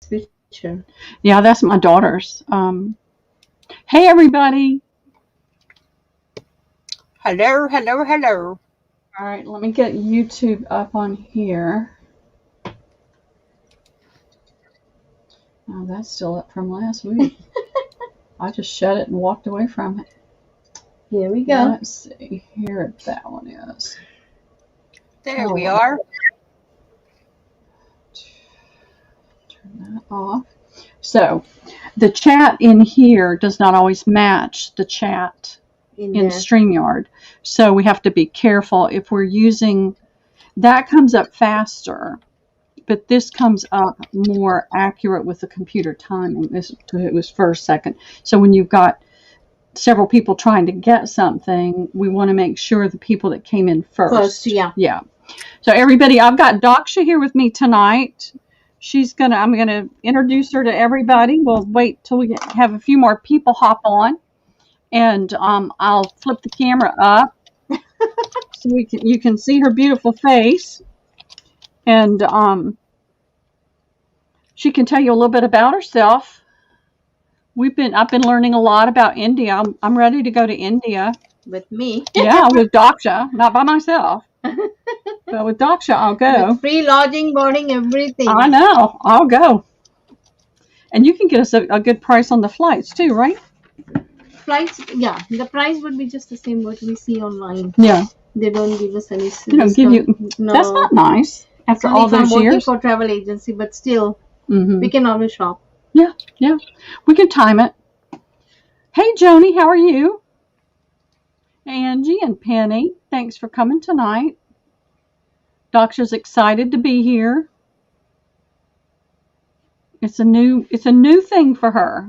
picture. Yeah, that's my daughter's. Hey, everybody. Hello, hello, hello. All right, let me get YouTube up on here. Oh, that's still up from last week. I just shut it and walked away from it. Here we go. Let's see. Here that one is. There we are. Turn that off. So, the chat in here does not always match the chat in StreamYard. So we have to be careful if we're using, that comes up faster, but this comes up more accurate with the computer timing. It was first, second. So when you've got several people trying to get something, we want to make sure the people that came in first. Yeah. So everybody, I've got Daksha here with me tonight. I'm gonna introduce her to everybody. We'll wait till we have a few more people hop on, and I'll flip the camera up so you can see her beautiful face, and she can tell you a little bit about herself. I've been learning a lot about India. I'm ready to go to India with me. Yeah, with Daksha, not by myself. But with Daksha, I'll go. With free lodging, boarding, everything. I know. I'll go. And you can get us a good price on the flights too, right? Flights, yeah. The price would be just the same what we see online. Yeah. They don't give us any. They don't give you. No. That's not nice. After all those years. Working for travel agency, but still, we can always shop. Yeah, yeah. We can time it. Hey, Joni, how are you? Angie and Penny, thanks for coming tonight. Daksha's excited to be here. It's a new thing for her.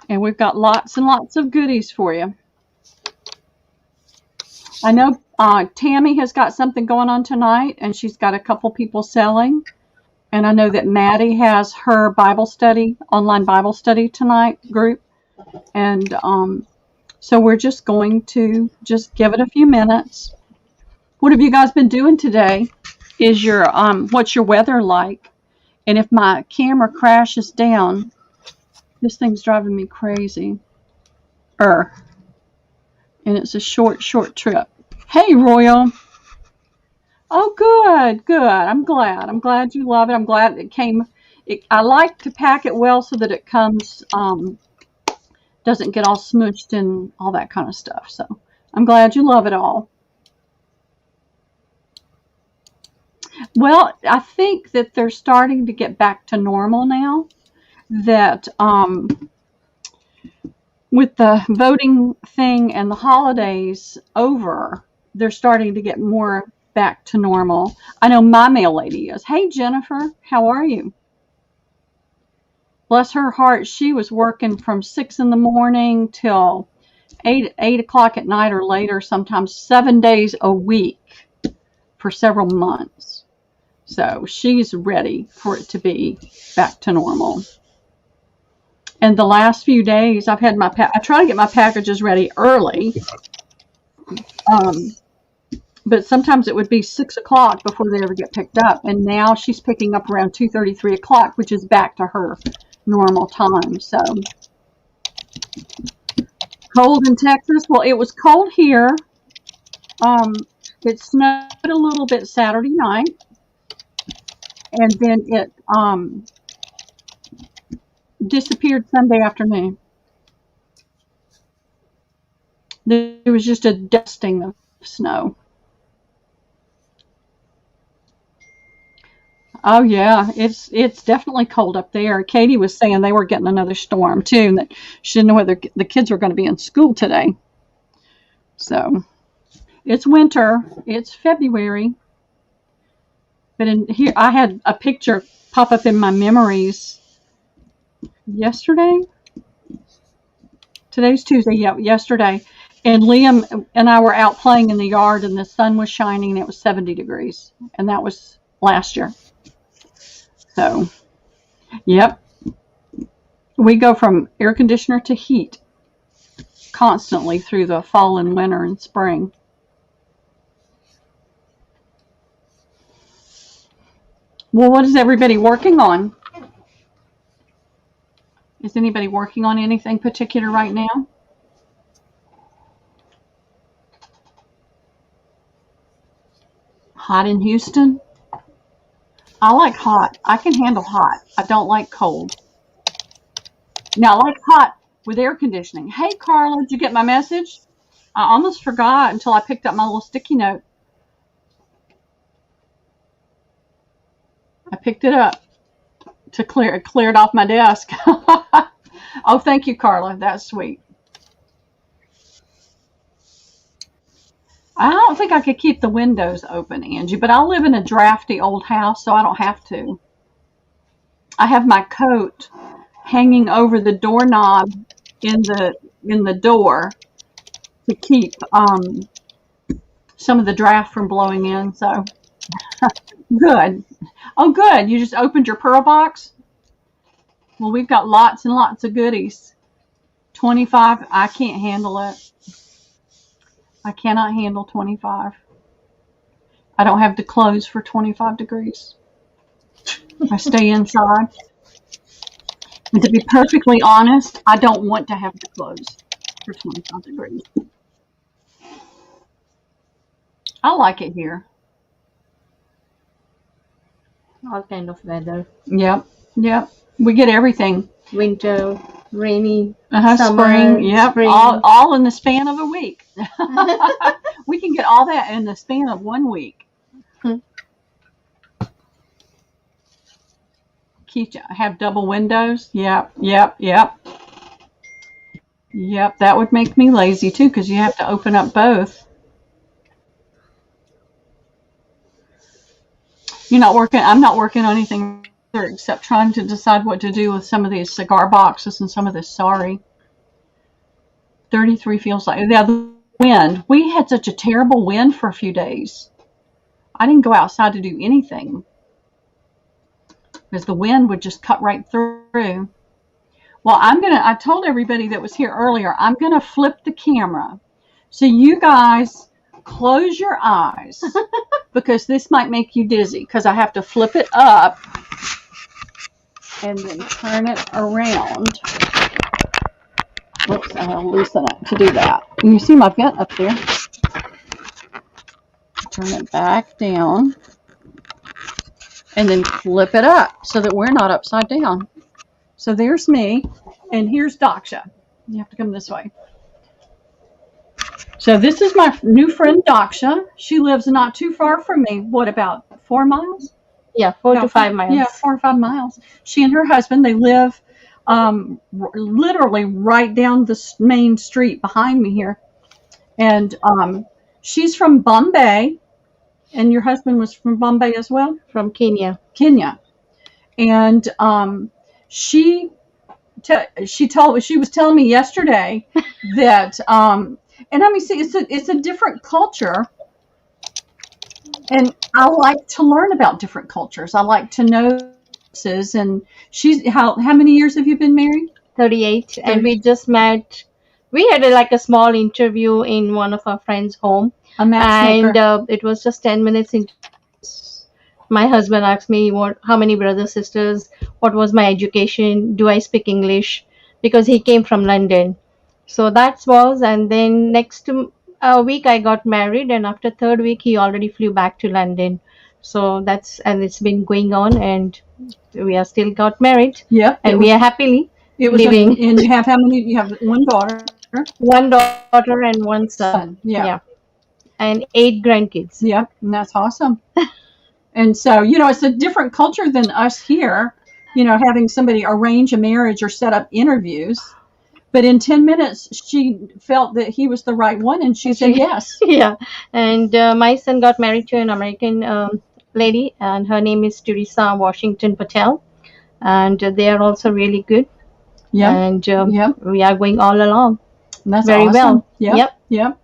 And we've got lots and lots of goodies for you. I know Tammy has got something going on tonight, and she's got a couple people selling. And I know that Maddie has her Bible study, online Bible study tonight group. And so we're just going to just give it a few minutes. What have you guys been doing today? Is your what's your weather like? And if my camera crashes down, this thing's driving me crazy. And it's a short trip. Hey, Royal. Oh, good. I'm glad you love it. I'm glad it came. I like to pack it well so that it comes, doesn't get all smooched and all that kind of stuff. So I'm glad you love it all. Well, I think that they're starting to get back to normal now. That with the voting thing and the holidays over, they're starting to get more back to normal. I know my mail lady is. Hey, Jennifer, how are you? Bless her heart, she was working from 6 in the morning till 8 o'clock at night or later, sometimes 7 days a week for several months. So she's ready for it to be back to normal. And the last few days, I've had I try to get my packages ready early. But sometimes it would be 6 o'clock before they ever get picked up. And now she's picking up around 2:30, 3 o'clock, which is back to her normal time. So cold in Texas. Well, it was cold here. It snowed a little bit Saturday night. And then it disappeared Sunday afternoon. There was just a dusting of snow. Oh yeah, it's definitely cold up there. Katie was saying they were getting another storm too, and that she didn't know whether the kids were going to be in school today. So it's winter. It's February. But in here, I had a picture pop up in my memories yesterday. Today's Tuesday. Yeah, yesterday. And Liam and I were out playing in the yard, and the sun was shining, and it was 70 degrees, and that was last year. So, yep. We go from air conditioner to heat constantly through the fall and winter and spring. Well, what is everybody working on? Is anybody working on anything particular right now? Hot in Houston? I like hot. I can handle hot. I don't like cold. Now, I like hot with air conditioning. Hey, Carla, did you get my message? I almost forgot until I picked up my little sticky note. I picked it up to clear it off my desk. Oh, thank you, Carla. That's sweet. I don't think I could keep the windows open, Angie, but I live in a drafty old house, so I don't have to. I have my coat hanging over the doorknob in the door to keep some of the draft from blowing in. So good. Oh, good. You just opened your Pearl box? Well, we've got lots and lots of goodies. 25. I can't handle it. I cannot handle 25. I don't have the clothes for 25 degrees. I stay inside. And to be perfectly honest, I don't want to have the clothes for 25 degrees. I like it here. All kind of weather. Yep. We get everything. Winter, rainy, Summer, spring. Yep. Spring. All in the span of a week. We can get all that in the span of 1 week. Have double windows. Yep. That would make me lazy too, because you have to open up both. You're not working. I'm not working on anything except trying to decide what to do with some of these cigar boxes and some of this sari. 33 feels like, yeah, the wind. We had such a terrible wind for a few days. I didn't go outside to do anything because the wind would just cut right through. Well, I told everybody that was here earlier, I'm going to flip the camera. So you guys close your eyes because this might make you dizzy, because I have to flip it up and then turn it around. Whoops, I'll loosen it to do that. And you see my vent up there. Turn it back down and then flip it up so that we're not upside down. So there's me, and here's Daksha. You have to come this way. So this is my new friend Daksha. She lives not too far from me. What, about 4 miles? Yeah, 4 to 5 miles. Yeah, 4 or 5 miles. She and her husband, they live literally right down the main street behind me here. And she's from Bombay, and your husband was from Bombay as well? From Kenya. And she was telling me yesterday that and I mean, see, it's a different culture, and I like to learn about different cultures. I like to know. And she's how many years have you been married? 38, and we just met. We had a small interview in one of our friends' home, and it was just 10 minutes into. My husband asked me how many brothers, sisters, what was my education, do I speak English, because he came from London. So that was, and then next week I got married, and after 3rd week he already flew back to London. So it's been going on, and we are still got married. Yeah, and we are happily living. And you have how many? You have one daughter. One daughter and one son. Yeah. And 8 grandkids. Yeah, and that's awesome. And so, it's a different culture than us here, having somebody arrange a marriage or set up interviews. But in 10 minutes, she felt that he was the right one, and she said yes. Yeah. And my son got married to an American lady, and her name is Teresa Washington Patel. And they are also really good. Yeah. And we are going all along. And that's very awesome. Well. Yep.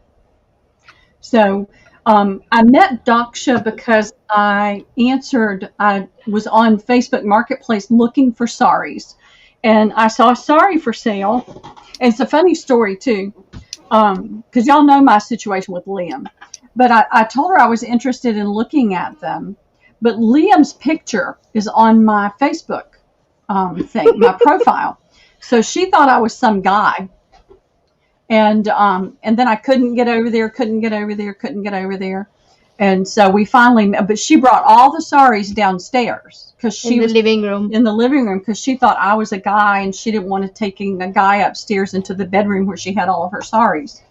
So I met Daksha because I was on Facebook Marketplace looking for saris. And I saw a sari for sale. And it's a funny story, too, because y'all know my situation with Liam. But I told her I was interested in looking at them. But Liam's picture is on my Facebook thing, my profile. So she thought I was some guy. And then I couldn't get over there. And so we finally, but she brought all the saris downstairs because she was in the living room because she thought I was a guy and she didn't want to taking a guy upstairs into the bedroom where she had all of her saris.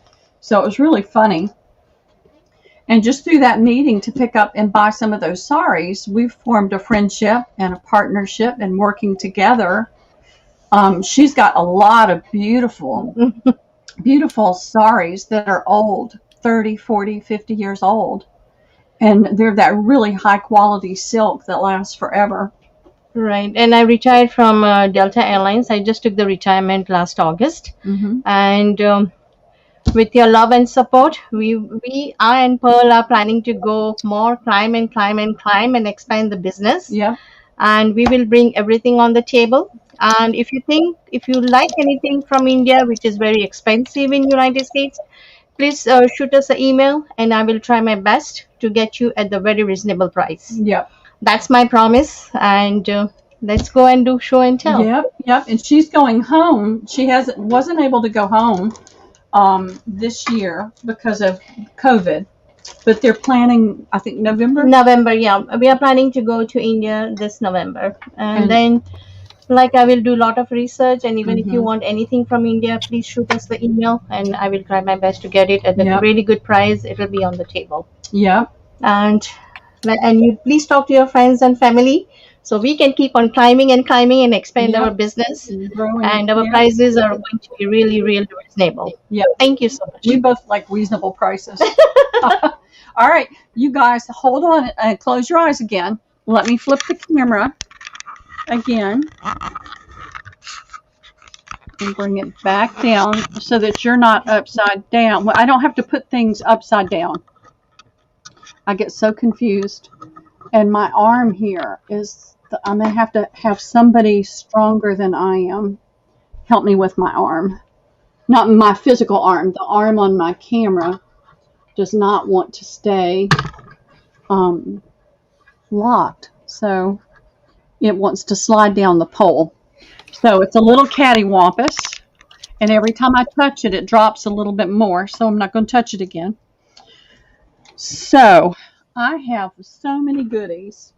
So it was really funny. And just through that meeting to pick up and buy some of those saris, we've formed a friendship and a partnership and working together. She's got a lot of beautiful saris that are old, 30, 40, 50 years old. And they're that really high quality silk that lasts forever. Right. And I retired from Delta Airlines. I just took the retirement last August. And with your love and support, I and Pearl are planning to go more, climb and expand the business. Yeah. And we will bring everything on the table. And if you like anything from India, which is very expensive in United States, please shoot us an email, and I will try my best to get you at the very reasonable price. Yep. That's my promise. And let's go and do show and tell. Yep. And she's going home. She wasn't able to go home this year because of COVID. But they're planning, I think, November, yeah. We are planning to go to India this November. And then, like, I will do a lot of research. And even if you want anything from India, please shoot us the email. And I will try my best to get it at a really good price. It will be on the table. Yeah. And you please talk to your friends and family so we can keep on climbing and expand our business. And our prices are going to be really, really reasonable. Yeah. Thank you so much. We both like reasonable prices. All right, you guys, hold on and close your eyes again. Let me flip the camera again and bring it back down so that you're not upside down. Well, I don't have to put things upside down. I get so confused. And my arm here I'm going to have somebody stronger than I am help me with my arm. Not my physical arm. The arm on my camera does not want to stay locked. So it wants to slide down the pole. So it's a little cattywampus. And every time I touch it, it drops a little bit more. So I'm not going to touch it again. So I have so many goodies.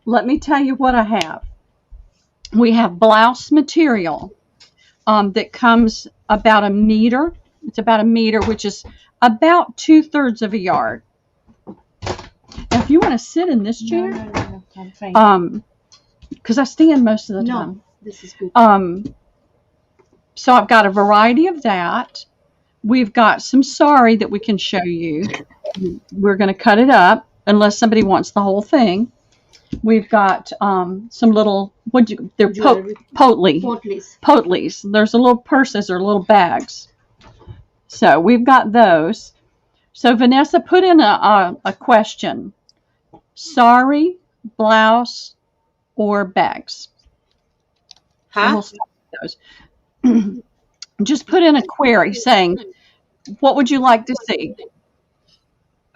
Let me tell you what I have. We have blouse material that comes about a meter. It's about a meter, which is about 2/3 of a yard. Now, if you want to sit in this chair, No, I'm fine. Because I stand most of the time. No, this is good. So I've got a variety of that. We've got some sari that we can show you. We're going to cut it up unless somebody wants the whole thing. We've got some little, they're Potlies. There's a little purses or little bags. So we've got those. So Vanessa put in a question. Sari, blouse, or bags? Huh? We'll start with those. Just put in a query saying, what would you like to see?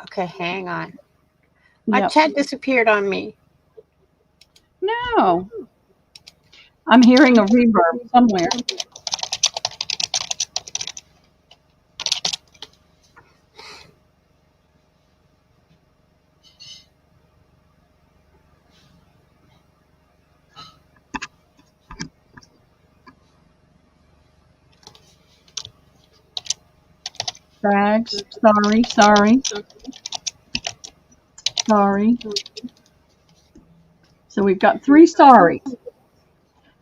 Okay, hang on. My Yep. chat disappeared on me. No. I'm hearing a reverb somewhere. Bags. Sorry. So we've got 3 saris.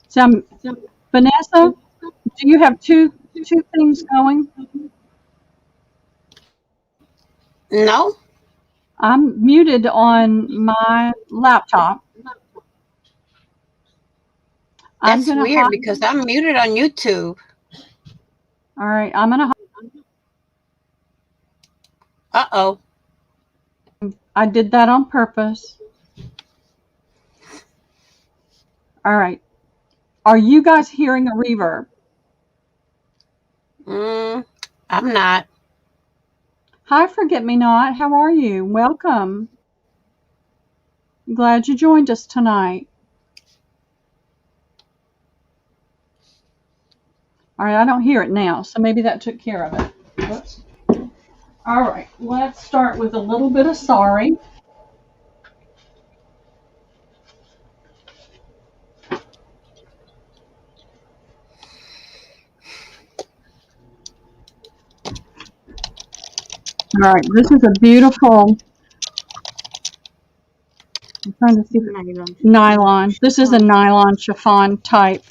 So Vanessa, do you have two things going? No? I'm muted on my laptop. That's weird because I'm muted on YouTube. All right, I'm going to. Uh-oh. I did that on purpose. All right. Are you guys hearing a reverb? I'm not. Hi, Forget Me Not. How are you? Welcome. Glad you joined us tonight. All right, I don't hear it now, so maybe that took care of it. Whoops. All right, let's start with a little bit of sari. All right, this is a beautiful, I'm trying to see, nylon. This is a nylon chiffon type.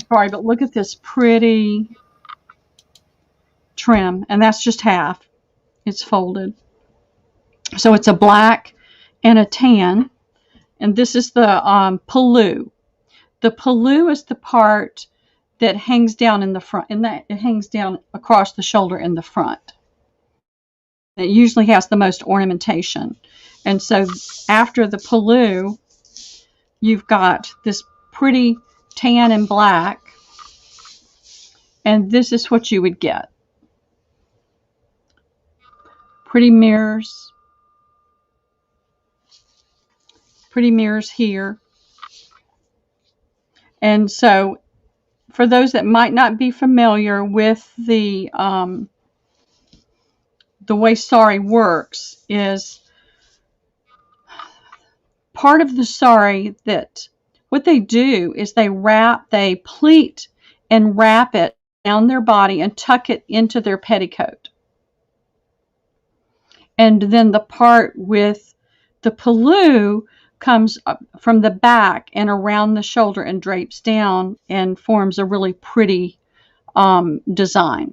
Sorry, but look at this pretty trim, and that's just half. It's folded. So it's a black and a tan, and this is the pallu. The pallu is the part that hangs down in the front, and that it hangs down across the shoulder in the front. It usually has the most ornamentation. And so after the pallu, you've got this pretty tan and black, and this is what you would get. Pretty mirrors here. And so for those that might not be familiar with the way sari works, is part of the sari that what they do is they pleat and wrap it down their body and tuck it into their petticoat. And then the part with the pallu comes up from the back and around the shoulder and drapes down and forms a really pretty design.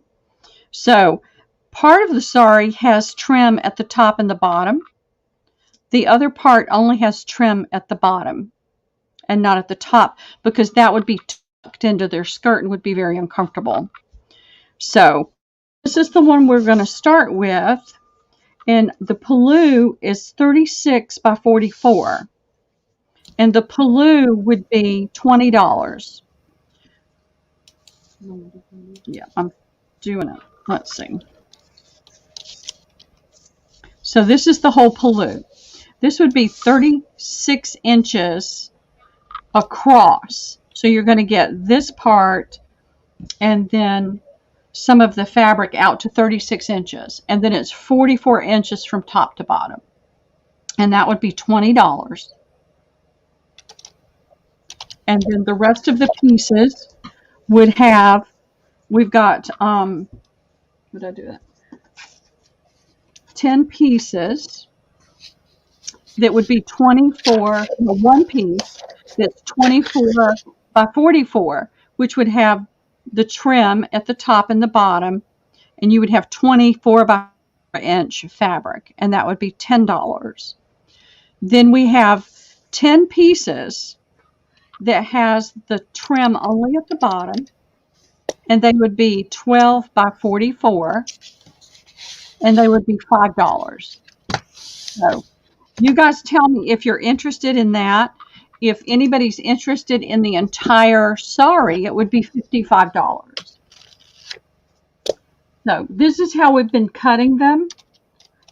So part of the sari has trim at the top and the bottom. The other part only has trim at the bottom and not at the top, because that would be tucked into their skirt and would be very uncomfortable. So this is the one we're going to start with, and the pallu is 36 by 44, and the pallu would be $20. Yeah, I'm doing it. Let's see. So this is the whole pallu. This would be 36 inches across. So you're going to get this part and then some of the fabric out to 36 inches. And then it's 44 inches from top to bottom. And that would be $20. And then the rest of the pieces would have, we've got, would I do that? 10 pieces that would be 24, one piece that's 24 by 44, which would have the trim at the top and the bottom, and you would have 24 by 4-inch fabric, and that would be $10. Then we have 10 pieces that has the trim only at the bottom, and they would be 12 by 44, and they would be $5. So you guys tell me if you're interested in that. If anybody's interested in the entire sari, it would be $55. So this is how we've been cutting them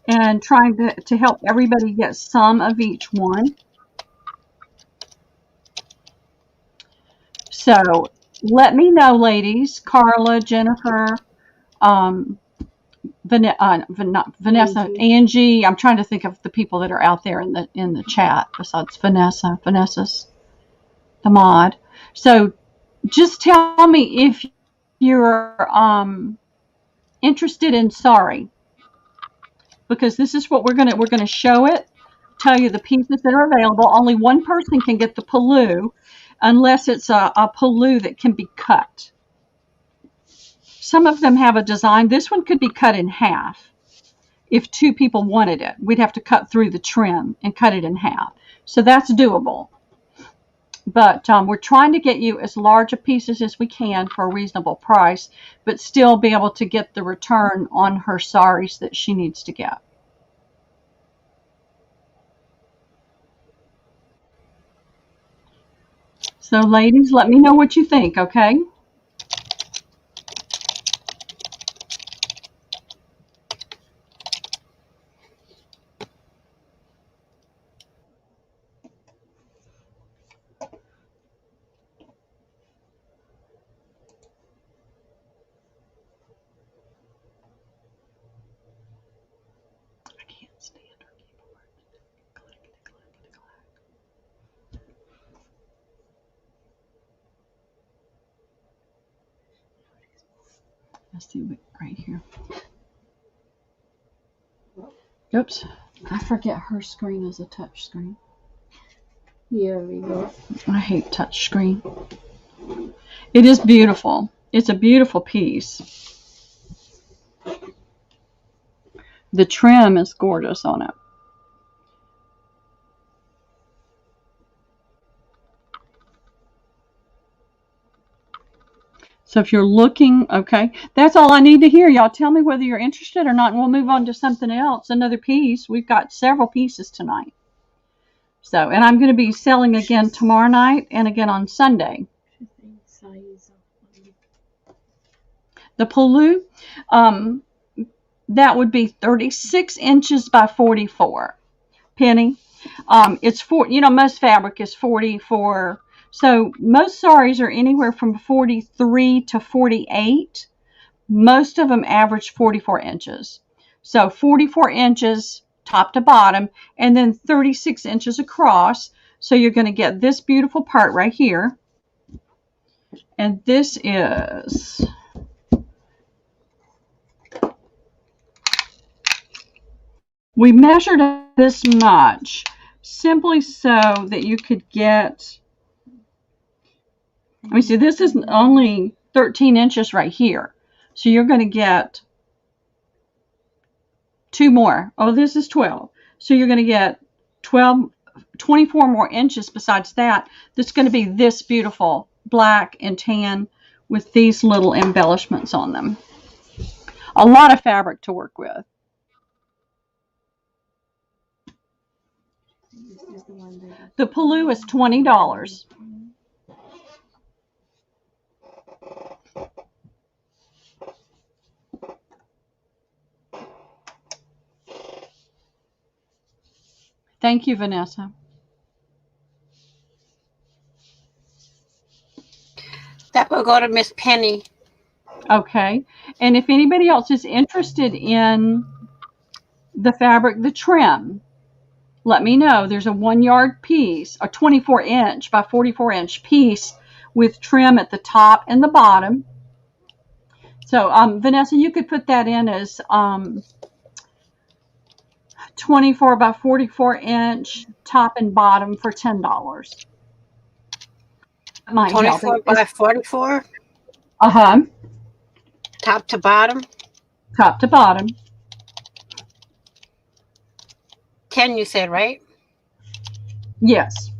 and trying to help everybody get some of each one. So let me know, ladies, Carla, Jennifer, Vanessa, Angie. I'm trying to think of the people that are out there in the chat besides Vanessa. Vanessa's the mod. So just tell me if you're interested in sari, because this is what we're gonna show it, tell you the pieces that are available. Only one person can get the pallu unless it's a pallu that can be cut. Some of them have a design. This one could be cut in half. If two people wanted it, we'd have to cut through the trim and cut it in half. So that's doable. But we're trying to get you as large a pieces as we can for a reasonable price, but still be able to get the return on her saris that she needs to get. So ladies, let me know what you think, okay? Let's see right here. Oops, I forget her screen is a touch screen. Here we go. I hate touch screen. It is beautiful. It's a beautiful piece. The trim is gorgeous on it. So if you're looking, okay, that's all I need to hear. Y'all tell me whether you're interested or not, and we'll move on to something else, another piece. We've got several pieces tonight. So, and I'm going to be selling again tomorrow night and again on Sunday. The Potlie, that would be 36 inches by 44. Penny. It's most fabric is 44. So most saris are anywhere from 43 to 48. Most of them average 44 inches. So 44 inches top to bottom, and then 36 inches across. So you're going to get this beautiful part right here. And this is... We measured this much simply so that you could get... Let me see, this is only 13 inches right here. So you're going to get 2 more. Oh, this is 12. So you're going to get 24 more inches besides that. That's going to be this beautiful black and tan with these little embellishments on them. A lot of fabric to work with. The Potlie is $20. Thank you, Vanessa. That will go to Miss Penny. Okay. And if anybody else is interested in the fabric, the trim, let me know. There's a 1 yard piece, a 24 inch by 44 inch piece with trim at the top and the bottom. So, Vanessa, you could put that in as 24 by 44 inch top and bottom for $10. Might 24 by 44? Uh-huh. Top to bottom? Top to bottom. 10 you said, right? Yes.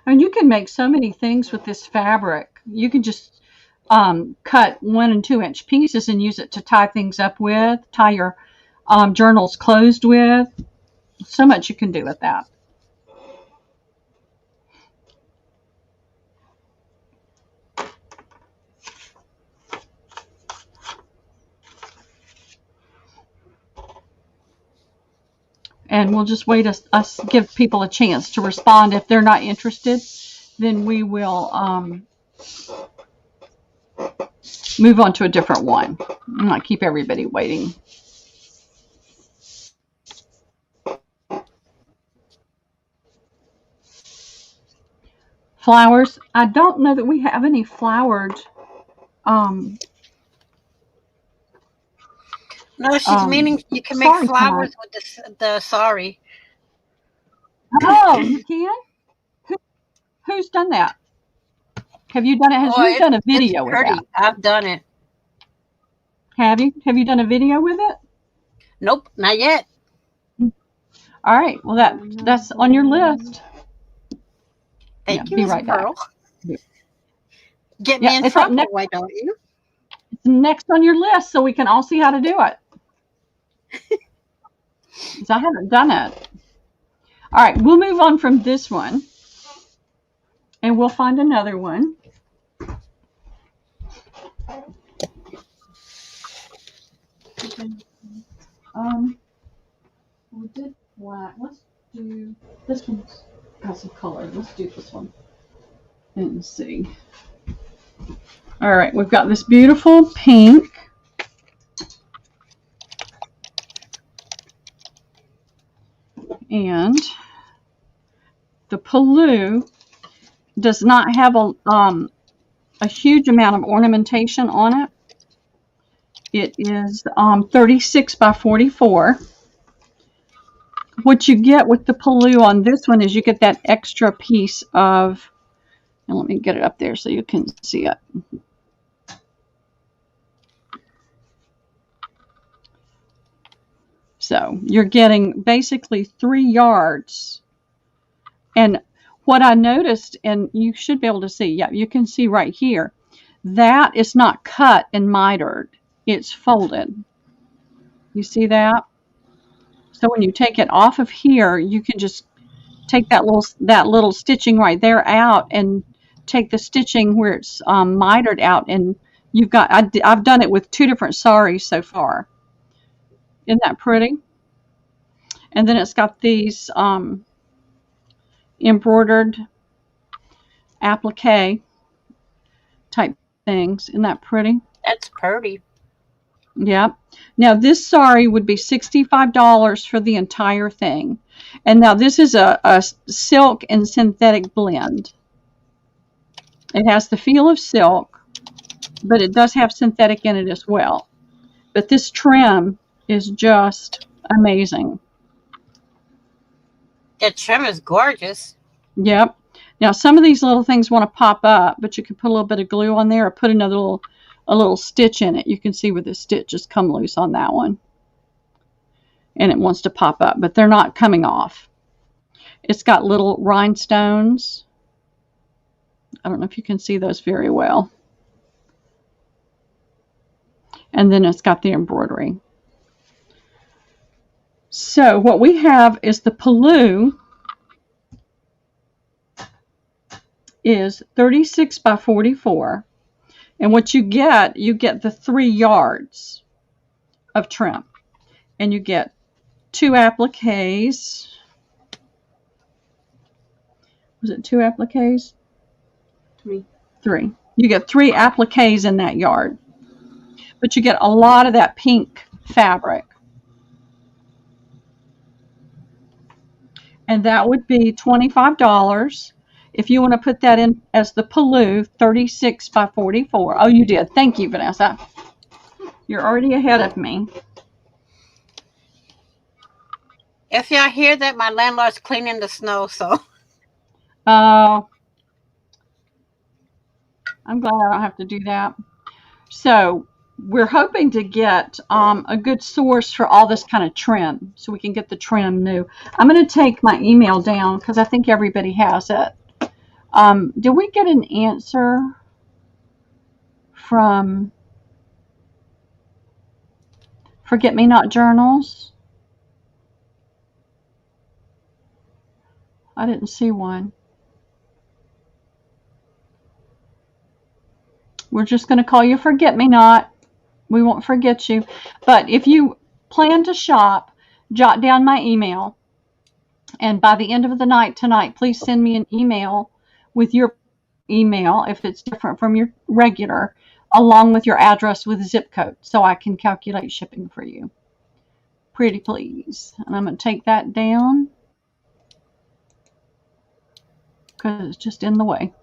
I mean, you can make so many things with this fabric. You can just cut 1 and 2 inch pieces and use it to tie things up with, tie your journals closed with. So much you can do with that. And we'll just wait us give people a chance to respond. If they're not interested, then we will move on to a different one. I'm not keep everybody waiting. Flowers. I don't know that we have any flowered. No, she's meaning you can make flowers with the sari. Oh, you can? Who's done that? Have you done it? Who's done a video with that? I've done it. Have you? Have you done a video with it? Nope, not yet. All right. Well, that's on your list. Thank you, be right back. Get me in it's trouble, why don't you? It's next on your list so we can all see how to do it. Because I haven't done it. All right, we'll move on from this one. And we'll find another one. We did black. Let's do this one's got some color. Let's do this one. Let's see. All right, we've got this beautiful pink. And the pallu does not have a huge amount of ornamentation on it. It is 36 by 44. What you get with the pallu on this one is you get that extra piece of, and let me get it up there so you can see it. So you're getting basically 3 yards. And what I noticed, and you should be able to see, yeah, you can see right here, that is not cut and mitered. It's folded. You see that? So when you take it off of here, you can just take that little stitching right there out and take the stitching where it's mitered out, and you've got, I've done it with 2 different saris so far. Isn't that pretty? And then it's got these embroidered applique type things. Isn't that pretty? That's pretty. Yep. Now this sari would be $65 for the entire thing. And now this is a silk and synthetic blend. It has the feel of silk, but it does have synthetic in it as well. But this trim is just amazing. That trim is gorgeous. Yep. Now some of these little things want to pop up, but you can put a little bit of glue on there or put another little stitch in it. You can see where the stitch just come loose on that one. And it wants to pop up, but they're not coming off. It's got little rhinestones. I don't know if you can see those very well. And then it's got the embroidery. So what we have is the pallu is 36 by 44. And what you get the 3 yards of trim. And you get 2 appliques. Was it 2 appliques? 3. 3. You get 3 appliques in that yard. But you get a lot of that pink fabric. And that would be $25. If you want to put that in as the pallu, 36 by 44. Oh, you did. Thank you, Vanessa. You're already ahead of me. If y'all hear that, my landlord's cleaning the snow, so. I'm glad I don't have to do that. So we're hoping to get a good source for all this kind of trim, so we can get the trim new. I'm going to take my email down because I think everybody has it. Did we get an answer from Forget Me Not Journals? I didn't see one. We're just going to call you Forget Me Not. We won't forget you. But if you plan to shop, jot down my email. And by the end of the night tonight, please send me an email with your email, if it's different from your regular, along with your address with a zip code, so I can calculate shipping for you. Pretty please. And I'm going to take that down because it's just in the way.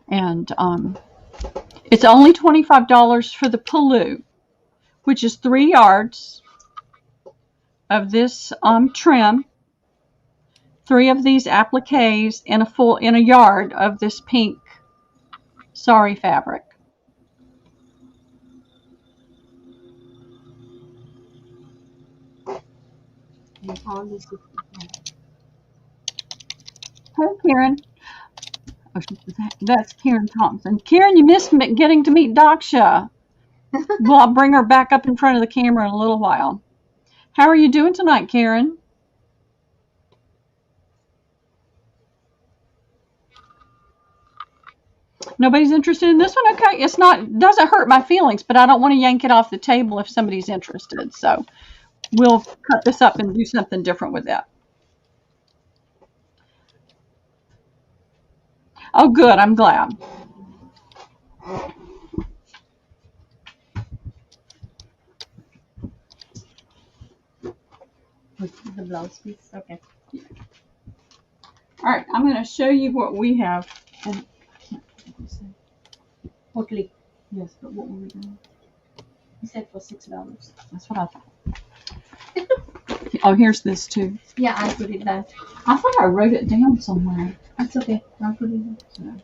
And it's only $25 for the pallu, which is 3 yards of this trim, 3 of these appliques, and a yard of this pink sari fabric. Hey, Karen. Oh, that's Karen Thompson. Karen, you missed getting to meet Daksha. Well, I'll bring her back up in front of the camera in a little while. How are you doing tonight, Karen? Nobody's interested in this one? Okay, doesn't hurt my feelings, but I don't want to yank it off the table if somebody's interested. So we'll cut this up and do something different with that. Oh, good. I'm glad. The blouse piece. Okay. All right. I'm going to show you what we have. And Potlie. yes, but what were we doing? You said for $6. That's what I thought. Oh, here's this too. Yeah, I put it that. I thought I wrote it down somewhere. That's okay. I'll put it there.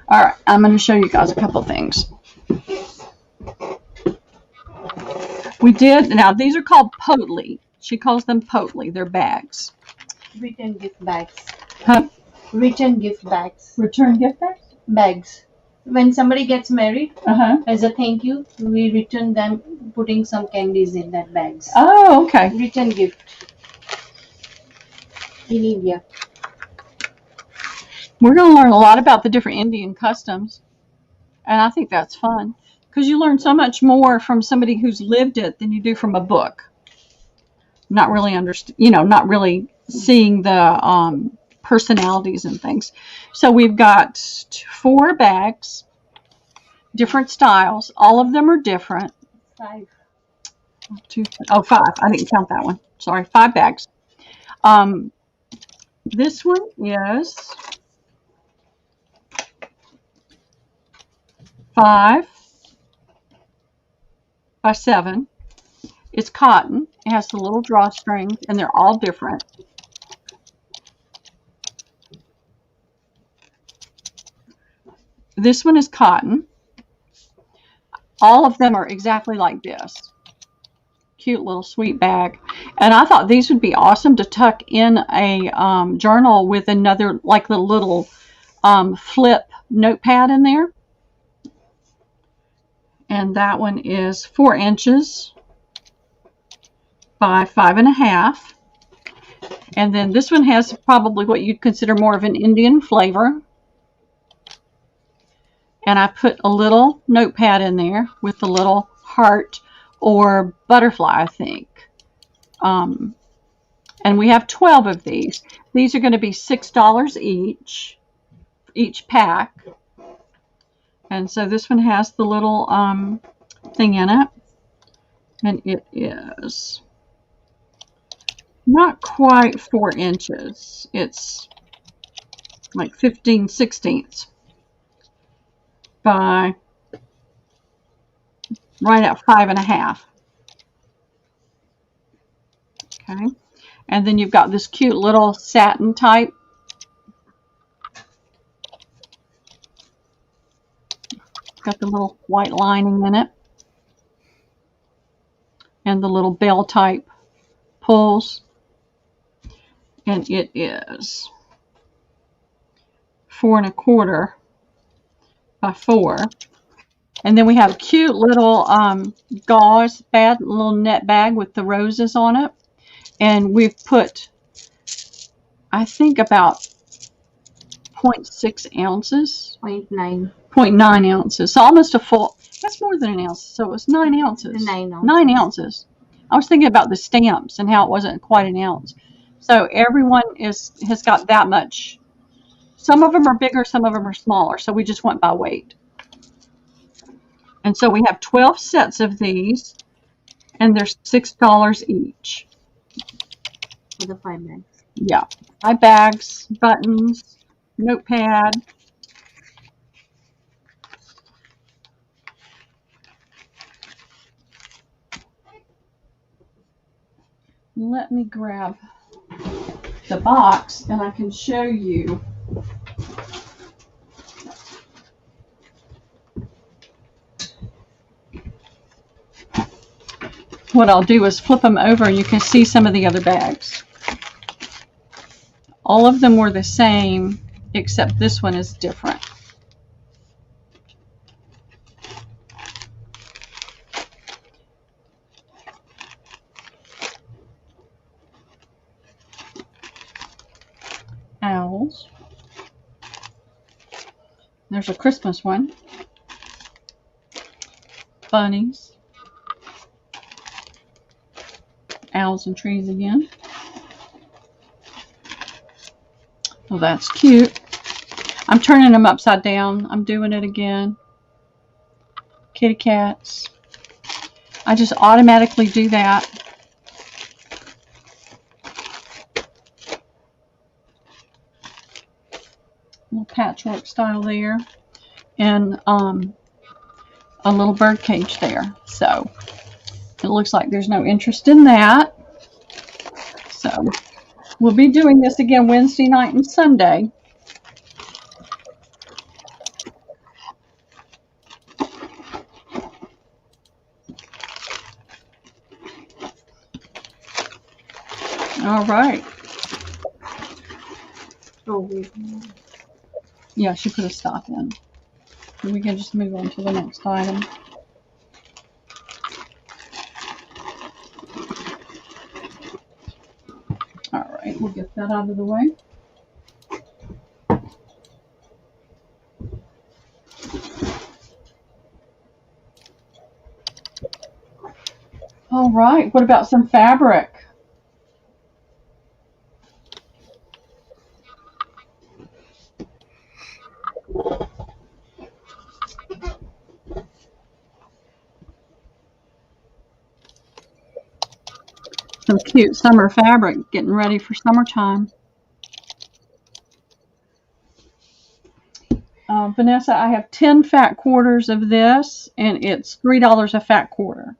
All right. I'm going to show you guys a couple things. We did. Now, these are called Potlie. She calls them Potlie. They're bags. Return gift bags. Huh? Return gift bags. Return gift bags? Bags. When somebody gets married, Uh-huh. as a thank you, we return them putting some candies in that bags. Oh, okay. Return gift. In India. We're going to learn a lot about the different Indian customs. And I think that's fun. Because you learn so much more from somebody who's lived it than you do from a book. Not really not really seeing the personalities and things. So we've got 4 bags, different styles. All of them are different. 5. 5. I didn't count that one. Sorry, 5 bags. This one is 5 by 7. It's cotton. It has the little drawstrings, and they're all different. This one is cotton. All of them are exactly like this. Cute little sweet bag. And I thought these would be awesome to tuck in a journal with another, like the little flip notepad in there. And that one is 4 inches by 5.5. And then this one has probably what you'd consider more of an Indian flavor. And I put a little notepad in there with a little heart or butterfly, I think. And we have 12 of these. These are going to be $6 each pack. And so this one has the little thing in it. And it is not quite 4 inches. It's like 15/16 by right at 5.5. Okay. And then you've got this cute little satin type. Got the little white lining in it. And the little bell type pulls. And it is 4 1/4 by 4. And then we have a cute little gauze bag, little net bag with the roses on it. And we've put, I think, about 0.6 ounces. 0.9. 0.9 ounces. So almost a full. That's more than an ounce. So it was 9 ounces. 9 ounces. 9 ounces. I was thinking about the stamps and how it wasn't quite an ounce. So everyone has got that much. Some of them are bigger, some of them are smaller. So we just went by weight. And so we have 12 sets of these, and they're $6 each. For the 5 bags. Yeah. 5 bags, buttons, notepad. Let me grab the box and I can show you. What I'll do is flip them over and you can see some of the other bags. All of them were the same, except this one is different. Owls. There's a Christmas one. Bunnies. Owls and trees again. Well, that's cute. I'm turning them upside down. I'm doing it again. Kitty cats. I just automatically do that. Little patchwork style there. And a little bird cage there. So it looks like there's no interest in that. So we'll be doing this again Wednesday night and Sunday. All right. Yeah, she put a stop in. We can just move on to the next item. All right, we'll get that out of the way. All right, what about some fabric? Some cute summer fabric, getting ready for summertime. Vanessa, I have 10 fat quarters of this, and it's $3 a fat quarter.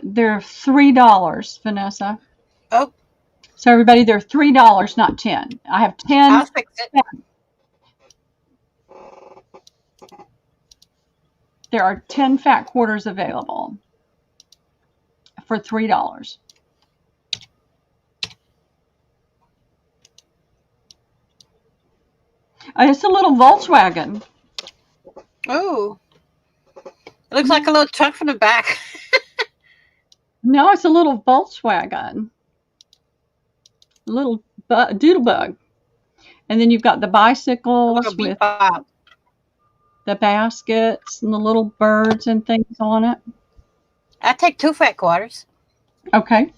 They're $3, Vanessa. Oh. So everybody, they're $3, not 10. I have 10. I'll fix it. There are 10 fat quarters available for $3. It's a little Volkswagen. Oh. It looks like a little truck from the back. No, it's a little Volkswagen. A little doodlebug. And then you've got the bicycles with the baskets and the little birds and things on it. I take 2 fat quarters. Okay.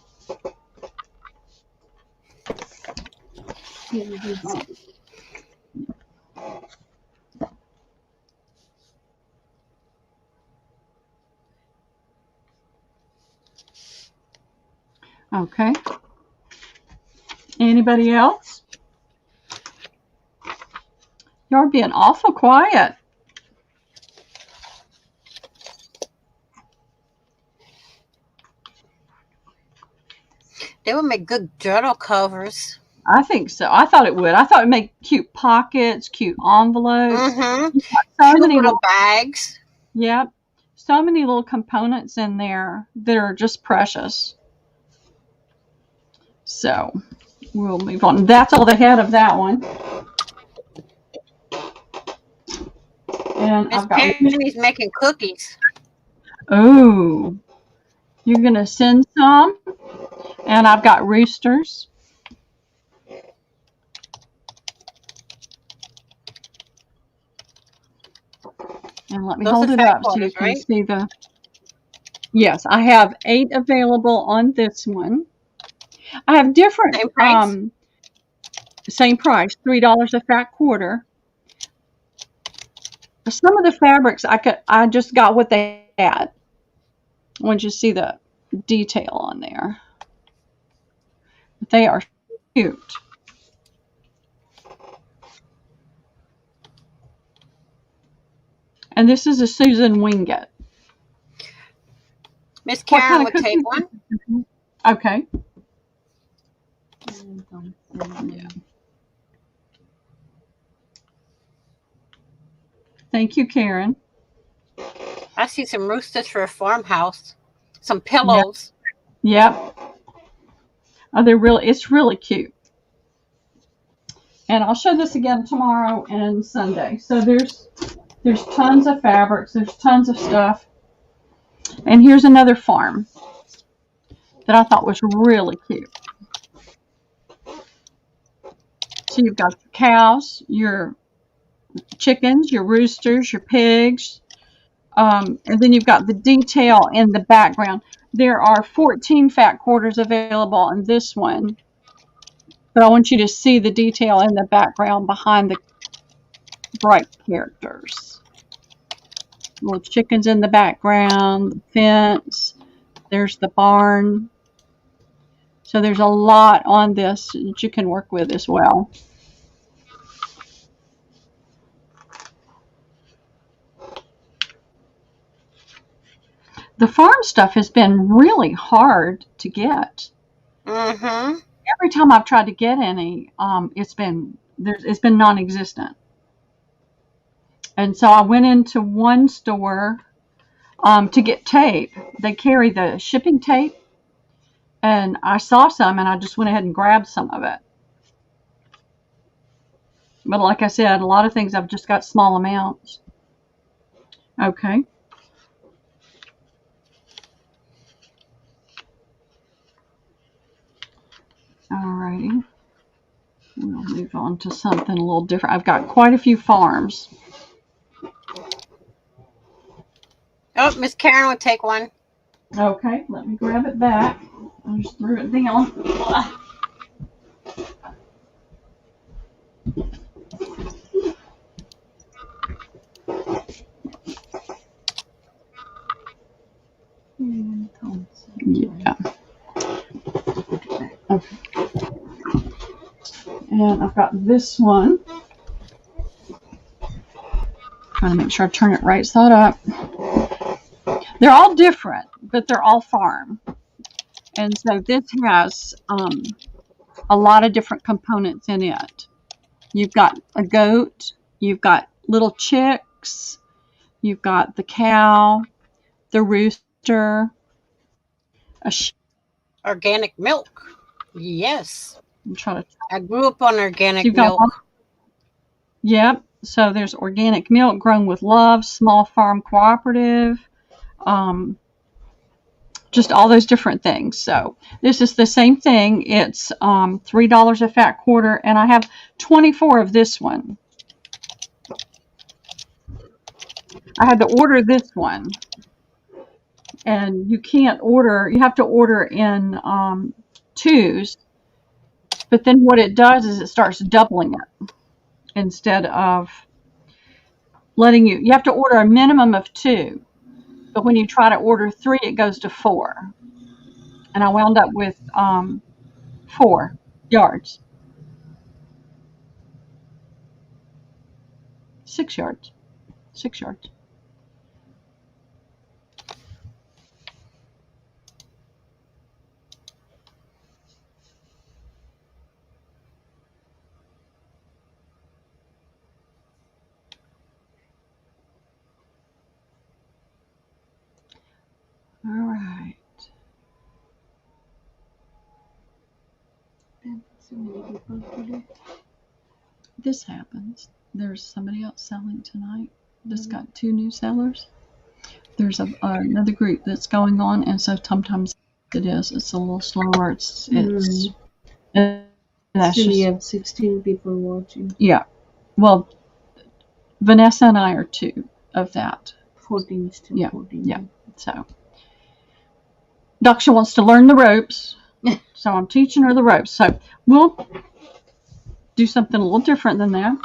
Okay. Anybody else? You're being awful quiet. They would make good journal covers. I think so. I thought it would. I thought it would make cute pockets, cute envelopes. Mm-hmm. So many little bags. Yep. So many little components in there that are just precious. So we'll move on. That's all they had of that one. And Miss Penny's making cookies. Oh, you're going to send some? And I've got roosters. And let me hold it up so you can see the... Yes, I have 8 available on this one. I have different... Same price? Same price, $3 a fat quarter. Some of the fabrics, I just got what they had. I want you to see the detail on there. They are cute. And this is a Susan Wingate. Miss Karen would take one. Okay. Yeah. Thank you, Karen. I see some roosters for a farmhouse. Some pillows. Yep. Oh, it's really cute. And I'll show this again tomorrow and Sunday. So there's tons of fabrics. There's tons of stuff. And here's another farm that I thought was really cute. So you've got your cows, your chickens, your roosters, your pigs, and then you've got the detail in the background. There are 14 fat quarters available on this one, but I want you to see the detail in the background behind the bright characters. Little chickens in the background, the fence, there's the barn. So there's a lot on this that you can work with as well. The farm stuff has been really hard to get. Mm-hmm. Every time I've tried to get any, it's been non-existent. And so I went into one store to get tape. They carry the shipping tape, and I saw some, and I just went ahead and grabbed some of it. But like I said, a lot of things I've just got small amounts. Okay. Alrighty. We'll move on to something a little different. I've got quite a few farms. Oh, Miss Karen would take one. Okay, let me grab it back. I just threw it down. Yeah. Okay. And I've got this one. Trying to make sure I turn it right side up. They're all different, but they're all farm. And so this has a lot of different components in it. You've got a goat, you've got little chicks, you've got the cow, the rooster, a sheep. Organic milk. Yes. I'm trying to. I grew up on organic You've got milk. Yep. So there's organic milk grown with love, small farm cooperative, just all those different things. So this is the same thing. It's $3 a fat quarter, and I have 24 of this one. I had to order this one, and you can't order. You have to order in Tues. But then what it does is it starts doubling it instead of letting you. You have to order a minimum of 2. But when you try to order 3, it goes to 4. And I wound up with 4 yards. 6 yards. 6 yards. All right. This happens. There's somebody else selling tonight. Just got 2 new sellers. There's another group that's going on, and so sometimes it's a little slower. That's Still, we just, have 16 people watching. yeah. Well, Vanessa and I are 2 of that. 14 still. Yeah, 14. yeah. So Daksha wants to learn the ropes, so I'm teaching her the ropes. So we'll do something a little different than that.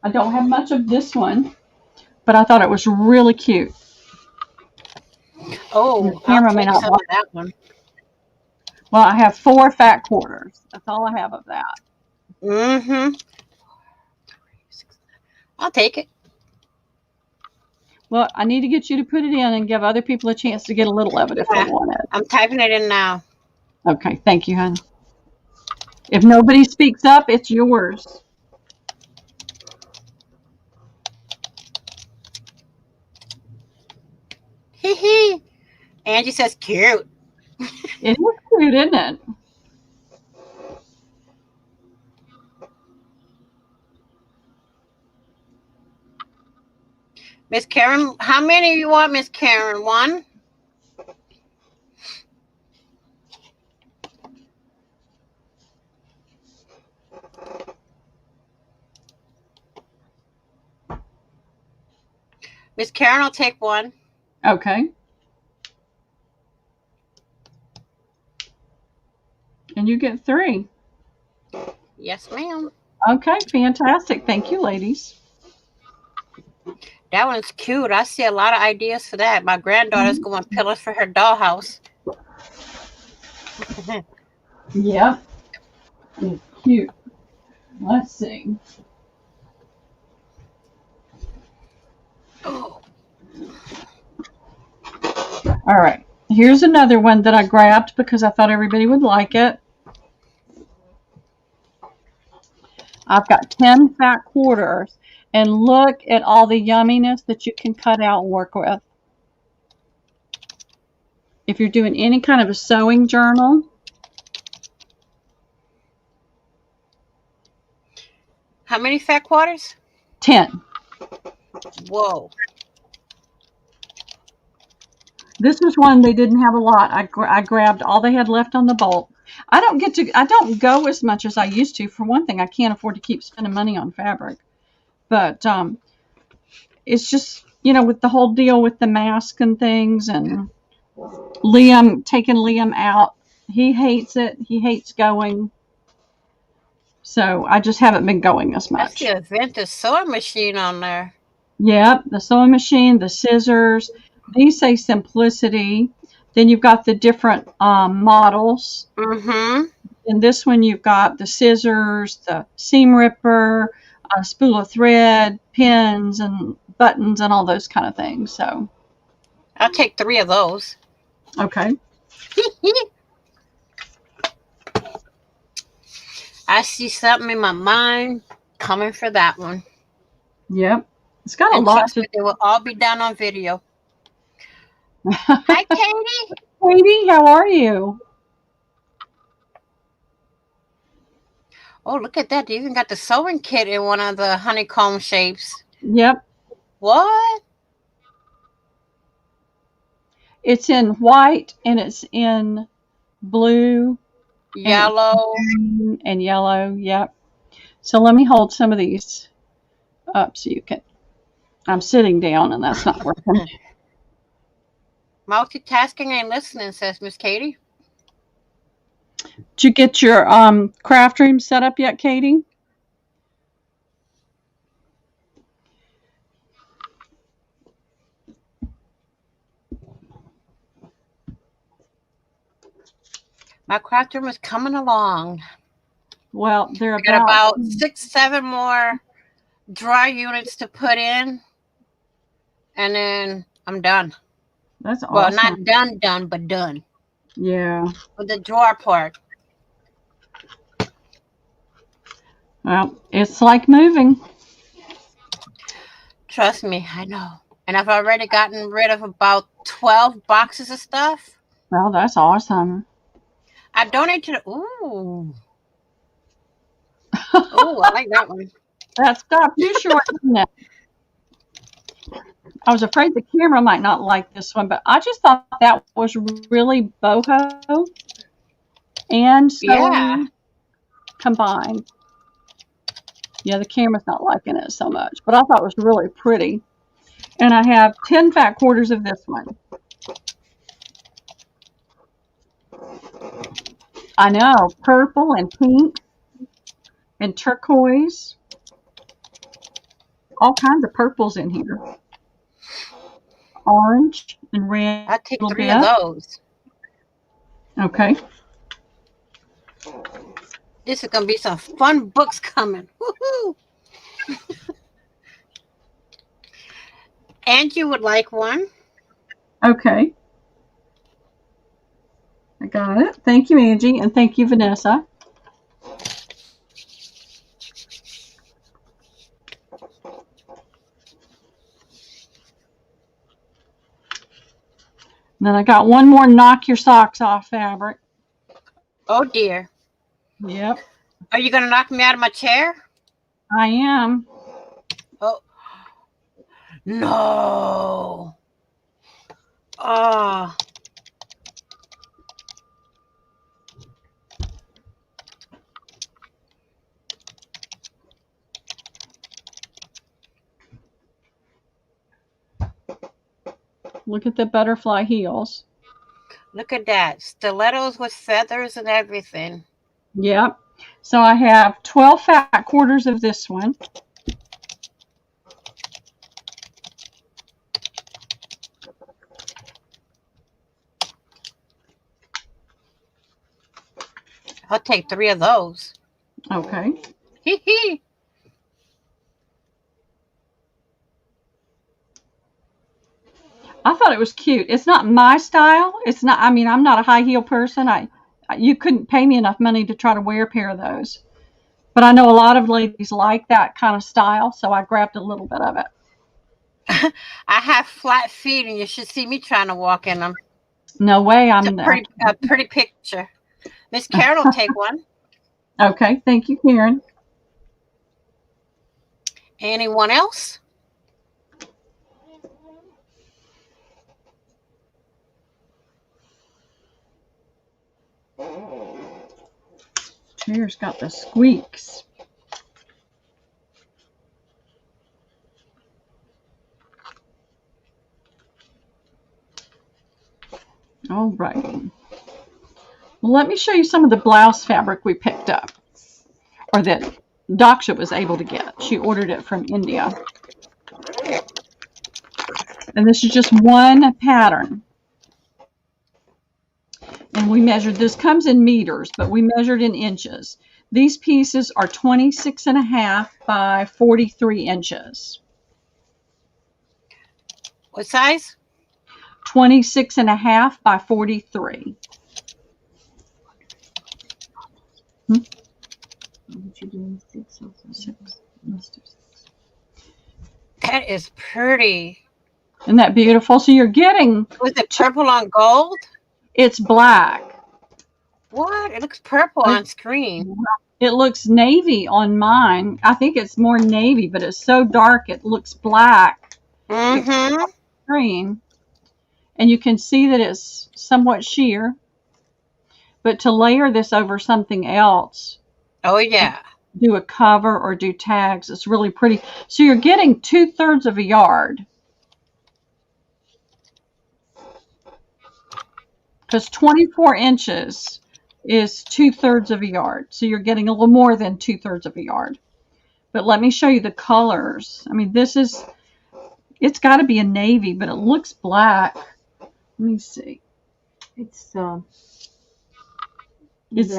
I don't have much of this one, but I thought it was really cute. Oh, The camera I'll may take not some want. of that one. Well, I have 4 fat quarters. That's all I have of that. Mm-hmm. I'll take it. Well, I need to get you to put it in and give other people a chance to get a little of it if they want it. I'm typing it in now. Okay, thank you, hon. If nobody speaks up, it's yours. Hee hee. Angie says cute. It is cute, isn't it? Miss Karen, how many you want, Miss Karen? One? Miss Karen will take one. Okay. And you get 3. Yes, ma'am. Okay, fantastic. Thank you, ladies. That one's cute. I see a lot of ideas for that. My granddaughter's going pillows for her dollhouse. Yep. It's cute. Let's see. Oh. All right. Here's another one that I grabbed because I thought everybody would like it. I've got 10 fat quarters. And look at all the yumminess that you can cut out and work with. If you're doing any kind of a sewing journal. How many fat quarters? 10. Whoa. This was one they didn't have a lot. I grabbed all they had left on the bulk. I don't go as much as I used to. For one thing, I can't afford to keep spending money on fabric. But it's just, with the whole deal with the mask and things, and taking Liam out. He hates it. He hates going. So I just haven't been going as much. I see a vintage sewing machine on there. Yep, the sewing machine, the scissors. These say simplicity. Then you've got the different models. Mm-hmm. In this one, you've got the scissors, the seam ripper, a spool of thread, pins, and buttons, and all those kind of things. So, I'll take 3 of those. Okay. I see something in my mind coming for that one. Yep. It's got a And lot trust me, they will all be done on video. Hi, Katie. Katie, how are you? Oh, look at that. They even got the sewing kit in one of the honeycomb shapes. Yep. What? It's in white and it's in blue. Yellow. And yellow. Yep. So let me hold some of these up so you can. I'm sitting down and that's not working. Multitasking ain't listening, says Miss Katie. Did you get your craft room set up yet, Katie? My craft room is coming along. Well, they're about 6-7 more dry units to put in, and then I'm done. That's awesome. Well, not done, but done. Yeah. With the drawer part. Well, it's like moving. Trust me, I know. And I've already gotten rid of about 12 boxes of stuff. Well, that's awesome. I donated to the... Ooh. Ooh, I like that one. That stopped you short, didn't it? I was afraid the camera might not like this one, but I just thought that was really boho and sewing combined. Yeah, the camera's not liking it so much, but I thought it was really pretty. And I have 10 fat quarters of this one. I know, purple and pink and turquoise. All kinds of purples in here. Orange and red. I'll take 3 of those. Okay. This is going to be some fun books coming. Woohoo! Angie would like one. Okay. I got it. Thank you, Angie, and thank you, Vanessa. Then I got one more knock your socks off fabric. Oh, dear. Yep. Are you going to knock me out of my chair? I am. Oh. No. Oh. Look at the butterfly heels. Look at that. Stilettos with feathers and everything. Yep. So I have 12 fat quarters of this one. I'll take 3 of those. Okay. Hee hee. I thought it was cute. It's not my style. It's not, I mean, I'm not a high heel person. You couldn't pay me enough money to try to wear a pair of those. But I know a lot of ladies like that kind of style, so I grabbed a little bit of it. I have flat feet, and you should see me trying to walk in them. No way. It's a pretty picture. Miss Karen will take one. Okay. Thank you, Karen. Anyone else? Chair's got the squeaks. All right. Well, let me show you some of the blouse fabric we picked up, or that Daksha was able to get. She ordered it from India. And this is just one pattern. And we measured, this comes in meters, but we measured in inches. These pieces are 26.5 by 43 inches. What size? 26.5 by 43. That is pretty. Isn't that beautiful? So you're getting... Was it purple on gold? It's black. What? It looks purple on screen. It looks navy on mine. I think it's more navy, but it's so dark it looks black. Mm-hmm. Screen. And you can see that it's somewhat sheer. But to layer this over something else... Oh, yeah. Do a cover or do tags. It's really pretty. So you're getting 2/3 of a yard. Because 24 inches is 2/3 of a yard. So you're getting a little more than 2/3 of a yard. But let me show you the colors. I mean, this is, it's got to be a navy, but it looks black. Let me see. It's black. It's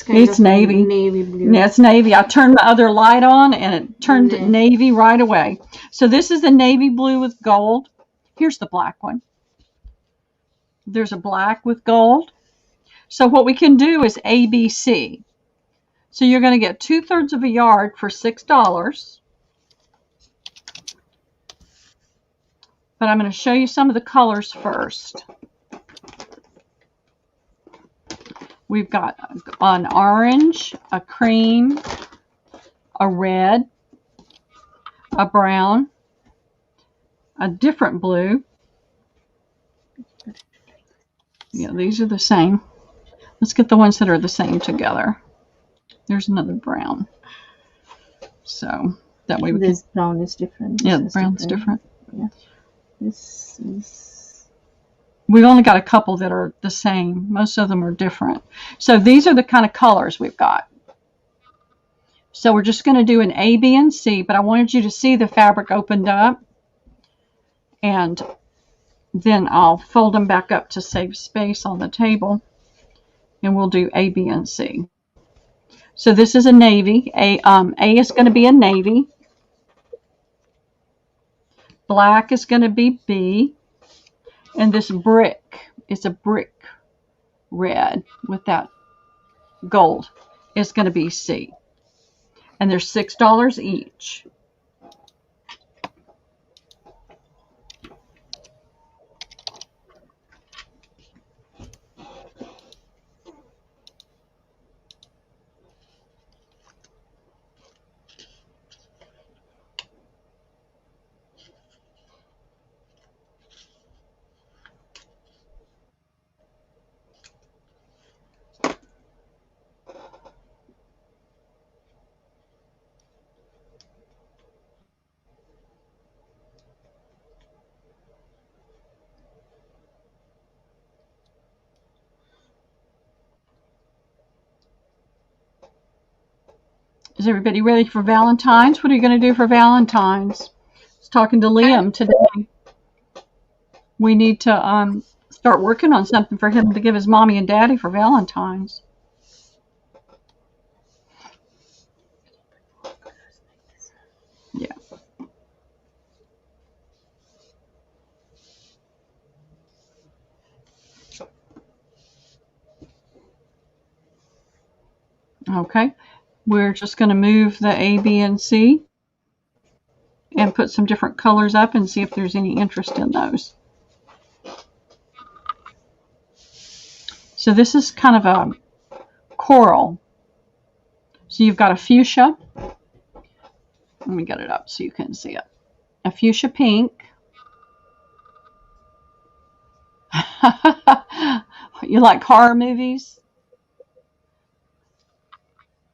kind It's of navy. Navy blue. Yeah, it's navy. I turned my other light on and it turned navy right away. So this is the navy blue with gold. Here's the black one. There's a black with gold. So what we can do is ABC. So you're going to get 2/3 of a yard for $6. But I'm going to show you some of the colors first. We've got an orange, a cream, a red, a brown, a different blue. Yeah, these are the same. Let's get the ones that are the same together. There's another brown. So that way we This brown is different. Yeah, the brown's different. Yeah. This is... We've only got a couple that are the same. Most of them are different. So these are the kind of colors we've got. So we're just going to do an A, B, and C, but I wanted you to see the fabric opened up. And then I'll fold them back up to save space on the table. And we'll do A, B, and C. So this is a navy. A is going to be a navy. Black is going to be B. And this brick is a brick red with that gold. It's going to be C. And they're $6 each. Is everybody ready for Valentine's? What are you going to do for Valentine's? I was talking to Liam today. We need to start working on something for him to give his mommy and daddy for Valentine's. Yeah. Okay. We're just going to move the A, B, and C and put some different colors up and see if there's any interest in those. So this is kind of a coral. So you've got a fuchsia. Let me get it up so you can see it. A fuchsia pink. You like horror movies?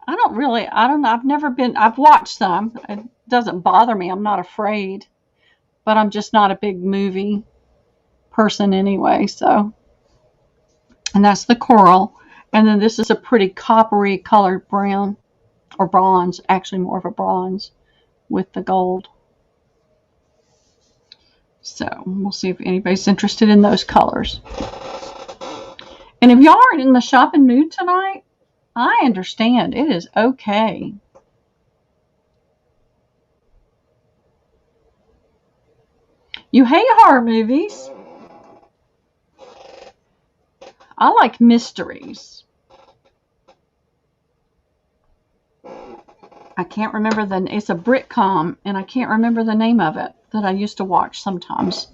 I don't know. I've watched some. It doesn't bother me. I'm not afraid. But I'm just not a big movie person anyway, so. And that's the coral. And then this is a pretty coppery colored brown, or bronze, actually more of a bronze with the gold. So we'll see if anybody's interested in those colors. And if y'all aren't in the shopping mood tonight, I understand. It is okay. You hate horror movies. I like mysteries. I can't remember it's a Britcom, and I can't remember the name of it that I used to watch sometimes.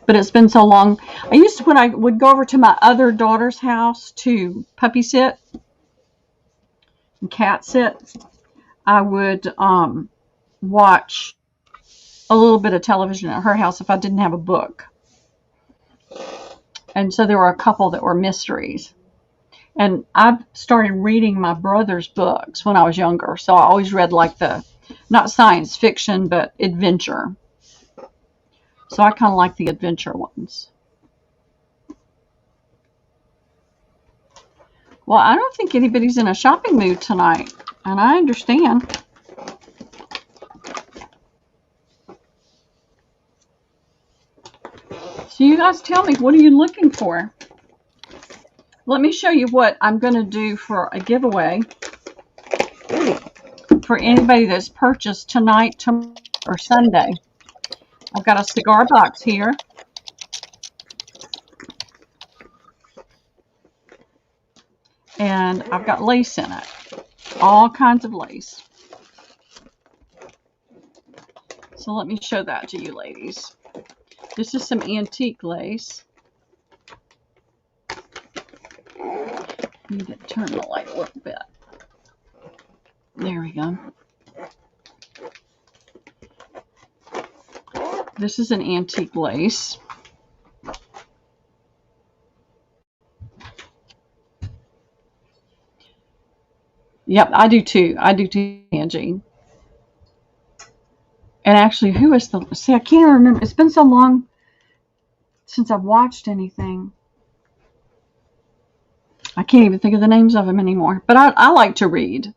But it's been so long. When I would go over to my other daughter's house to puppy sit and cat sit, I would watch a little bit of television at her house if I didn't have a book. And so there were a couple that were mysteries. And I started reading my brother's books when I was younger. So I always read like not science fiction, but adventure. So I kind of like the adventure ones. Well, I don't think anybody's in a shopping mood tonight. And I understand. So you guys tell me, what are you looking for? Let me show you what I'm going to do for a giveaway for anybody that's purchased tonight, tomorrow, or Sunday. I've got a cigar box here. And I've got lace in it. All kinds of lace. So let me show that to you ladies. This is some antique lace. Need to turn the light a little bit. There we go. This is an antique lace. Yep, I do too. Angie. And actually, see, I can't remember. It's been so long since I've watched anything. I can't even think of the names of them anymore. But I like to read.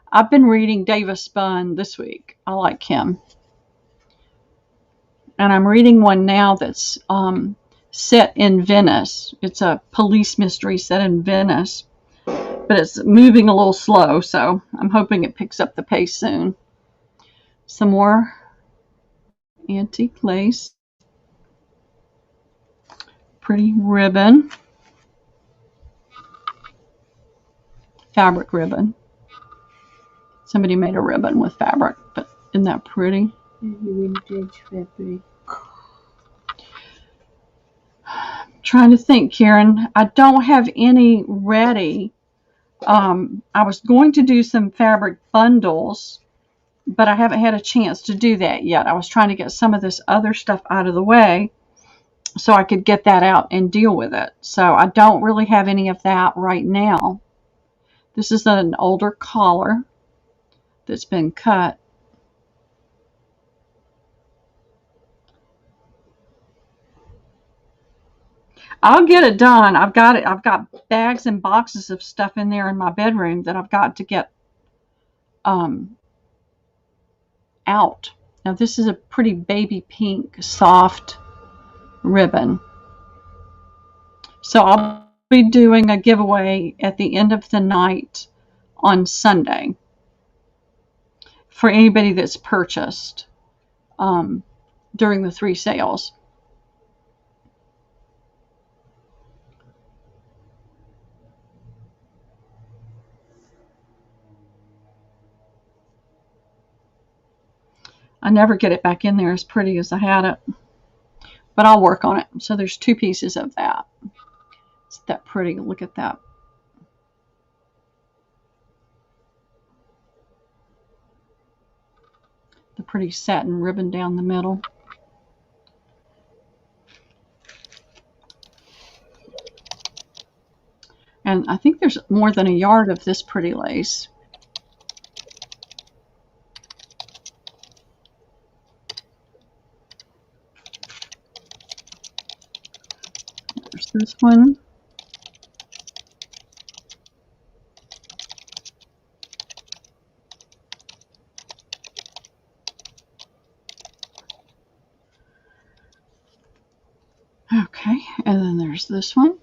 I've been reading Davis Bunn this week. I like him. And I'm reading one now that's set in Venice. It's a police mystery set in Venice. But it's moving a little slow, so I'm hoping it picks up the pace soon. Some more antique lace. Pretty ribbon. Fabric ribbon. Somebody made a ribbon with fabric, but isn't that pretty? Vintage fabric. Trying to think, Karen. I don't have any ready. I was going to do some fabric bundles, but I haven't had a chance to do that yet. I was trying to get some of this other stuff out of the way so I could get that out and deal with it. So I don't really have any of that right now. This is an older collar that's been cut. I'll get it done. I've got bags and boxes of stuff in there in my bedroom that I've got to get out. Now this is a pretty baby pink, soft ribbon. So I'll be doing a giveaway at the end of the night on Sunday for anybody that's purchased during the 3 sales. I never get it back in there as pretty as I had it, but I'll work on it. So there's 2 pieces of that. It's that pretty. Look at that. The pretty satin ribbon down the middle. And I think there's more than a yard of this pretty lace. There's this one. Okay, and then there's this one.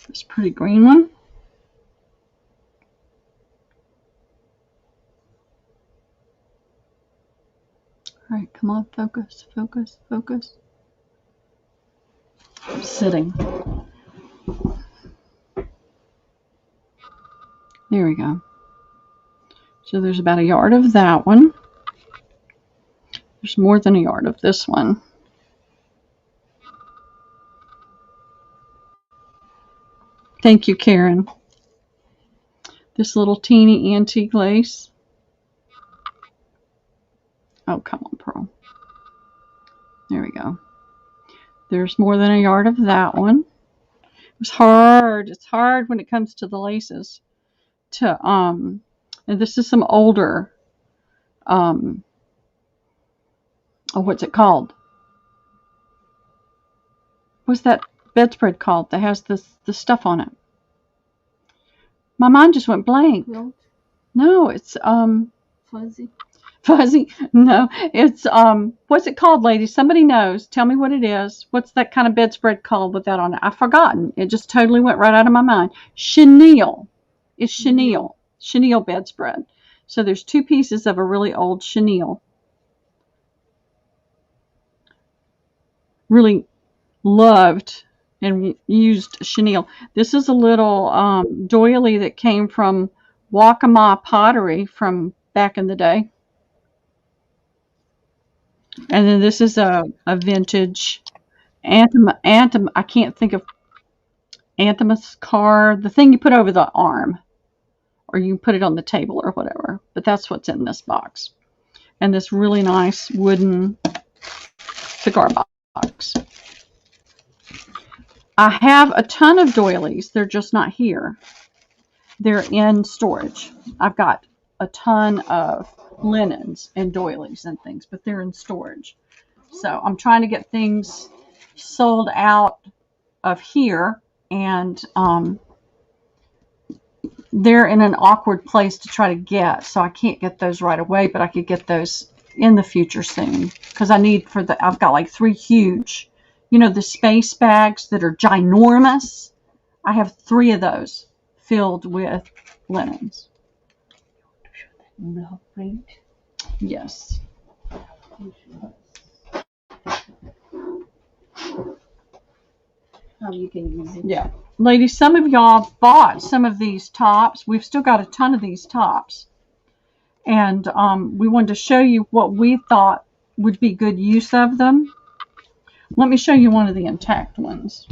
This pretty green one. All right, come on, focus, focus, focus. I'm sitting. There we go. So there's about a yard of that one. There's more than a yard of this one. Thank you, Karen. This little teeny antique lace. Oh, come on, Pearl. There we go. There's more than a yard of that one. It was hard. It's hard when it comes to the laces. And this is some older, oh, what's it called? What's that bedspread called that has the stuff on it? My mind just went blank. No, it's Fuzzy. Fuzzy. No, it's what's it called, ladies? Somebody knows. Tell me what it is. What's that kind of bedspread called with that on it? I've forgotten. It just totally went right out of my mind. Chenille. It's chenille. Chenille bedspread. So there's 2 pieces of a really old chenille. Really loved and used chenille. This is a little doily that came from Waccamaw pottery from back in the day. And then this is a vintage I can't think of Anthemus card, the thing you put over the arm, or you can put it on the table or whatever. But that's what's in this box. And this really nice wooden cigar box. I have a ton of doilies. They're just not here. They're in storage. I've got a ton of linens and doilies and things, but they're in storage. So I'm trying to get things sold out of here, and they're in an awkward place to try to get, so I can't get those right away, but I could get those in the future soon, because I need I've got like 3 huge, you know, the space bags that are ginormous. I have 3 of those filled with linens. Yes. You can use it. Yeah. Ladies, some of y'all bought some of these tops. We've still got a ton of these tops. And we wanted to show you what we thought would be good use of them. Let me show you one of the intact ones.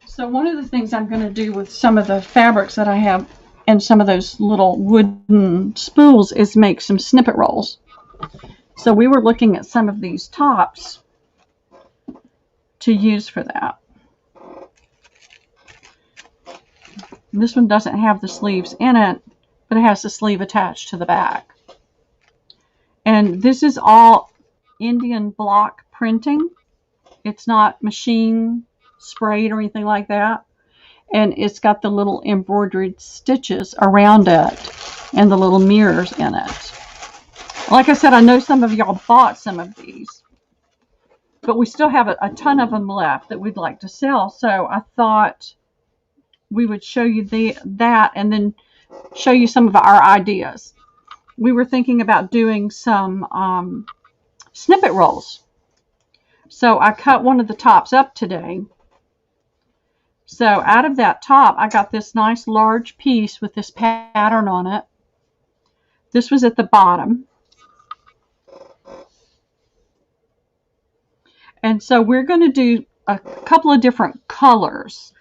So one of the things I'm going to do with some of the fabrics that I have and some of those little wooden spools is make some snippet rolls. So we were looking at some of these tops to use for that. This one doesn't have the sleeves in it, but it has the sleeve attached to the back. And this is all Indian block printing. It's not machine sprayed or anything like that. And it's got the little embroidered stitches around it and the little mirrors in it. Like I said, I know some of y'all bought some of these, but we still have a ton of them left that we'd like to sell. So I thought we would show you that and then show you some of our ideas. We were thinking about doing some snippet rolls. So I cut one of the tops up today. So out of that top, I got this nice large piece with this pattern on it. This was at the bottom. And so we're going to do a couple of different colors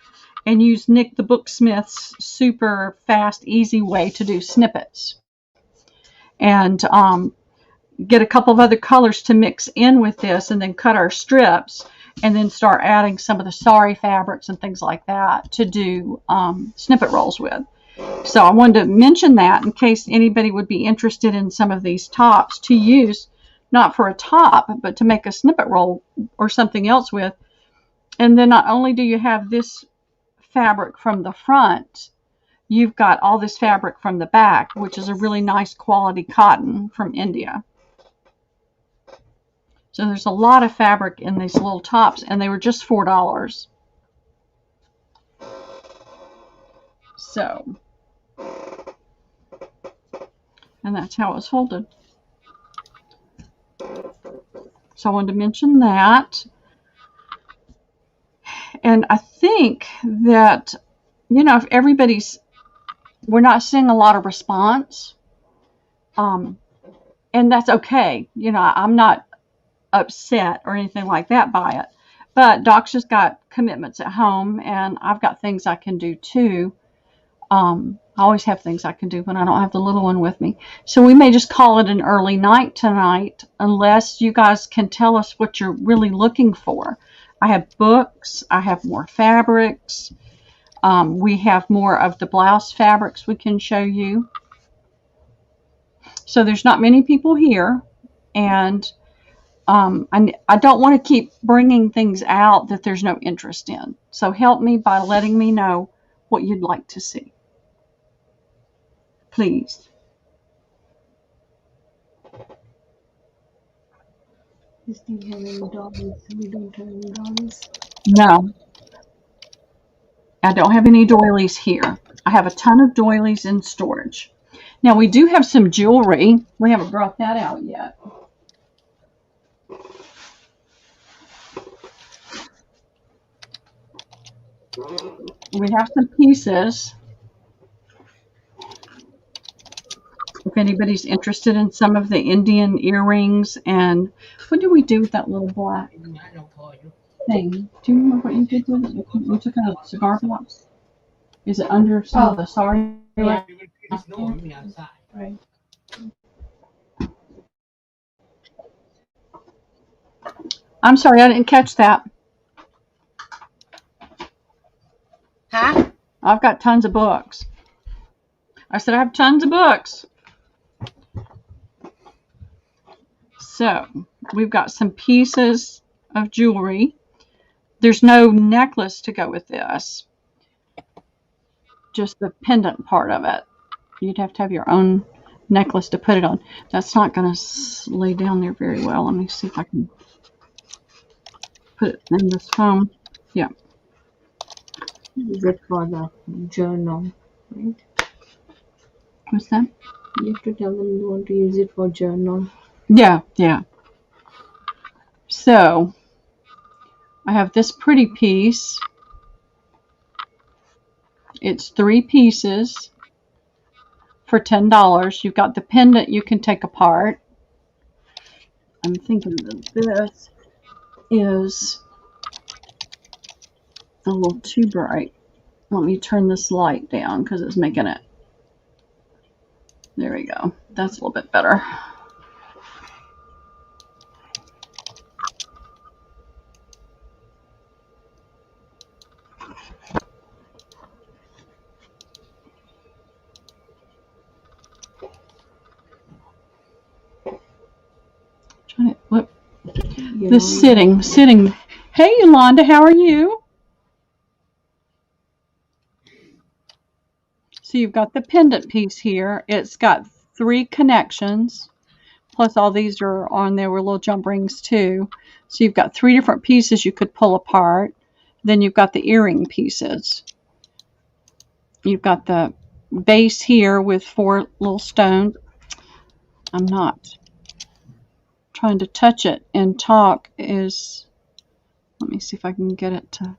and use Nick the Booksmith's super fast, easy way to do snippets. And get a couple of other colors to mix in with this and then cut our strips and then start adding some of the sari fabrics and things like that to do snippet rolls with. So I wanted to mention that in case anybody would be interested in some of these tops to use, not for a top, but to make a snippet roll or something else with. And then not only do you have this fabric from the front, you've got all this fabric from the back, which is a really nice quality cotton from India. So there's a lot of fabric in these little tops, and they were just $4. So, and that's how it was folded. So I wanted to mention that. And I think that, you know, if we're not seeing a lot of response, and that's okay. You know, I'm not upset or anything like that by it. But Doc's just got commitments at home, and I've got things I can do too. I always have things I can do when I don't have the little one with me. So we may just call it an early night tonight, unless you guys can tell us what you're really looking for. I have books. I have more fabrics. We have more of the blouse fabrics we can show you. So there's not many people here, and I don't want to keep bringing things out that there's no interest in. So help me by letting me know what you'd like to see. Please. Do you have any dollies? We don't have any dollies. No. I don't have any doilies here. I have a ton of doilies in storage. Now we do have some jewelry. We haven't brought that out yet. We have some pieces. If anybody's interested in some of the Indian earrings, and what did we do with that little black thing? Do you remember what you did with it? You took out a cigar box. Is it under some of the sari? Yeah. Right. I'm sorry, I didn't catch that. Huh? I've got tons of books. I said I have tons of books. So we've got some pieces of jewelry. There's no necklace to go with this. Just the pendant part of it. You'd have to have your own necklace to put it on. That's not going to lay down there very well. Let me see if I can put it in this foam. Yeah. Is it for the journal, right? What's that? You have to tell them you want to use it for journal. Yeah, yeah. So I have this pretty piece. It's 3 pieces for $10. You've got the pendant you can take apart. I'm thinking that this is a little too bright. Let me turn this light down because it's making it. There we go. That's a little bit better. The sitting. Hey, Yolanda, how are you? So you've got the pendant piece here. It's got 3 connections, plus all these are on there with little jump rings too. So you've got 3 different pieces you could pull apart. Then you've got the earring pieces. You've got the base here with 4 little stones. I'm not trying to touch it and talk is, let me see if I can get it to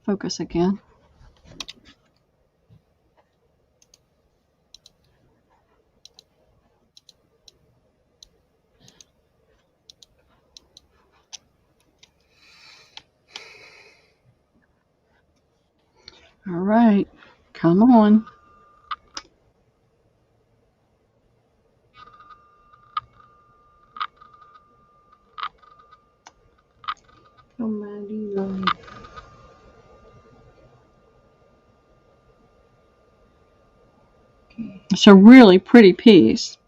focus again. All right, come on. It's a really pretty piece.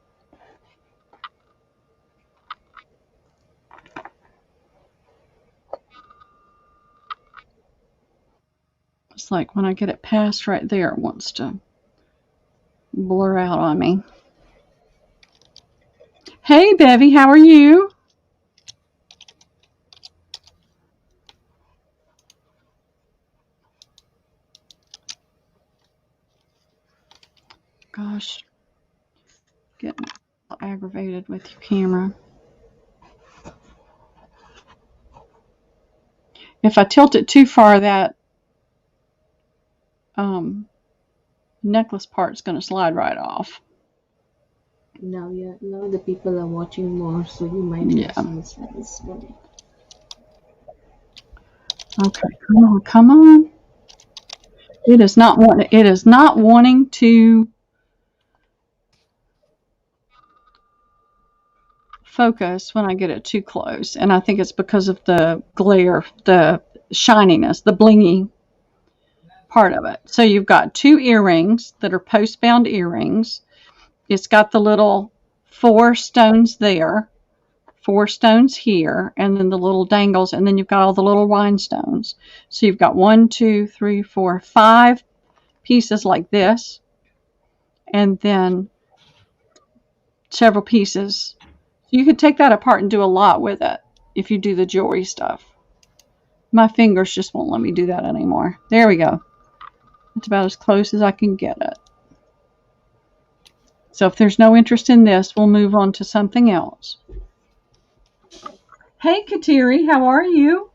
It's like when I get it past right there, it wants to blur out on me. Hey, Bevy, how are you? Gosh, getting aggravated with your camera. If I tilt it too far, that necklace part's going to slide right off. Now the people are watching more, so you might have some sense. Okay, come on. It is not wanting to focus when I get it too close, and I think it's because of the glare, the shininess, the blingy part of it. So you've got 2 earrings that are post-bound earrings. It's got the little 4 stones there, 4 stones here, and then the little dangles, and then you've got all the little rhinestones. So you've got 1, 2, 3, 4, 5 pieces like this, and then several pieces. So you could take that apart and do a lot with it if you do the jewelry stuff. My fingers just won't let me do that anymore. There we go. It's about as close as I can get it. So if there's no interest in this, we'll move on to something else. Hey, Kateri, how are you?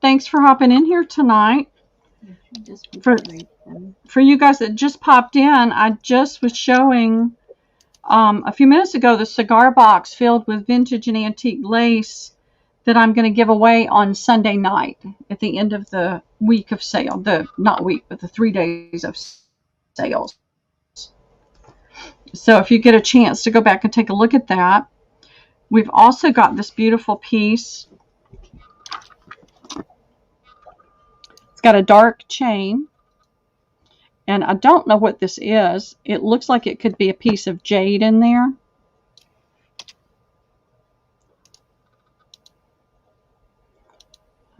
Thanks for hopping in here tonight. For you guys that just popped in, I just was showing a few minutes ago the cigar box filled with vintage and antique lace that I'm going to give away on Sunday night at the end of the week of sale. Not week, but the 3 days of sales. So if you get a chance to go back and take a look at that. We've also got this beautiful piece. It's got a dark chain. And I don't know what this is. It looks like it could be a piece of jade in there.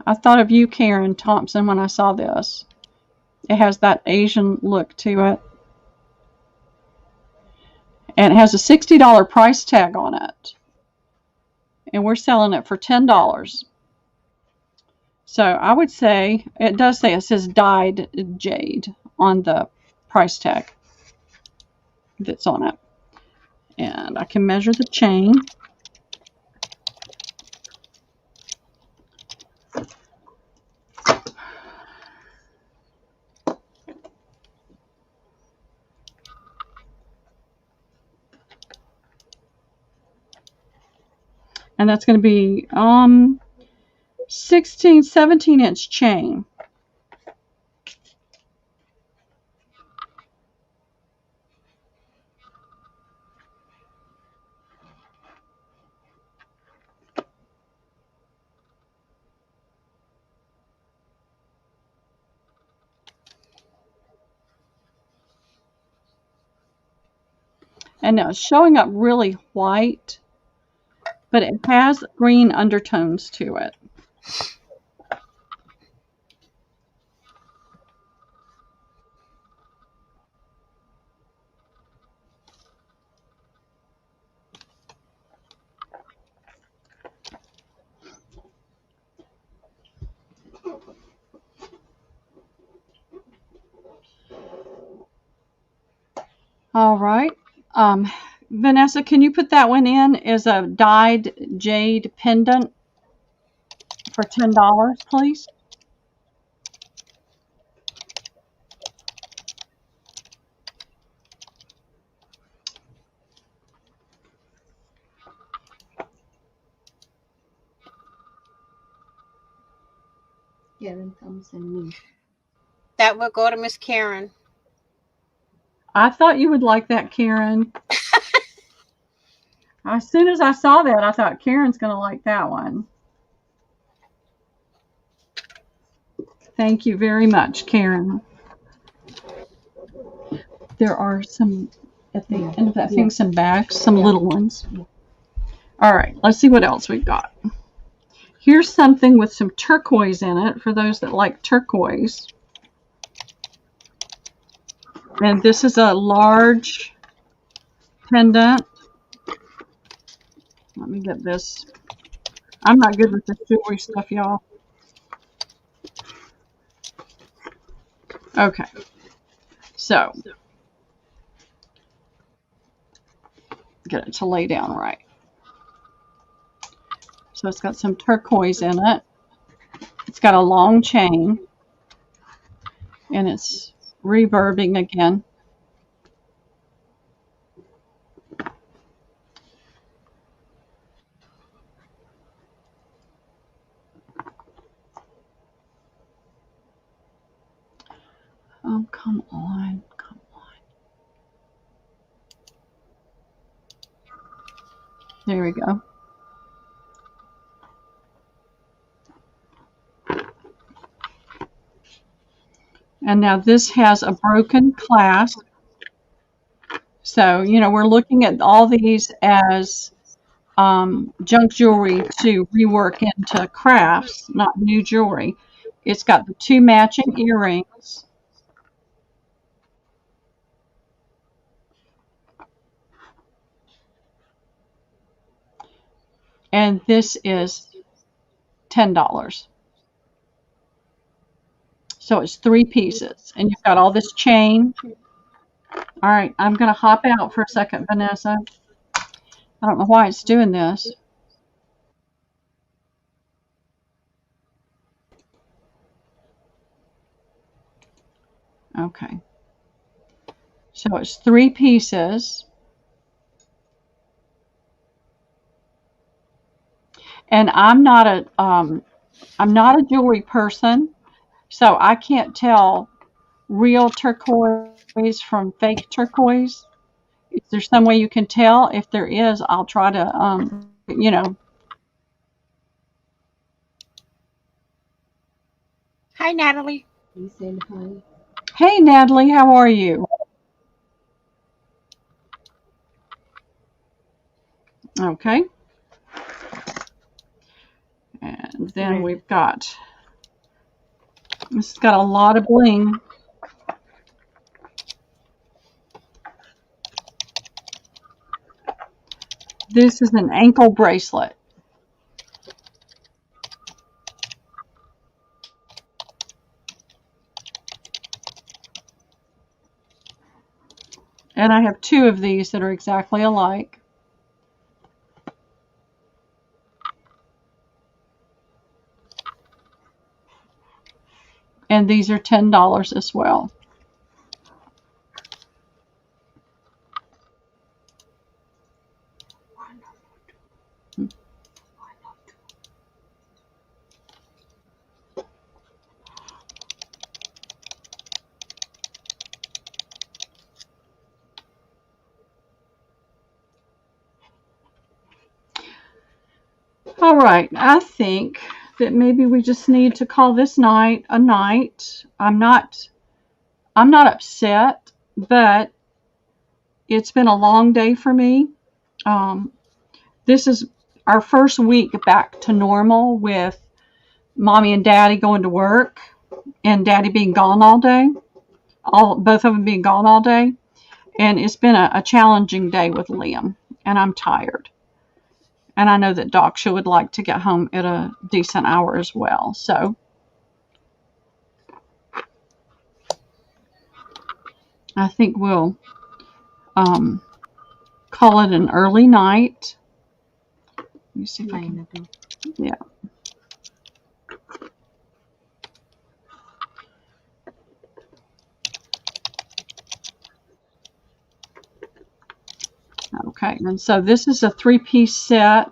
I thought of you, Karen Thompson, when I saw this. It has that Asian look to it. And it has a $60 price tag on it. And we're selling it for $10. So I would say, it does say, it says dyed jade on the price tag that's on it. And I can measure the chain. And that's going to be 17-inch chain. And now it's showing up really white but it has green undertones to it. All right. Vanessa, can you put that one in as a dyed jade pendant for $10, please? Karen comes and me. That will go to Miss Karen. I thought you would like that, Karen. As soon as I saw that, I thought Karen's going to like that one. Thank you very much, Karen. There are some, at the end of that thing, some bags, some little ones. All right, let's see what else we've got. Here's something with some turquoise in it for those that like turquoise. And this is a large pendant. Let me get this. I'm not good with this jewelry stuff, y'all. Okay. So, get it to lay down right. So it's got some turquoise in it. It's got a long chain. And it's reverbing again. Oh, come on. Come on. There we go. And now this has a broken clasp. So, you know, we're looking at all these as junk jewelry to rework into crafts, not new jewelry. It's got the 2 matching earrings. And this is $10. So it's 3 pieces. And you've got all this chain. All right, I'm going to hop out for a second, Vanessa. I don't know why it's doing this. Okay. So it's 3 pieces. And I'm not a jewelry person, so I can't tell real turquoise from fake turquoise. Is there some way you can tell? If there is, I'll try to, you know. Hi, Natalie. He said hi. Hey, Natalie, how are you? Okay. And then we've got, this has got a lot of bling. This is an ankle bracelet. And I have 2 of these that are exactly alike. And these are $10 as well. All right, I think that maybe we just need to call this night a night. I'm not upset, but it's been a long day for me. This is our first week back to normal with Mommy and Daddy going to work and Daddy being gone all day, both of them being gone all day. And it's been a challenging day with Liam, and I'm tired. And I know that Daksha would like to get home at a decent hour as well. So I think we'll call it an early night. Let me see if I can. Yeah. Okay, and so this is a 3-piece set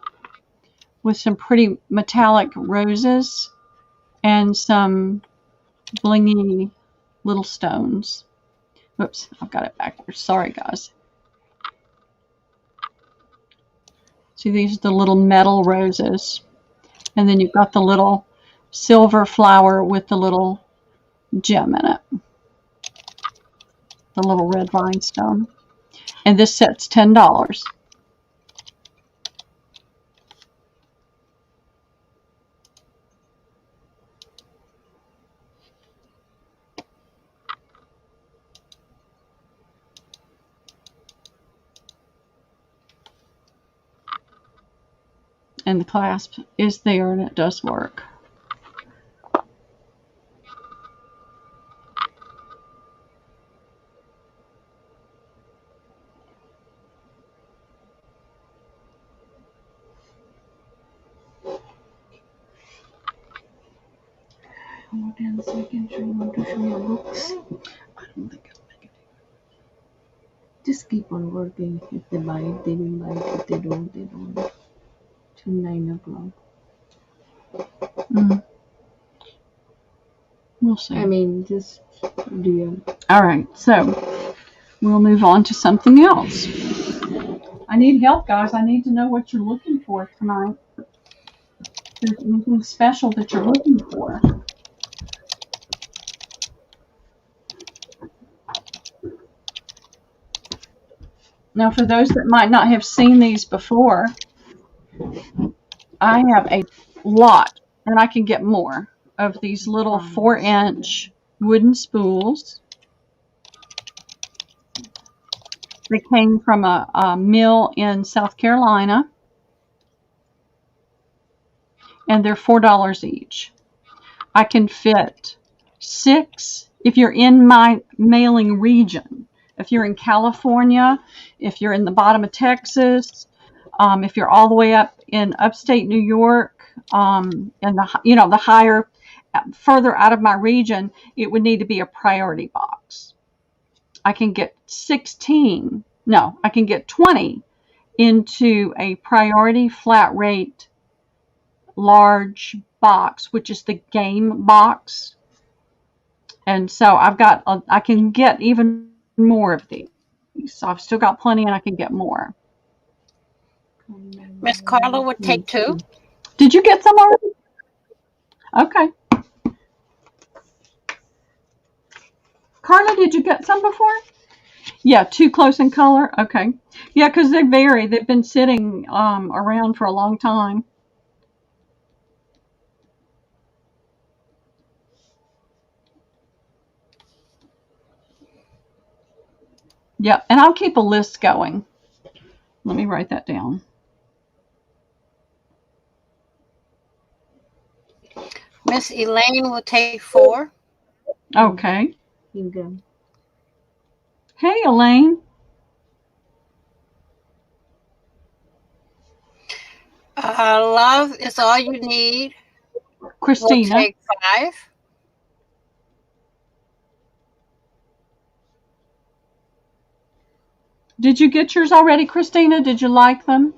with some pretty metallic roses and some blingy little stones. Oops, I've got it backwards. Sorry, guys. See, these are the little metal roses. And then you've got the little silver flower with the little gem in it. The little red rhinestone. And this set's $10. And the clasp is there and it does work. What else I can show? You want to show your books? I don't think it'll make it. Just keep on working. If they buy it, they will buy it. If they don't, they don't. Till 9 o'clock. We'll see. I mean, just do your... All right, so we'll move on to something else. I need help, guys. I need to know what you're looking for tonight. If there's anything special that you're looking for. Now, for those that might not have seen these before, I have a lot, and I can get more, of these little 4-inch wooden spools. They came from a mill in South Carolina, and they're $4 each. I can fit 6 if you're in my mailing region. If you're in California, if you're in the bottom of Texas, if you're all the way up in upstate New York, and the higher, further out of my region, it would need to be a priority box. I can get 20 into a priority flat rate large box, which is the game box. And so I can get even more of these. So I've still got plenty and I can get more. Miss Carla would take 2. Did you get some already? Okay. Carla, did you get some before? Yeah, 2 close in color. Okay. Yeah, because they vary. They've been sitting around for a long time. Yep, and I'll keep a list going. Let me write that down. Miss Elaine will take 4. Okay. Hey, Elaine. Love is all you need. Christina. Will take 5. Did you get yours already, Christina? Did you like them?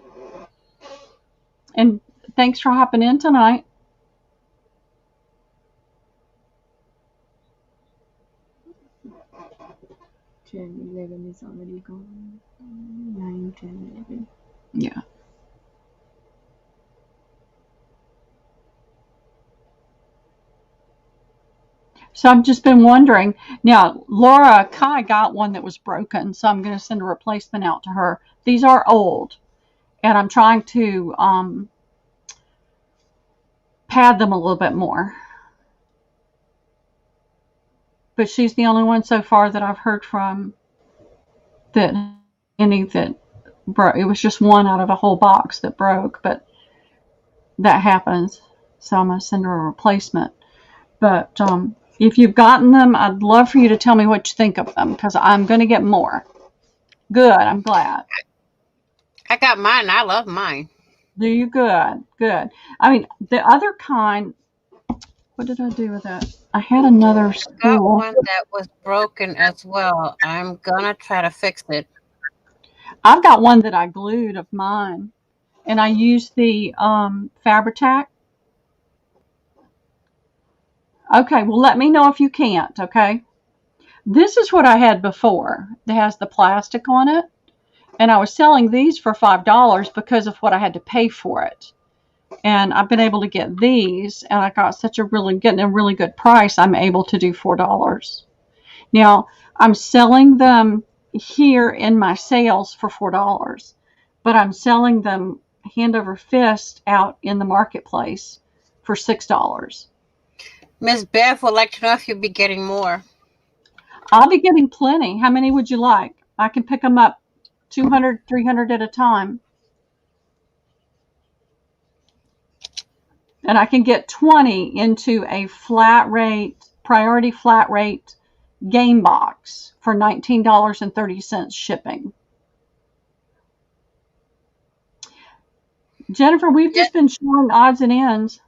And thanks for hopping in tonight. Ten, 11 is already gone. 9, 10, 11. Yeah. So I've just been wondering. Now, Laura Kai got one that was broken, so I'm going to send a replacement out to her. These are old, and I'm trying to pad them a little bit more. But she's the only one so far that I've heard from that broke. It was just one out of a whole box that broke, but that happens. So I'm going to send her a replacement. But if you've gotten them, I'd love for you to tell me what you think of them, because I'm going to get more. Good. I'm glad. I got mine. I love mine. Do you? Good. Good. I mean, the other kind, what did I do with that? I had another Got spool. one that was broken as well. I'm going to try to fix it. I've got one that I glued of mine, and I used the Fabri-Tac. Okay, well, let me know if you can't, okay? This is what I had before. It has the plastic on it, and I was selling these for $5 because of what I had to pay for it. And I've been able to get these, and I got getting a really good price. I'm able to do $4. Now, I'm selling them here in my sales for $4, but I'm selling them hand over fist out in the marketplace for $6. Miss Bev would like to know if you'll be getting more. I'll be getting plenty. How many would you like? I can pick them up 200, 300 at a time. And I can get 20 into a priority flat rate game box for $19.30 shipping. Jennifer, we've just been showing odds and ends.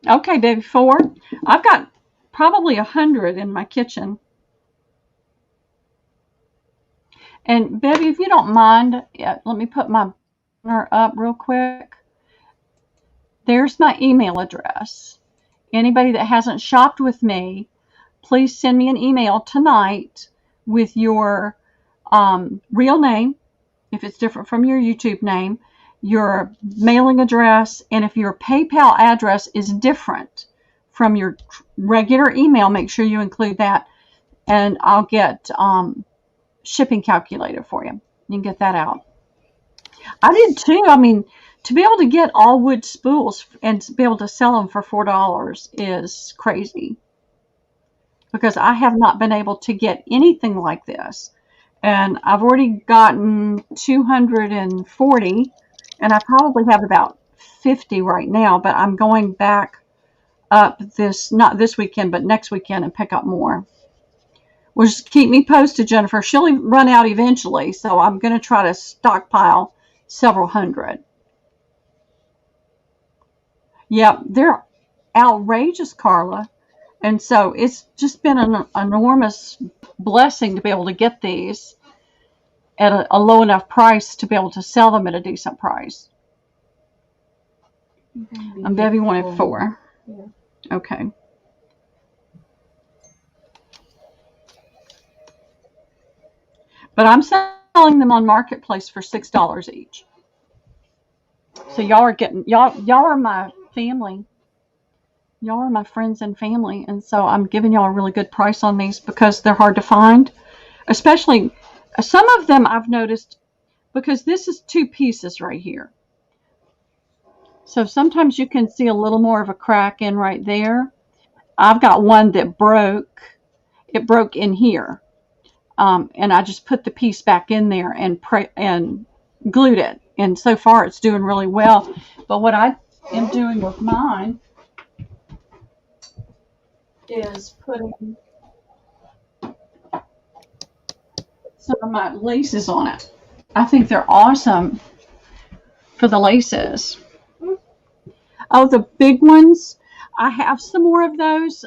Okay, baby, 4. I've got probably 100 in my kitchen. And Bevy, if you don't mind, let me put my banner up real quick. There's my email address. Anybody that hasn't shopped with me, please send me an email tonight with your real name, if it's different from your YouTube name, your mailing address, and if your PayPal address is different from your regular email, make sure you include that, and I'll get shipping calculated for you. You can get that out. I did too. I mean, to be able to get all wood spools and to be able to sell them for $4 is crazy, because I have not been able to get anything like this. And I've already gotten 240, and I probably have about 50 right now, but I'm going back up not this weekend, but next weekend, and pick up more. Well, just keep me posted, Jennifer. She'll run out eventually, so I'm going to try to stockpile several hundred. Yeah, they're outrageous, Carla. And so it's just been an enormous blessing to be able to get these at a low enough price to be able to sell them at a decent price. And Bevy wanted 4. Yeah. Okay. But I'm selling them on Marketplace for $6 each. So y'all are my family. Y'all are my friends and family, and so I'm giving y'all a really good price on these because they're hard to find. Especially some of them I've noticed, because this is 2 pieces right here. So sometimes you can see a little more of a crack in right there. I've got one that broke. It broke in here. And I just put the piece back in there and glued it. And so far it's doing really well. But what I am doing with mine is putting some of my laces on it. I think they're awesome for the laces. Oh, the big ones. I have some more of those,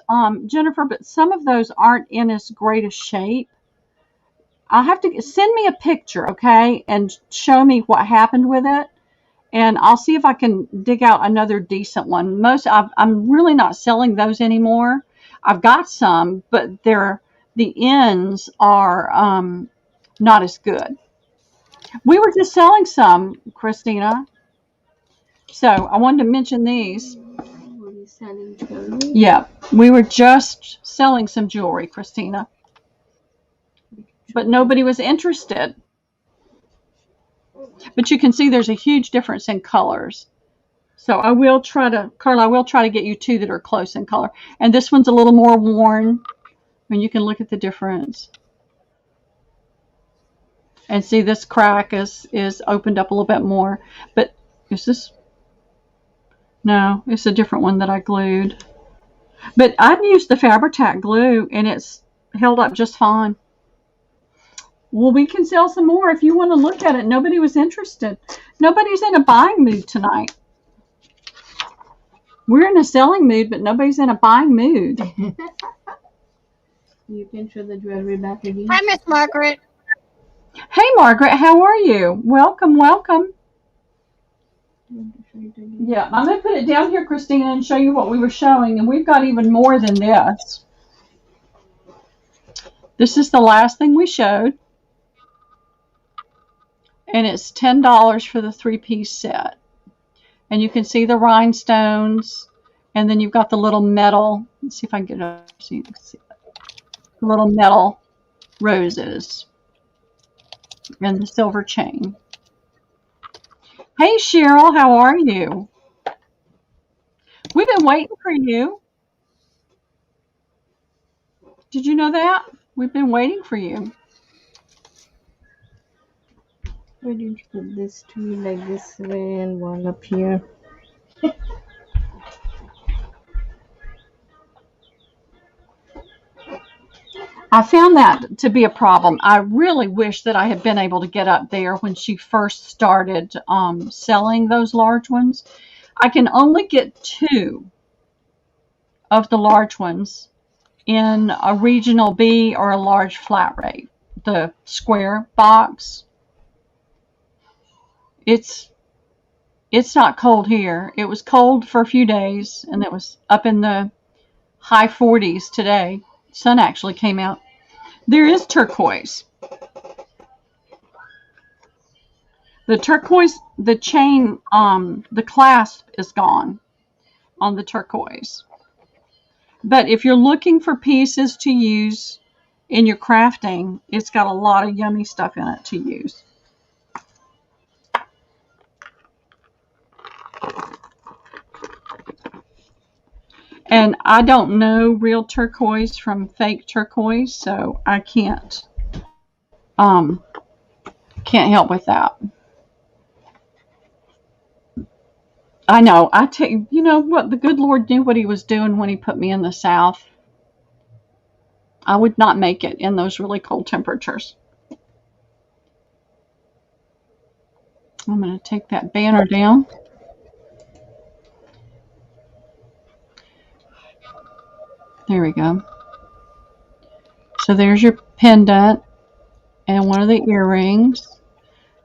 Jennifer, but some of those aren't in as great a shape. I'll have to send me a picture, okay, and show me what happened with it, and I'll see if I can dig out another decent one. I'm really not selling those anymore. I've got some, but the ends are not as good. We were just selling some, Christina. So I wanted to mention these. Were you selling jewelry? Yeah, we were just selling some jewelry, Christina. But nobody was interested. But you can see there's a huge difference in colors. So I will try to, Carla, I will try to get you 2 that are close in color. And this one's a little more worn, and you can look at the difference. And see, this crack is opened up a little bit more. But is this? No, it's a different one that I glued. But I've used the Fabri-Tac glue, and it's held up just fine. Well, we can sell some more if you want to look at it. Nobody was interested. Nobody's in a buying mood tonight. We're in a selling mood, but nobody's in a buying mood. You can show the jewelry back again. Hi, Miss Margaret. Hey, Margaret, how are you? Welcome, welcome. Yeah, I'm going to put it down here, Christina, and show you what we were showing. And we've got even more than this. This is the last thing we showed. And it's $10 for the 3-piece set. And you can see the rhinestones. And then you've got the little metal. Let's see if I can get it up so you can see it. The little metal roses. And the silver chain. Hey, Cheryl, how are you? We've been waiting for you. Did you know that? We've been waiting for you. Why did you put this 2 like this way and 1 up here? I found that to be a problem. I really wish that I had been able to get up there when she first started selling those large ones. I can only get 2 of the large ones in a regional B or a large flat rate. The square box. It's not cold here. It was cold for a few days, and it was up in the high 40s today. Sun actually came out. There is turquoise. The turquoise, the chain, the clasp is gone on the turquoise. But if you're looking for pieces to use in your crafting, it's got a lot of yummy stuff in it to use. And I don't know real turquoise from fake turquoise, so I can't help with that. I know. I tell you, you know what? The good Lord knew what he was doing when he put me in the South. I would not make it in those really cold temperatures. I'm going to take that banner down. There we go. So there's your pendant and one of the earrings.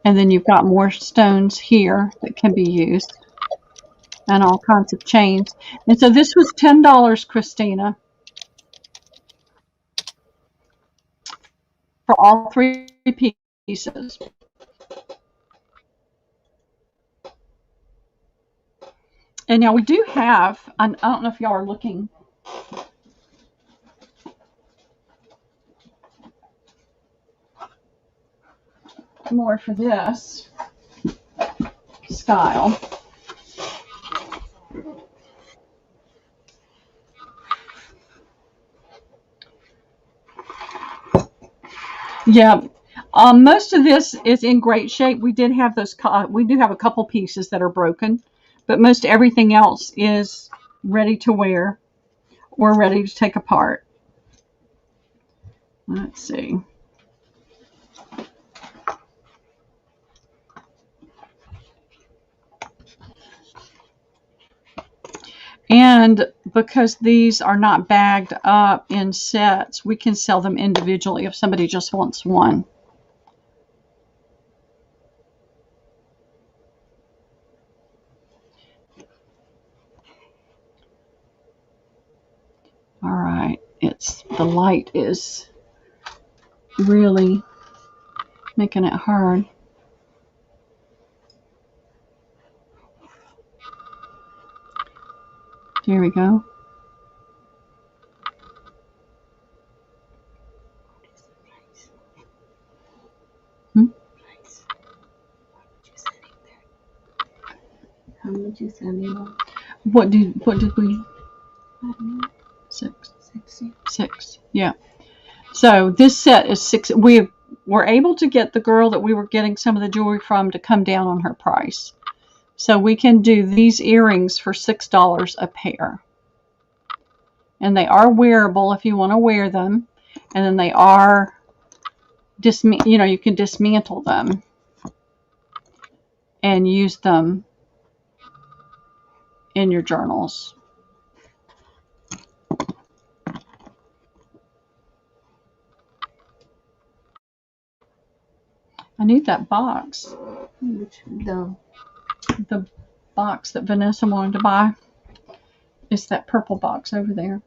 And then you've got more stones here that can be used. And all kinds of chains. And so this was $10, Christina. For all 3 pieces. And now we do have, I don't know if y'all are looking. More for this style. Yeah, most of this is in great shape. We did have those. We do have a couple pieces that are broken, but most everything else is ready to wear or ready to take apart. Let's see. And because these are not bagged up in sets, we can sell them individually if somebody just wants one. All right, the light is really making it hard. There we go. How much is that? What did we? 6. 6. Yeah. So this set is 6. We were able to get the girl that we were getting some of the jewelry from to come down on her price. So we can do these earrings for $6 a pair. And they are wearable if you want to wear them. And then they are, you can dismantle them and use them in your journals. I need that box. Which The box that Vanessa wanted to buy. It's that purple box over there.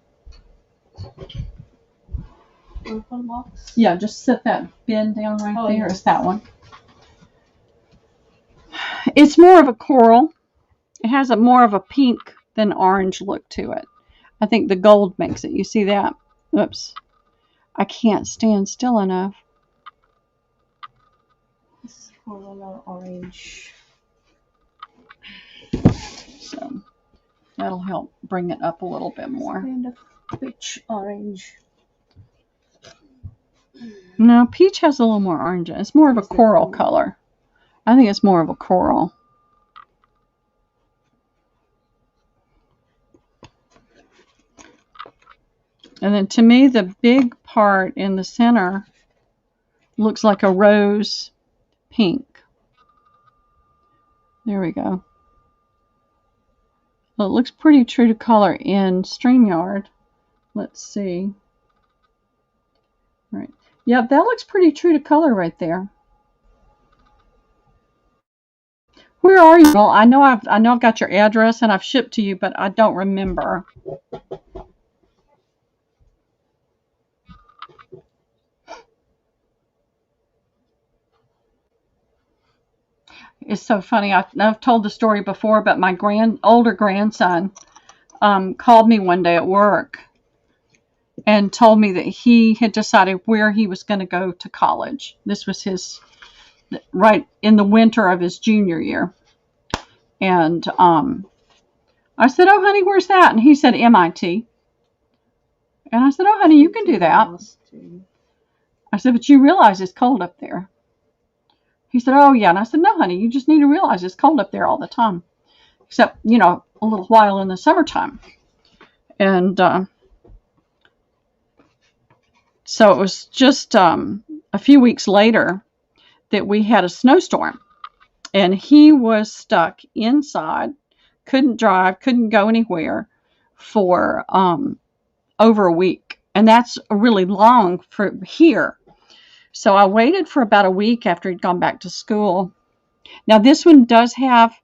purple box? Yeah, just set that bin down right there. Yes. It's that one. It's more of a coral. It has a more of a pink than orange look to it. I think the gold makes it. You see that? Oops. I can't stand still enough. This is coral or orange. So that'll help bring it up a little bit more. Kind of rich orange. No, peach has a little more orange. It's more of a coral color. I think it's more of a coral. And then to me, the big part in the center looks like a rose pink. There we go. Well, it looks pretty true to color in StreamYard. Let's see. All right. Yep, that looks pretty true to color right there. Where are you? Well, I know I've got your address and I've shipped to you, but I don't remember. It's so funny. I've told the story before, but my older grandson called me one day at work and told me that he had decided where he was going to go to college. This was right in the winter of his junior year. And I said, "Oh, honey, where's that?" And he said, "MIT." And I said, "Oh, honey, you can do that." I said, "But you realize it's cold up there." He said, "Oh, yeah." And I said, "No, honey, you just need to realize it's cold up there all the time. Except, a little while in the summertime." And so it was just a few weeks later that we had a snowstorm. And he was stuck inside, couldn't drive, couldn't go anywhere for over a week. And that's really long for here. So I waited for about a week after he'd gone back to school. Now this one does have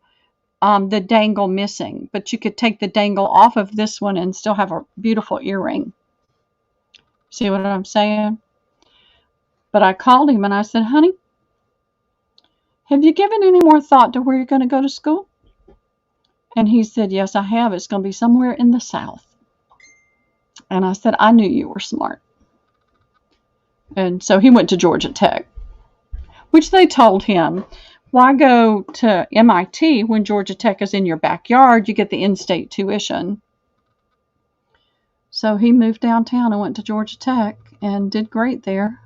the dangle missing, but you could take the dangle off of this one and still have a beautiful earring. See what I'm saying? But I called him and I said, "Honey, have you given any more thought to where you're going to go to school?" And he said, "Yes, I have. It's going to be somewhere in the South." And I said, "I knew you were smart." And so he went to Georgia Tech, which they told him, why go to MIT when Georgia Tech is in your backyard? You get the in-state tuition. So he moved downtown and went to Georgia Tech and did great there.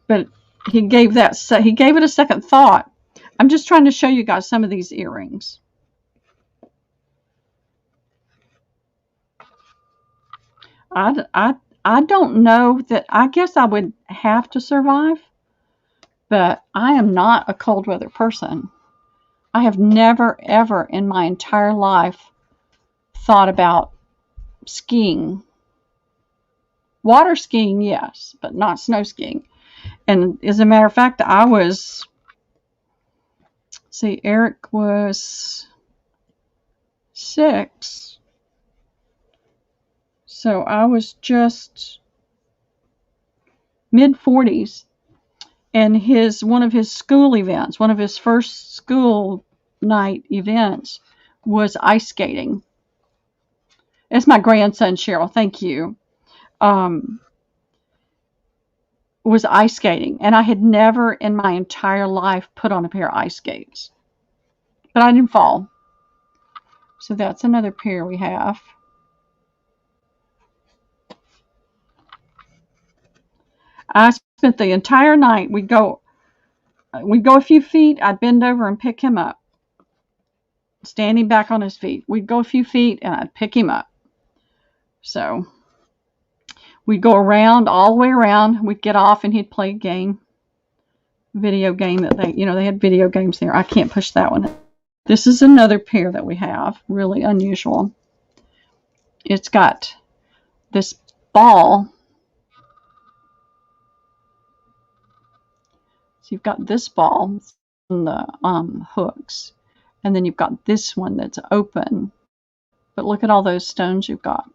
But he gave it a second thought. I'm just trying to show you guys some of these earrings. I don't know that, I guess I would have to survive, but I am not a cold weather person. I have never, ever in my entire life thought about skiing. Water skiing, yes, but not snow skiing. And as a matter of fact, Eric was 6. So I was just mid-40s. And one of his school events, one of his first school night events was ice skating. It's my grandson, Cheryl. Thank you. Was ice skating. And I had never in my entire life put on a pair of ice skates. but I didn't fall. So that's another pair we have. I spent the entire night. We'd go a few feet. I'd bend over and pick him up, standing back on his feet. We'd go a few feet and I'd pick him up. So we'd go around, all the way around. We'd get off and he'd play a game, video game that they had video games there. I can't push that one. This is another pair that we have, really unusual. It's got this ball. So you've got this ball on the hooks, and then you've got this one that's open. But look at all those stones you've got.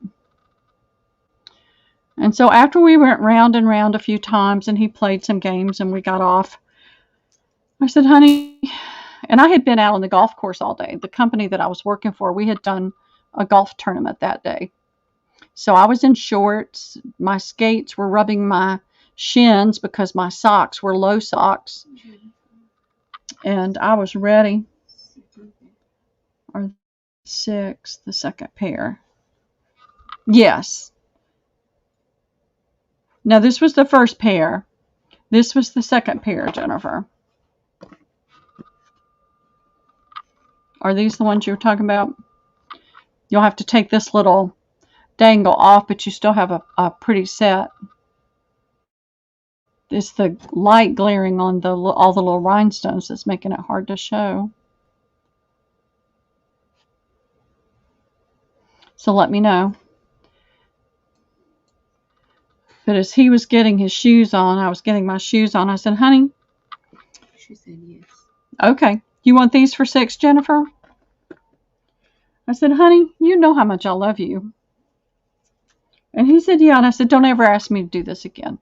And so after we went round and round a few times and he played some games and we got off, I said, honey, and I had been out on the golf course all day. The company that I was working for, we had done a golf tournament that day. So I was in shorts. My skates were rubbing my shins because my socks were low socks. And I was ready. Or six, the second pair. Yes. Now this was the first pair. This was the second pair, Jennifer. Are these the ones you were talking about? You'll have to take this little dangle off, but you still have a pretty set. It's the light glaring on all the little rhinestones that's making it hard to show. So let me know. But as he was getting his shoes on, I was getting my shoes on. I said, honey. She said yes. Okay. You want these for $6, Jennifer? I said, honey, you know how much I love you. And he said, yeah. And I said, don't ever ask me to do this again.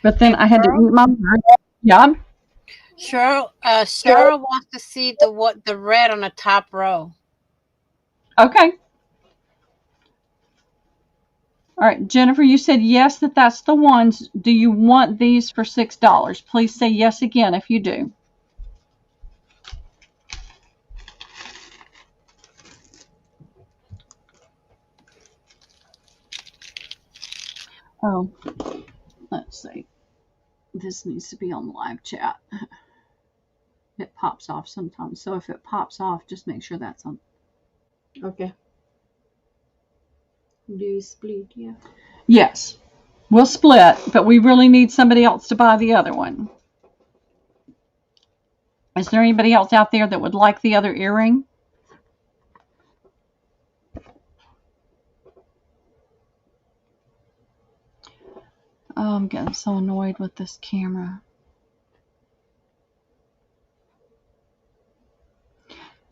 But then I had to eat my word. Yeah. Cheryl, Sarah wants to see the red on the top row. Okay. All right, Jennifer, you said yes, that's the ones. Do you want these for $6? Please say yes again if you do. Oh, let's see. This needs to be on the live chat. It pops off sometimes. So if it pops off, just make sure that's on. Okay. Do you split? Yeah. Yes. We'll split, but we really need somebody else to buy the other one. Is there anybody else out there that would like the other earring? Oh, I'm getting so annoyed with this camera.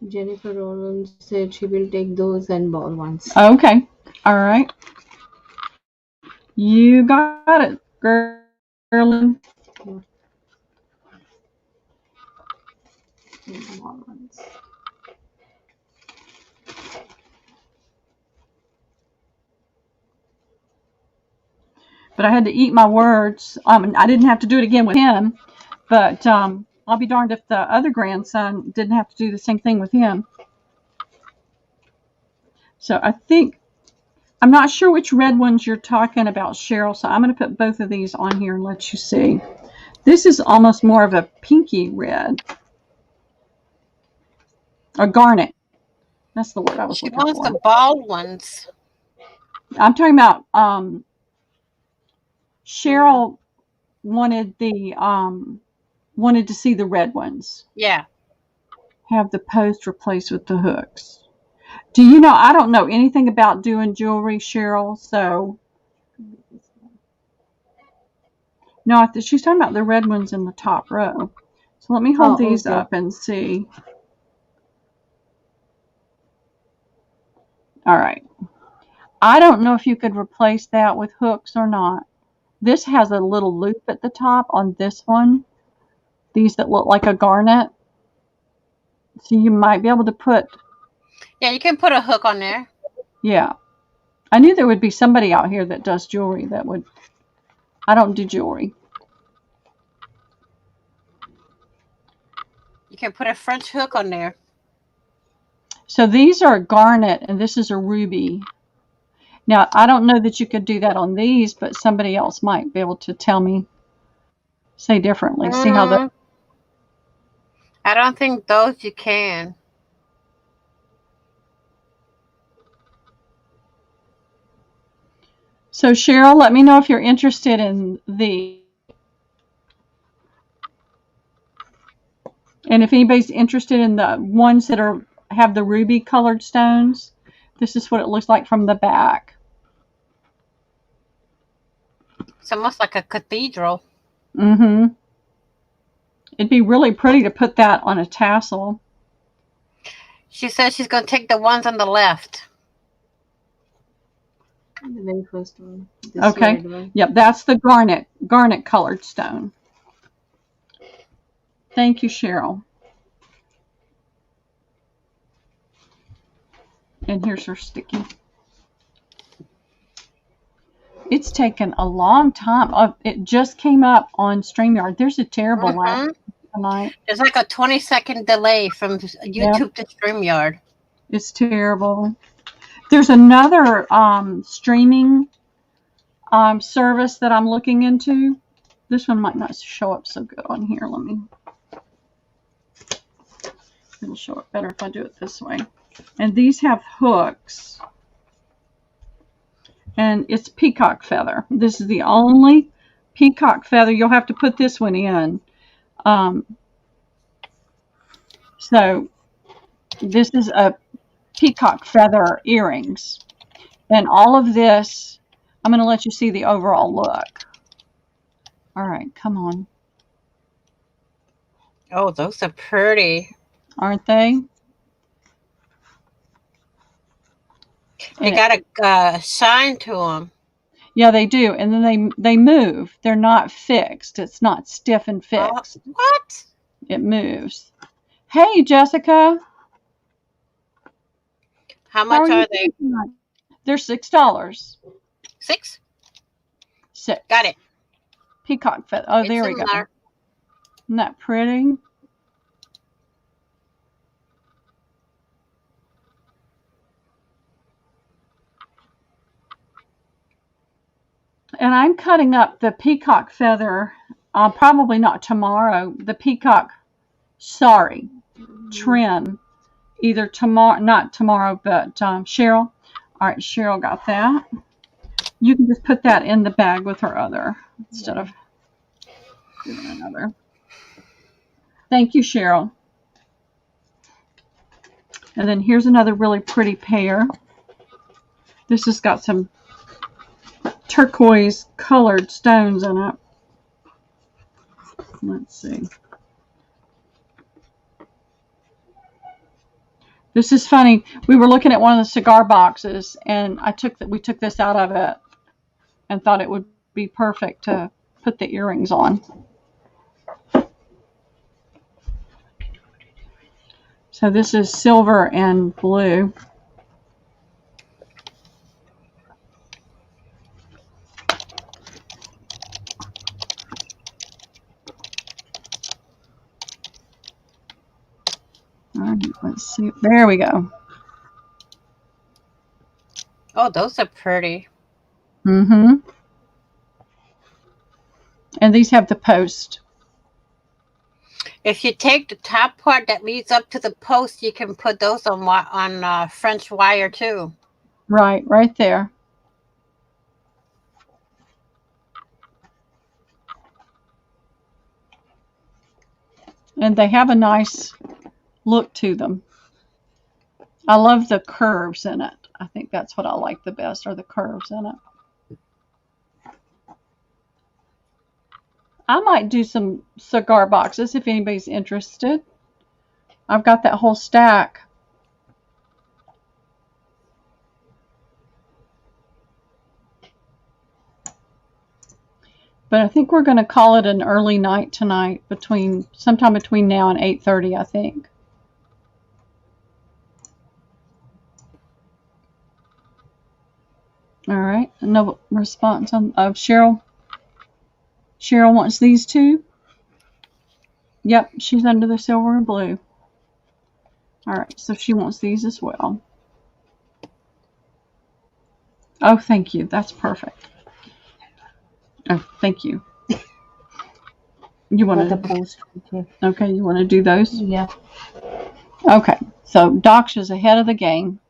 Jennifer Rollins said she will take those and ball ones. Okay. All right. You got it, girl. But I had to eat my words. I didn't have to do it again with him, but I'll be darned if the other grandson didn't have to do the same thing with him. So I think, I'm not sure which red ones you're talking about, Cheryl, so I'm going to put both of these on here and let you see. This is almost more of a pinky red. Or garnet. That's the word I was looking for. She wants the bald ones. I'm talking about, Cheryl wanted to see the red ones. Yeah. Have the post replaced with the hooks. Do you know, I don't know anything about doing jewelry, Cheryl, so. No, she's talking about the red ones in the top row. So let me hold these up and see. All right. I don't know if you could replace that with hooks or not. This has a little loop at the top on this one. These that look like a garnet. So you might be able to put. Yeah, you can put a hook on there. Yeah. I knew there would be somebody out here that does jewelry that would. I don't do jewelry. You can put a French hook on there. So these are a garnet, and this is a ruby. Now, I don't know that you could do that on these, but somebody else might be able to tell me, say differently. See how the... I don't think those you can. So Cheryl, let me know if you're interested in the... And if anybody's interested in the ones that have the ruby colored stones, this is what it looks like from the back. It's almost like a cathedral. Mm-hmm. It'd be really pretty to put that on a tassel. She says she's going to take the ones on the left. The very first one. Okay. Yep, that's the garnet colored stone. Thank you, Cheryl. And here's her sticky. It's taken a long time. It just came up on StreamYard. There's a terrible lag tonight. There's like a 20-second delay from YouTube to StreamYard. It's terrible. There's another streaming service that I'm looking into. This one might not show up so good on here. It'll show up better if I do it this way. And these have hooks. And it's peacock feather. This is the only peacock feather. You'll have to put this one in. So this is a peacock feather earrings. And all of this, I'm going to let you see the overall look. All right, come on. Oh, those are pretty. Aren't they? They got a shine to them. Yeah, they do. And then they move. They're not fixed. It's not stiff and fixed. What? It moves. Hey, Jessica. How much are they? They're $6. 6? 6. Got it. Peacock feather. Oh, there we go. Isn't that pretty? And I'm cutting up the peacock feather, probably not tomorrow, the peacock trim, either tomorrow, not tomorrow, but Cheryl. All right, Cheryl got that. You can just put that in the bag with her other instead of doing another. Thank you, Cheryl. And then here's another really pretty pair. This has got some turquoise colored stones in it. Let's see. This is funny. We were looking at one of the cigar boxes, and we took this out of it and thought it would be perfect to put the earrings on. So this is silver and blue. All right, let's see. There we go. Oh, those are pretty. Mm-hmm. And these have the post. If you take the top part that leads up to the post, you can put those on French wire too. Right there. And they have a nice look to them. I love the curves in it. I think that's what I like the best, are the curves in it. I might do some cigar boxes if anybody's interested. I've got that whole stack. But I think we're going to call it an early night tonight, sometime between now and 8:30, I think. All right. No response of Cheryl. Cheryl wants these two. Yep, she's under the silver and blue. All right, so she wants these as well. Oh, thank you. That's perfect. Oh, thank you. You want to post? Okay, you want to do those? Yeah. Okay, so Daksha's ahead of the game.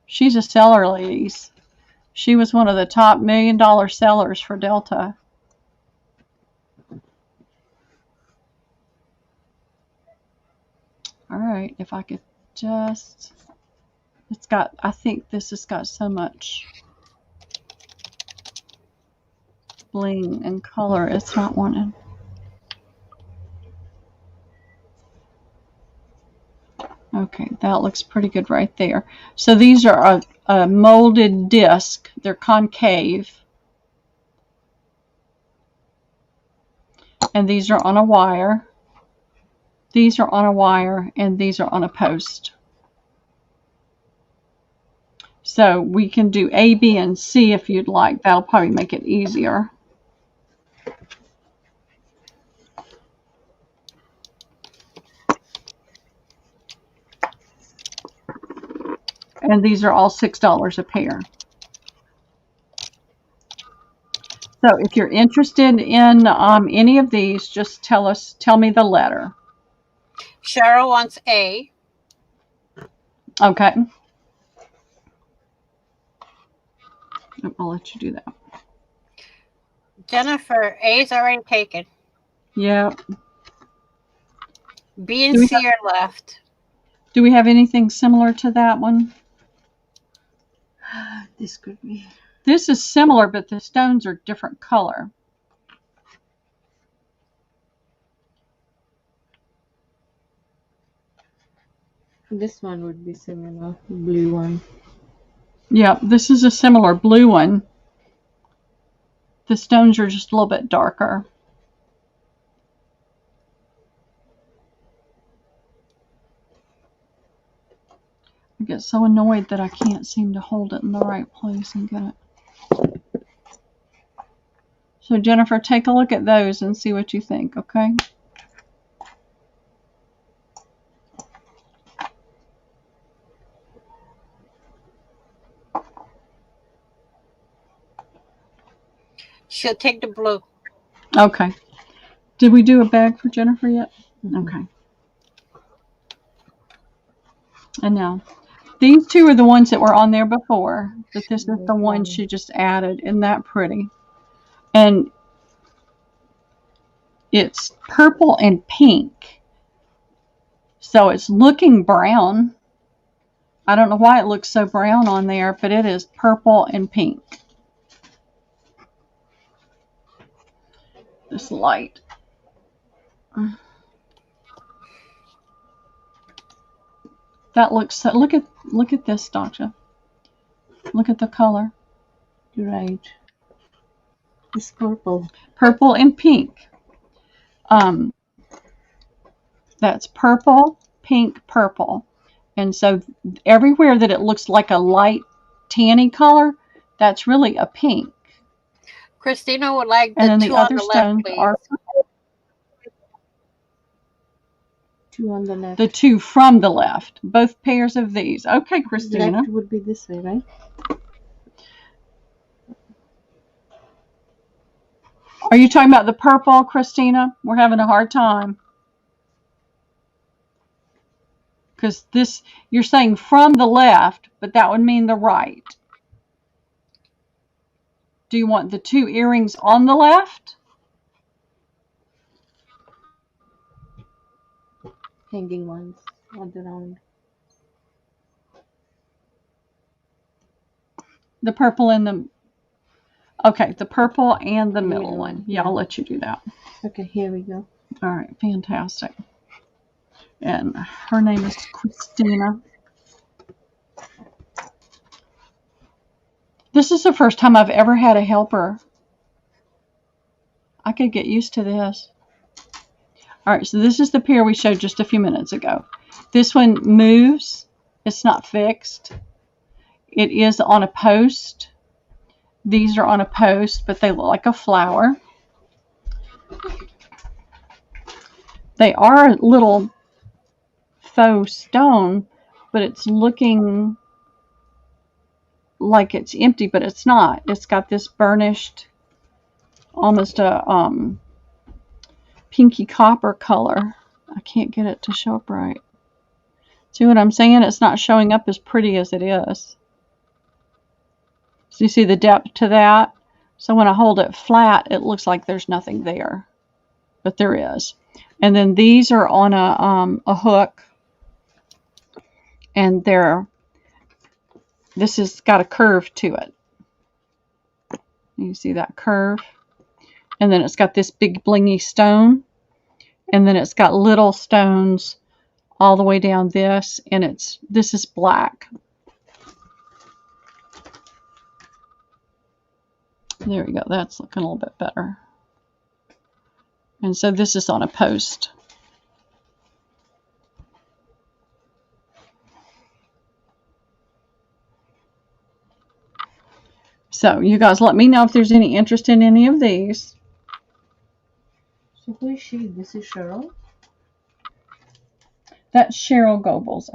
She's a seller, ladies. She was one of the top $1 million sellers for Delta. All right, if I could just, it's got, I think this has got so much bling and color, it's not wanting. Okay, that looks pretty good right there. So these are a molded disc. They're concave. And these are on a wire. These are on a wire, and these are on a post. So we can do A, B, and C if you'd like. That'll probably make it easier. And these are all $6 a pair. So if you're interested in any of these, just tell me the letter. Cheryl wants A. Okay. I'll let you do that. Jennifer, A's already taken. Yeah. B and C are left. Do we have anything similar to that one? This could be. This is similar, but the stones are different color. This one would be similar, blue one. Yeah, this is a similar blue one. The stones are just a little bit darker. I get so annoyed that I can't seem to hold it in the right place and get it. So Jennifer, take a look at those and see what you think, okay? She'll take the blue. Okay. Did we do a bag for Jennifer yet? Okay. And now, these two are the ones that were on there before, but this is the one she just added. Isn't that pretty? And it's purple and pink. So it's looking brown. I don't know why it looks so brown on there, but it is purple and pink. This light. That looks so, look at this, Daksha. Look at the color. You're right. It's purple. Purple and pink. That's purple, pink, purple. And so everywhere that it looks like a light tanny color, that's really a pink. Christina would like the and then two the on other the stones left, please. are Two on the left. the two from the left. Both pairs of these. Okay, Christina. Left would be this way, right? Are you talking about the purple, Christina? We're having a hard time. Because this, you're saying from the left, but that would mean the right. Do you want the two earrings on the left? Hanging ones all around. The purple and the... Okay, the purple and the middle one. Yeah, I'll let you do that. Okay, here we go. All right, fantastic. And her name is Christina. This is the first time I've ever had a helper. I could get used to this. All right, so this is the pair we showed just a few minutes ago. This one moves. It's not fixed. It is on a post. These are on a post, but they look like a flower. They are a little faux stone, but it's looking like it's empty, but it's not. It's got this burnished, almost a pinky copper color. I can't get it to show up right. See what I'm saying? It's not showing up as pretty as it is. So you see the depth to that? So when I hold it flat, it looks like there's nothing there, but there is. And then these are on a hook, and this has got a curve to it. You see that curve? And then it's got this big blingy stone, and then it's got little stones all the way down this, and this is black. There we go. That's looking a little bit better. And so this is on a post. So you guys let me know if there's any interest in any of these. So who is she? This is Cheryl. That's Cheryl Goebbels.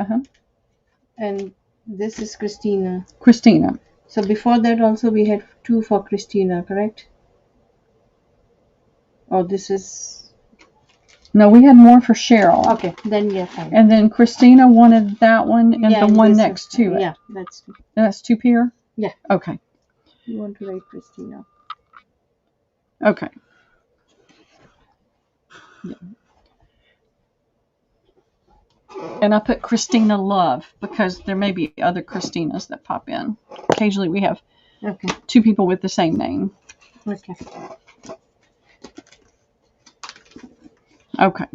And this is Christina. Christina. So before that also we had 2 for Christina, correct? Oh, this is... No, we had more for Cheryl. Okay, then yeah, fine. And then Christina wanted that one and Yeah, the and one this next is- to it. Yeah, that's... That's 2 pair? Yeah. Okay. You want to write Christina. Okay. Yeah. And I put Christina Love because there may be other Christinas that pop in. Occasionally we have Okay, 2 people with the same name. okay. Okay.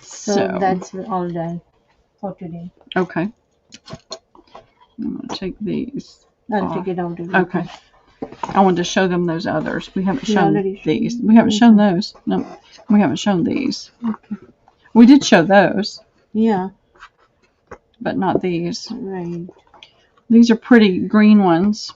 So that's all done for today. Okay. I'm going to take these. I'll take it out again. Okay. I wanted to show them those others. We haven't We shown already these. showed We haven't them. shown those. No, we haven't shown these. Okay. We did show those, Yeah, but not these. right. These are pretty green ones.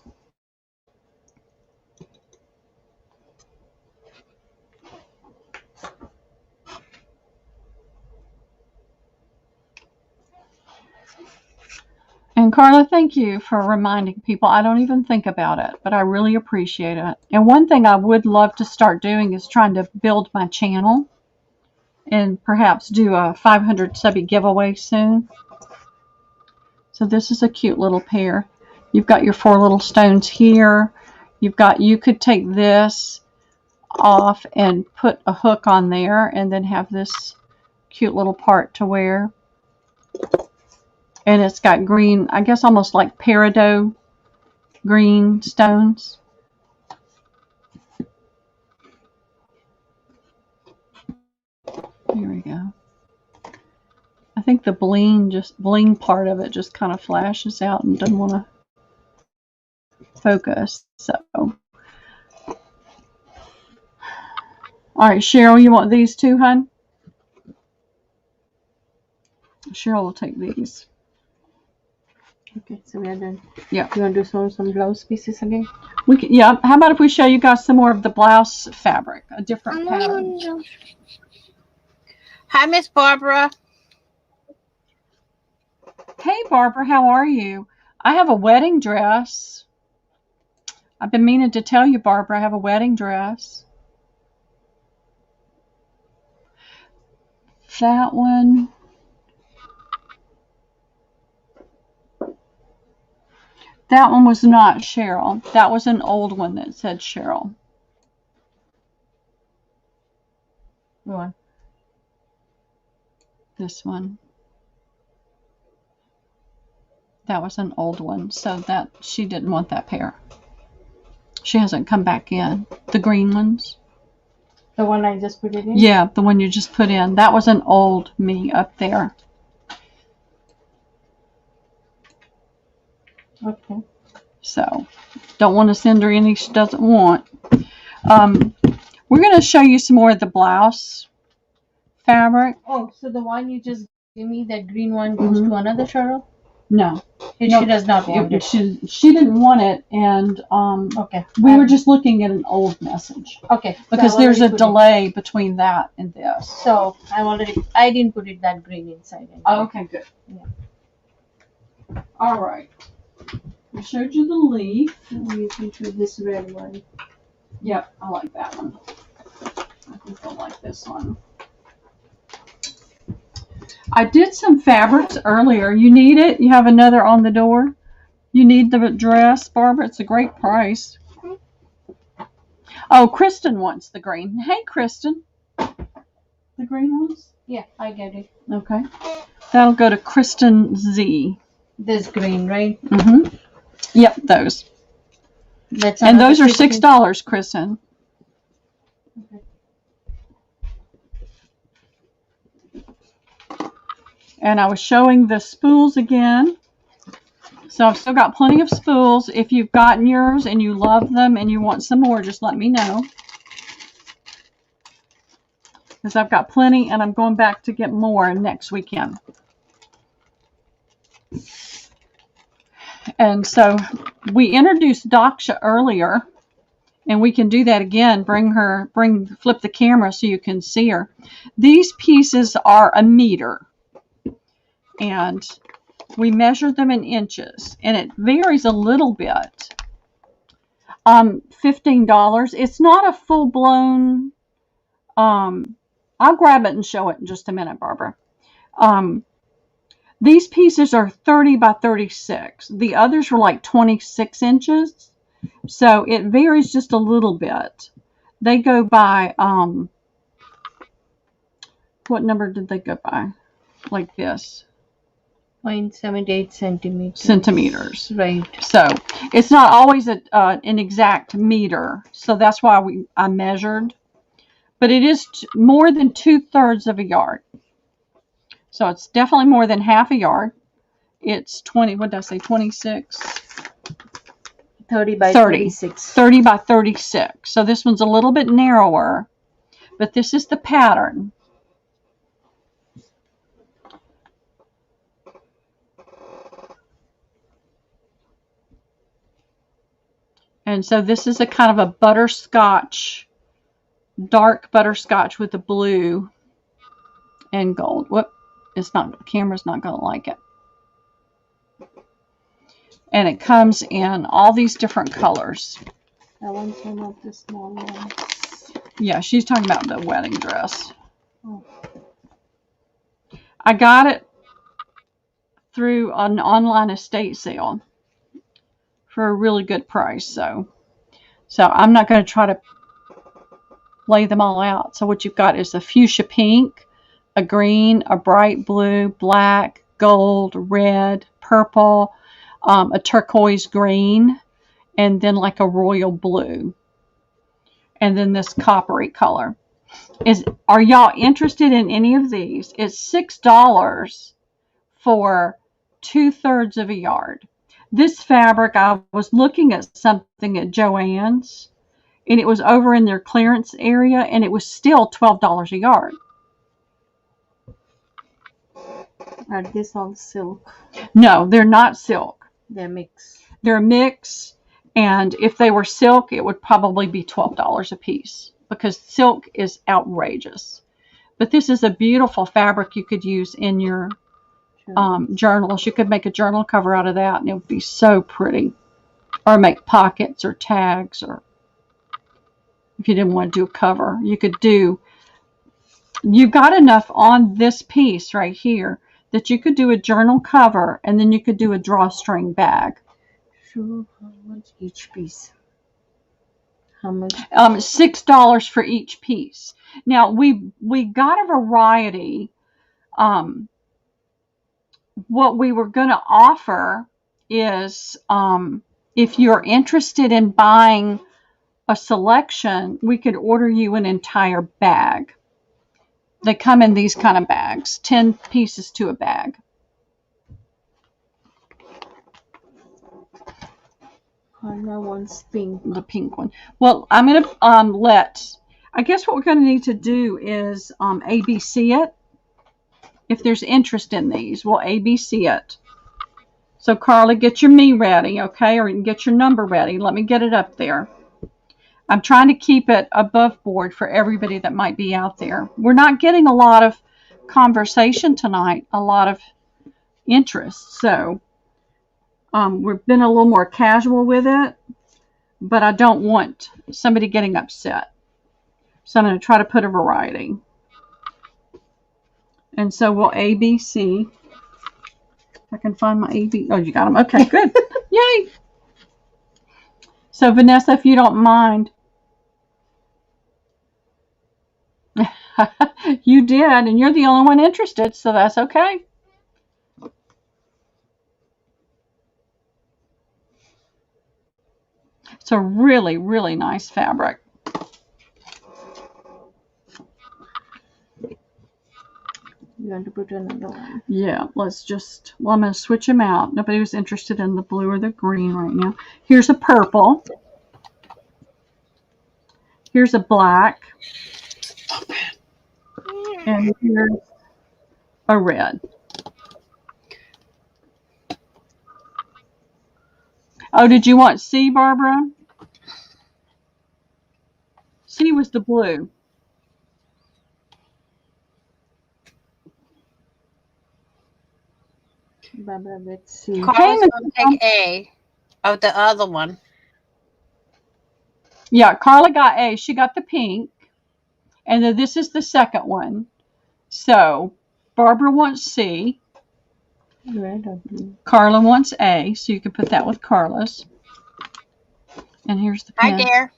And Carla, thank you for reminding people. I don't even think about it, but I really appreciate it. And one thing I would love to start doing is trying to build my channel and perhaps do a 500 subby giveaway soon. So this is a cute little pair. You've got your 4 little stones here. You could take this off and put a hook on there and then have this cute little part to wear. And it's got green, I guess almost like peridot green stones. Here we go. I think the bling part of it just kind of flashes out and doesn't want to focus. So, all right, Cheryl, you want these too, hun? Cheryl will take these. Okay, so we are done. Yeah. You want to sew some blouse pieces again? We can, yeah. How about if we show you guys some more of the blouse fabric, a different pattern? Hi, Miss Barbara. Hey, Barbara, how are you? I have a wedding dress. I've been meaning to tell you, Barbara, I have a wedding dress. That one. That one was not Cheryl. That was an old one that said Cheryl. What? This one. That was an old one, so that she didn't want that pair. She hasn't come back in. The green ones. The one I just put it in? Yeah, the one you just put in. That was an old me up there. Okay. So, don't want to send her any she doesn't want. We're going to show you some more of the blouse fabric. Oh, so the one you just gave me, that green one, goes to another Cheryl? No. She does not want it. She didn't want it, and Okay. we were just looking at an old message. Okay. Because so there's a delay between that and this. So I didn't put it that green inside. Anyway. Oh, okay, good. Yeah. All right. I showed you the leaf. You can do this red one. Yep, I like that one. I think I like this one. I did some fabrics earlier. You need it? You have another on the door? You need the dress, Barbara? It's a great price. Oh, Kristen wants the green. Hey, Kristen. The green ones? Yeah, I get it. Okay. That'll go to Kristen Z. This green, right? Mm-hmm. Yep, those. And those are $6, Kristen. Okay. And I was showing the spools again. So I've still got plenty of spools. If you've gotten yours and you love them and you want some more, just let me know. Because I've got plenty and I'm going back to get more next weekend. And so we introduced Daksha earlier, and we can do that again. Flip the camera so you can see her. These pieces are 1 meter, and we measured them in inches, and it varies a little bit. $15. It's not a full-blown. I'll grab it and show it in just a minute, Barbara. These pieces are 30 by 36. The others were like 26 inches. So it varies just a little bit. They go by, what number did they go by? Like this. 0.78 centimeters. Centimeters. Right. So it's not always an exact meter. So that's why I measured. But it is more than 2/3 of a yard. So it's definitely more than half a yard. It's 20, what did I say, 26? 30 by 36. 30 by 36. So this one's a little bit narrower, but this is the pattern. And so this is a kind of a butterscotch, dark butterscotch with the blue and gold. Whoop. It's not, the camera's not going to like it. And it comes in all these different colors. That one's one of the small ones. Yeah, she's talking about the wedding dress. Oh. I got it through an online estate sale for a really good price. So I'm not going to try to lay them all out. So what you've got is a fuchsia pink, a green, a bright blue, black, gold, red, purple, a turquoise green, and then like a royal blue. And then this coppery color. Are y'all interested in any of these? It's $6 for 2/3 of a yard. This fabric, I was looking at something at Joann's, and it was over in their clearance area, and it was still $12 a yard. Are these all silk? No, they're not silk. They're mixed. They're mixed, and if they were silk, it would probably be $12 a piece because silk is outrageous. But this is a beautiful fabric you could use in your journals. You could make a journal cover out of that, and it would be so pretty. Or make pockets or tags, or if you didn't want to do a cover, you could do. You've got enough on this piece right here that you could do a journal cover, and then you could do a drawstring bag. Sure. How much each piece? How much? $6 for each piece. Now we got a variety. What we were going to offer is, if you're interested in buying a selection, we could order you an entire bag. They come in these kind of bags, 10 pieces to a bag. That one's pink. The pink one. Well, I'm going to I guess what we're going to need to do is ABC it. If there's interest in these, we'll ABC it. So Carla, get your me ready, okay? Or you can get your number ready. Let me get it up there. I'm trying to keep it above board for everybody that might be out there. We're not getting a lot of conversation tonight, a lot of interest. So we've been a little more casual with it, but I don't want somebody getting upset. So I'm going to try to put a variety. And so we'll A, B, C. If I can find my A, B. Oh, you got them. Okay, good. Yay. So Vanessa, if you don't mind. You did, and you're the only one interested, so that's okay. It's a really, really nice fabric. You want to put another one? Yeah, let's just, well, I'm going to switch them out. Nobody was interested in the blue or the green right now. Here's a purple. Here's a black. And here's a red. Oh, did you want C, Barbara? C was the blue. Barbara, let's see. Carla's going to take A of the other one. Yeah, Carla got A. She got the pink. And then this is the second one. So Barbara wants C. Red or blue? Carla wants A. So you can put that with Carla's. And here's the pen. Hi, dear.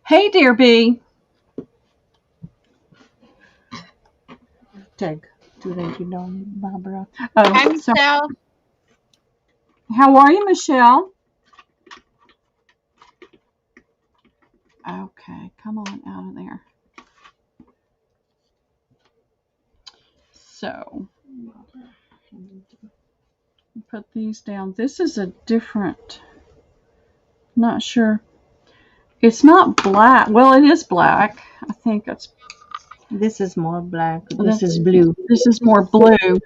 Hey, dear B. Tag to write it down, Barbara. Oh, Hi, Michelle. How are you, Michelle? Okay, come on out of there. So, put these down. This is a different, not sure. It's not black. Well, it is black. I think it's. This is more black. This is blue. This is more blue.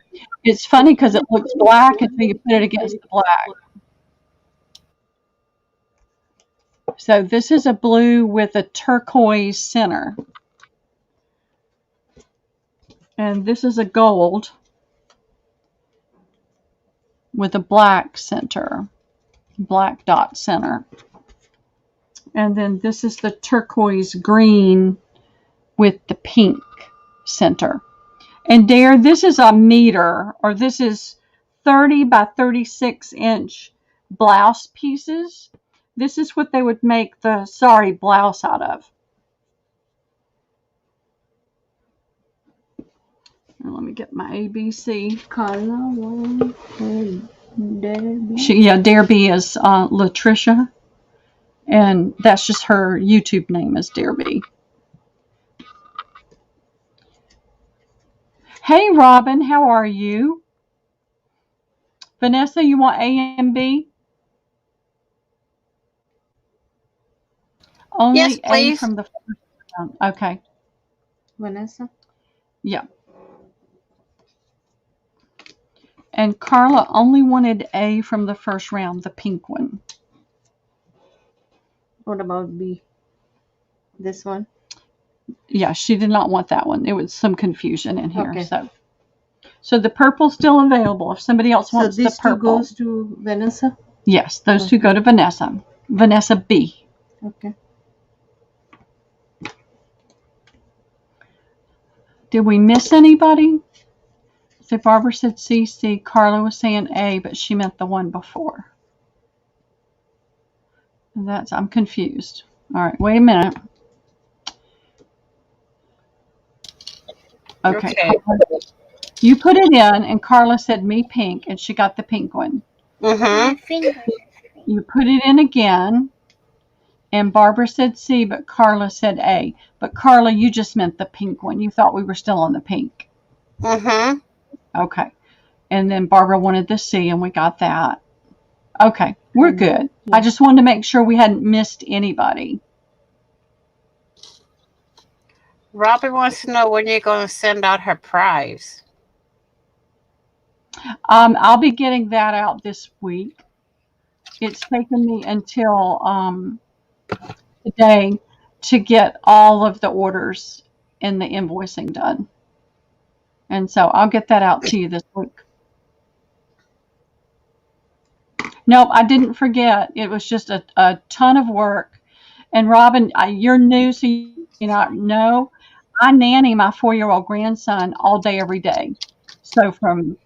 It's funny because it looks black until you put it against the black. So this is a blue with a turquoise center. And this is a gold with a black center, black dot center. And then this is the turquoise green with the pink center. And Dare, this is a meter, or this is 30 by 36 inch blouse pieces. This is what they would make the sari blouse out of. Now let me get my ABC. Carla wants Dare B. Dare B is Latricia. And that's just her YouTube name is Dare B. Hey, Robin, how are you? Vanessa, you want A and B? Only Yes, please. A from the first round. Okay. Vanessa? Yeah. And Carla only wanted A from the first round, the pink one. What about B? This one? Yeah, she did not want that one. There was some confusion in here. Okay. So the purple's still available if somebody else wants the this purple. two goes to Vanessa? Yes, those two go to Vanessa. Vanessa B. Okay. Did we miss anybody? So Barbara said CC. Carla was saying A, but she meant the one before. I'm confused. All right, wait a minute. Okay. You put it in, and Carla said me pink, and she got the pink one. You put it in again, and Barbara said C, but Carla said A. But Carla, you just meant the pink one. You thought we were still on the pink. Okay. And then Barbara wanted the C, and we got that. Okay, we're good. Yeah. I just wanted to make sure we hadn't missed anybody. Robin wants to know when you're going to send out her prize. I'll be getting that out this week. It's taken me until today to get all of the orders and the invoicing done. And so I'll get that out to you this week. Nope, I didn't forget. It was just a ton of work. And Robin, you're new, so you not know. I nanny my 4-year-old grandson all day, every day. So from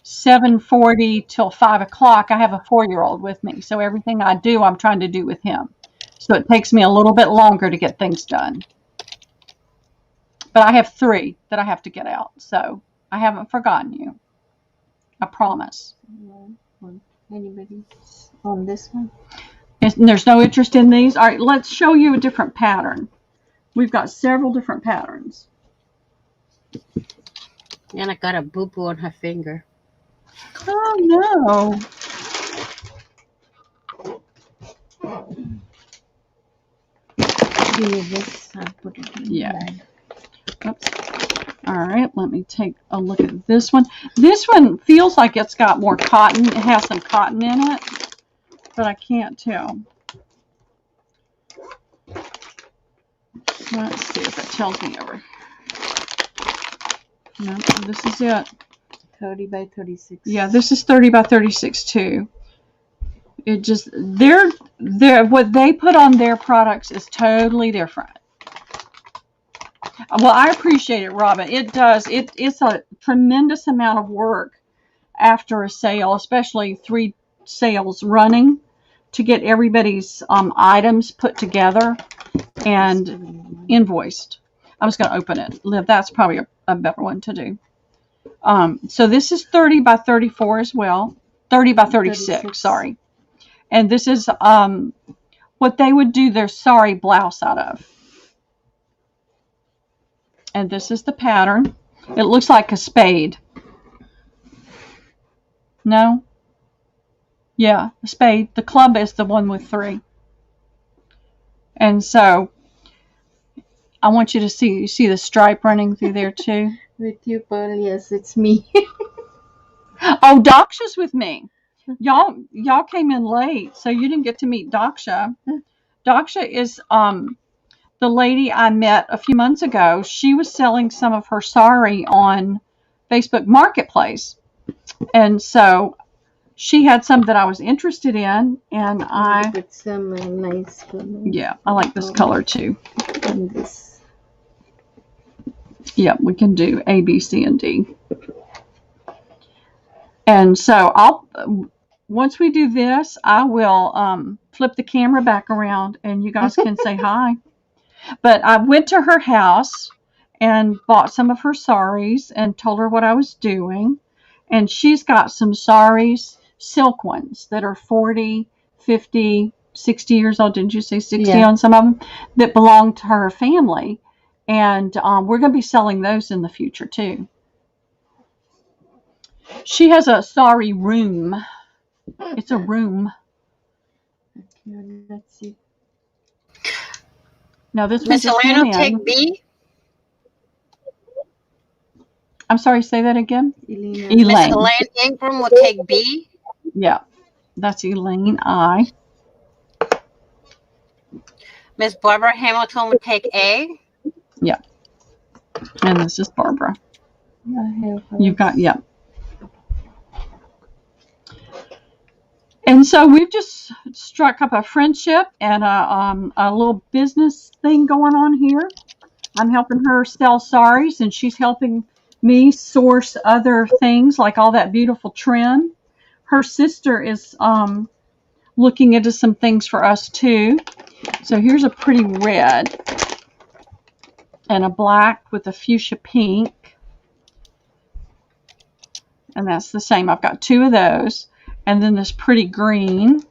7:40 till 5 o'clock, I have a 4-year-old with me. So everything I do, I'm trying to do with him. So it takes me a little bit longer to get things done. But I have 3 that I have to get out. So I haven't forgotten you. I promise. Anybody on this one? There's no interest in these. All right, let's show you a different pattern. We've got several different patterns. And I got a boo-boo on her finger. Oh, no. Give me this. I'll put it in Yeah. the bag. Oops. All right, let me take a look at this one. This one feels like it's got more cotton. It has some cotton in it, but I can't tell. Let's see if it tells me over. No, this is it. 30 by 36. Yeah, this is 30 by 36 too. It just, what they put on their products is totally different. Well, I appreciate it, Robin. It does. It's a tremendous amount of work after a sale, especially 3 sales running, to get everybody's items put together and invoiced. I was going to open it. Liv, that's probably a better one to do. So this is 30 by 34 as well. 30 by 36, sorry. And this is what they would do their sari blouse out of. And this is the pattern. It looks like a spade. No? Yeah, a spade. The club is the one with 3. And so I want you to see, you see the stripe running through there too? With you, Pearl, yes, it's me. Oh, Daksha's with me. Y'all came in late, so you didn't get to meet Daksha. Daksha is the lady I met a few months ago. She was selling some of her sari on Facebook Marketplace. And so she had some that I was interested in, and I put some nice color. Yeah, I like this color too. And this. Yeah, we can do A, B, C, and D. And so once we do this, I will flip the camera back around and you guys can say hi. But I went to her house and bought some of her saris and told her what I was doing. And she's got some saris, silk ones that are 40, 50, 60 years old. Didn't you say 60 on some of them? That belong to her family. And we're going to be selling those in the future too. She has a sari room. It's a room. Okay, let's see. Now this Miss one's Elaine will take B. I'm sorry, say that again. Elena. Miss Elaine. Elaine Ingram will take B. Yeah, that's Elaine I. Miss Barbara Hamilton will take A. Yeah. And this is Barbara. I have You've got, yeah. And so we've just struck up a friendship and a little business thing going on here. I'm helping her sell saris, and she's helping me source other things like all that beautiful trim. Her sister is looking into some things for us too. So here's a pretty red and a black with a fuchsia pink. And that's the same. I've got 2 of those. And then this pretty green.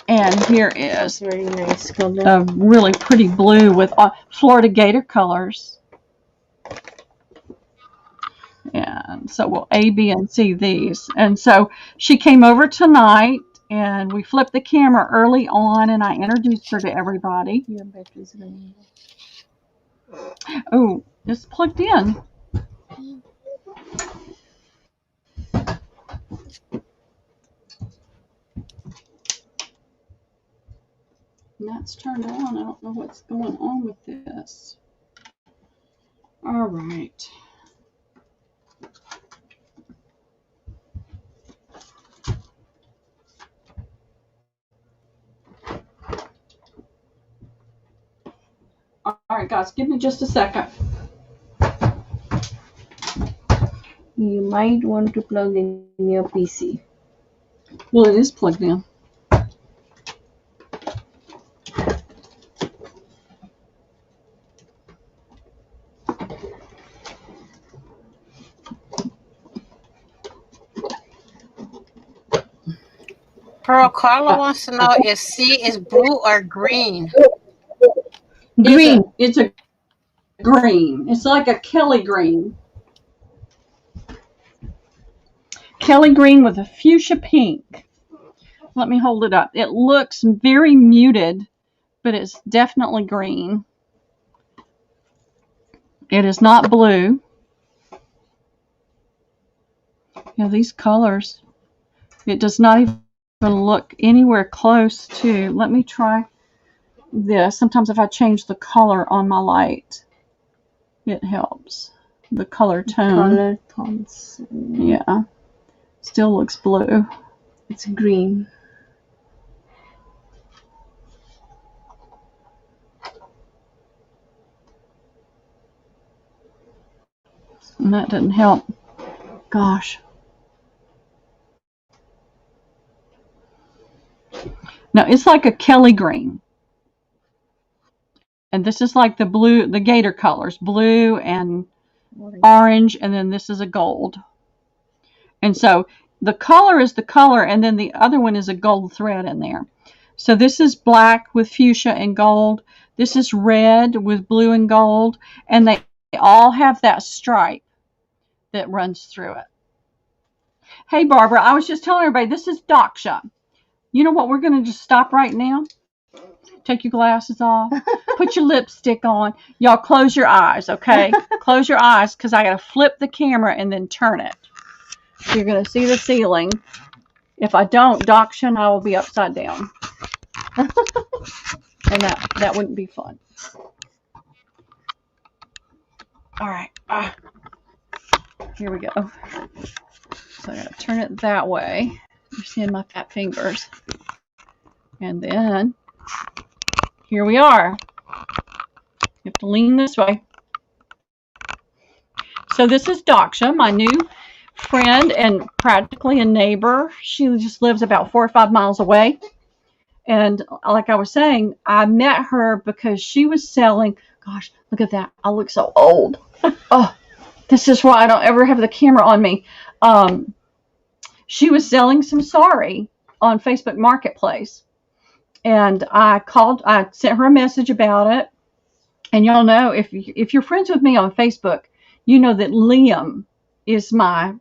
And here is very nice color. a really pretty blue with Florida Gator colors. And so we'll A, B, and C these. And so she came over tonight, and we flipped the camera early on, and I introduced her to everybody. Your battery's running. Oh, it's plugged in. that's turned on. I don't know what's going on with this. All right. All right, guys, give me just a second. You might want to plug in your PC. Well, it is plugged in. Pearl Carla wants to know if C is blue or green. Green. It's a green. It's like a Kelly green. Kelly green with a fuchsia pink. Let me hold it up. It looks very muted, but it's definitely green. It is not blue. Yeah, these colors. It does not even look anywhere close to. Let me try this. Sometimes if I change the color on my light, it helps. The color tone. Color tones. Yeah. Still looks blue. It's green. And that didn't help. Gosh. No, it's like a Kelly green. And this is like the blue, the gator colors, blue and orange, and then this is a gold. And so the color is the color, and then the other one is a gold thread in there. So this is black with fuchsia and gold. This is red with blue and gold, and they all have that stripe that runs through it. Hey, Barbara, I was just telling everybody, this is Daksha. You know what? We're going to just stop right now. Take your glasses off. Put your lipstick on. Y'all close your eyes, okay? Close your eyes, because I got to flip the camera and then turn it. So you're going to see the ceiling. If I don't, Daksha and I will be upside down. And that wouldn't be fun. All right. Here we go. So I got to turn it that way. You're seeing my fat fingers. And then here we are. You have to lean this way. So this is Daksha, my new friend and practically a neighbor. She just lives about 4 or 5 miles away. And like I was saying, I met her because she was selling. Gosh, look at that. I look so old. Oh, this is why I don't ever have the camera on me. She was selling some sari on Facebook Marketplace. And I sent her a message about it. And y'all know, if you're friends with me on Facebook, you know that Liam is my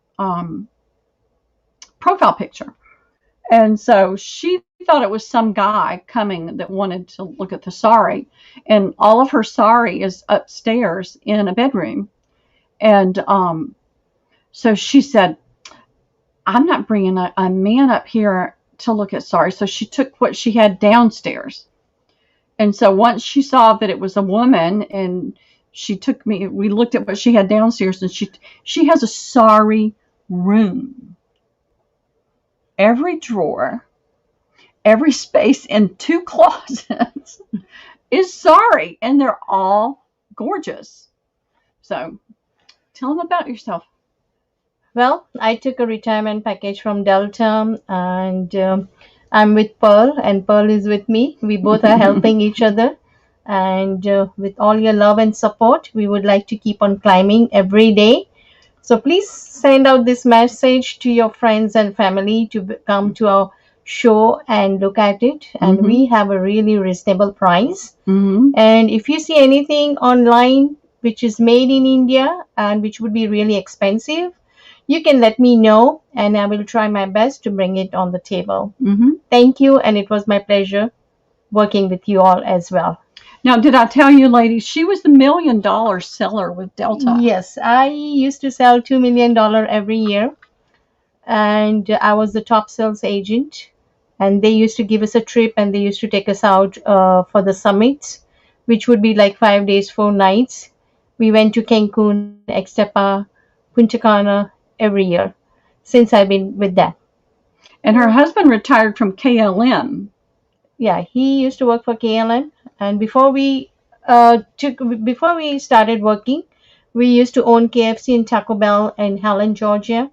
profile picture. And so she thought it was some guy coming that wanted to look at the sari. And all of her sari is upstairs in a bedroom. And so she said, I'm not bringing a man up here to look at sari. So she took what she had downstairs. And so once she saw that it was a woman, and she took me, we looked at what she had downstairs, and she has a sari room. Every drawer, every space in 2 closets is sari, and they're all gorgeous. So tell them about yourself. Well, I took a retirement package from Delta, and I'm with Pearl, and Pearl is with me. We both are helping each other. And with all your love and support, we would like to keep on climbing every day. So please send out this message to your friends and family to come to our show and look at it. And we have a really reasonable price. And if you see anything online which is made in India and which would be really expensive, you can let me know, and I will try my best to bring it on the table. Thank you, and it was my pleasure working with you all as well. Now, did I tell you, ladies, she was the $1 million seller with Delta? Yes, I used to sell $2 million every year, and I was the top sales agent. and they used to give us a trip, and they used to take us out for the summits, which would be like 5 days, 4 nights. We went to Cancun, Extepa, Punta Cana every year since I've been with them. And her husband retired from KLM. Yeah, he used to work for KLM, and before we started working, we used to own KFC and Taco Bell in Helen, Georgia,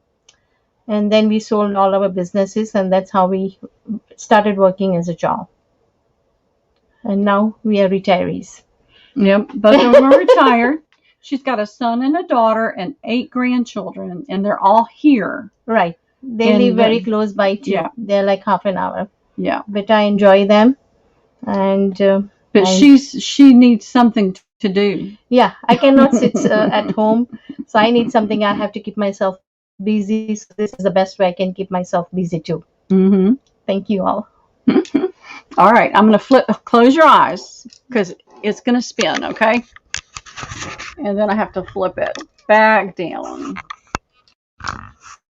and then we sold all our businesses, and that's how we started working as a job. And now we are retirees. Yep, both of them are retired. She's got a son and a daughter and 8 grandchildren, and they're all here. Right. They live very close by too. Yeah. They're like half an hour. Yeah. But I enjoy them, and but she needs something to do. Yeah, I cannot sit at home, so I need something. I have to keep myself busy. So this is the best way I can keep myself busy too. Mm-hmm. Thank you all. All right, I'm going to close your eyes because it's going to spin, okay? And then I have to flip it back down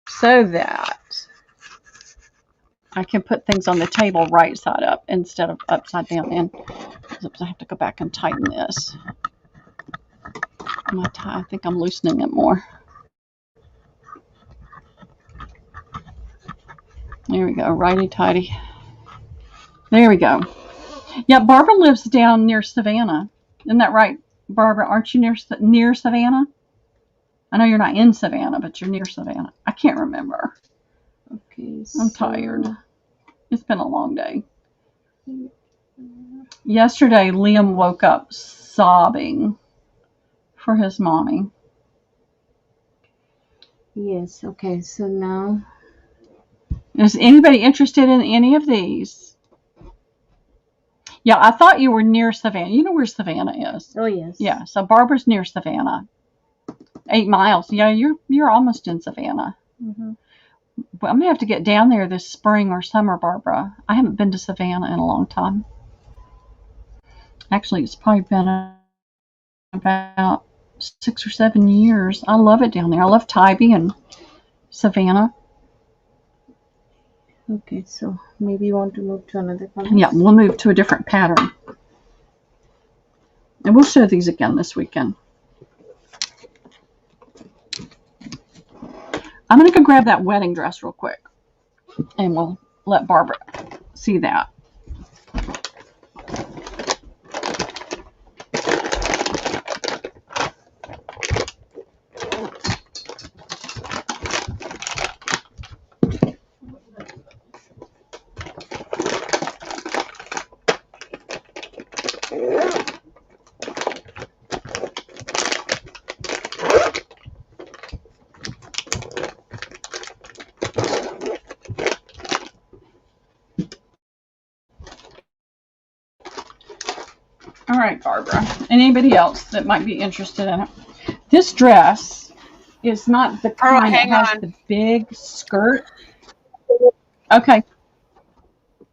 so that I can put things on the table right side up instead of upside down. And I have to go back and tighten this. I think I'm loosening it more. There we go, righty-tighty. There we go. Yeah, Barbara lives down near Savannah. Isn't that right, Barbara? Aren't you near Savannah? I know you're not in Savannah, but you're near Savannah. I can't remember. Okay, I'm tired. It's been a long day. Yesterday, Liam woke up sobbing for his mommy. Yes, okay, so now... Is anybody interested in any of these? Yeah, I thought you were near Savannah. You know where Savannah is. Oh, yes. Yeah, so Barbara's near Savannah. 8 miles. Yeah, you're almost in Savannah. Mm-hmm. But I'm going to have to get down there this spring or summer, Barbara. I haven't been to Savannah in a long time. Actually, it's probably been about 6 or 7 years. I love it down there. I love Tybee and Savannah. Okay, so maybe you want to move to another color? Yeah, we'll move to a different pattern. And we'll show these again this weekend. I'm going to go grab that wedding dress real quick. And we'll let Barbara see that. All right, Barbara. And anybody else that might be interested in it. This dress is not the kind that has the big skirt. Okay.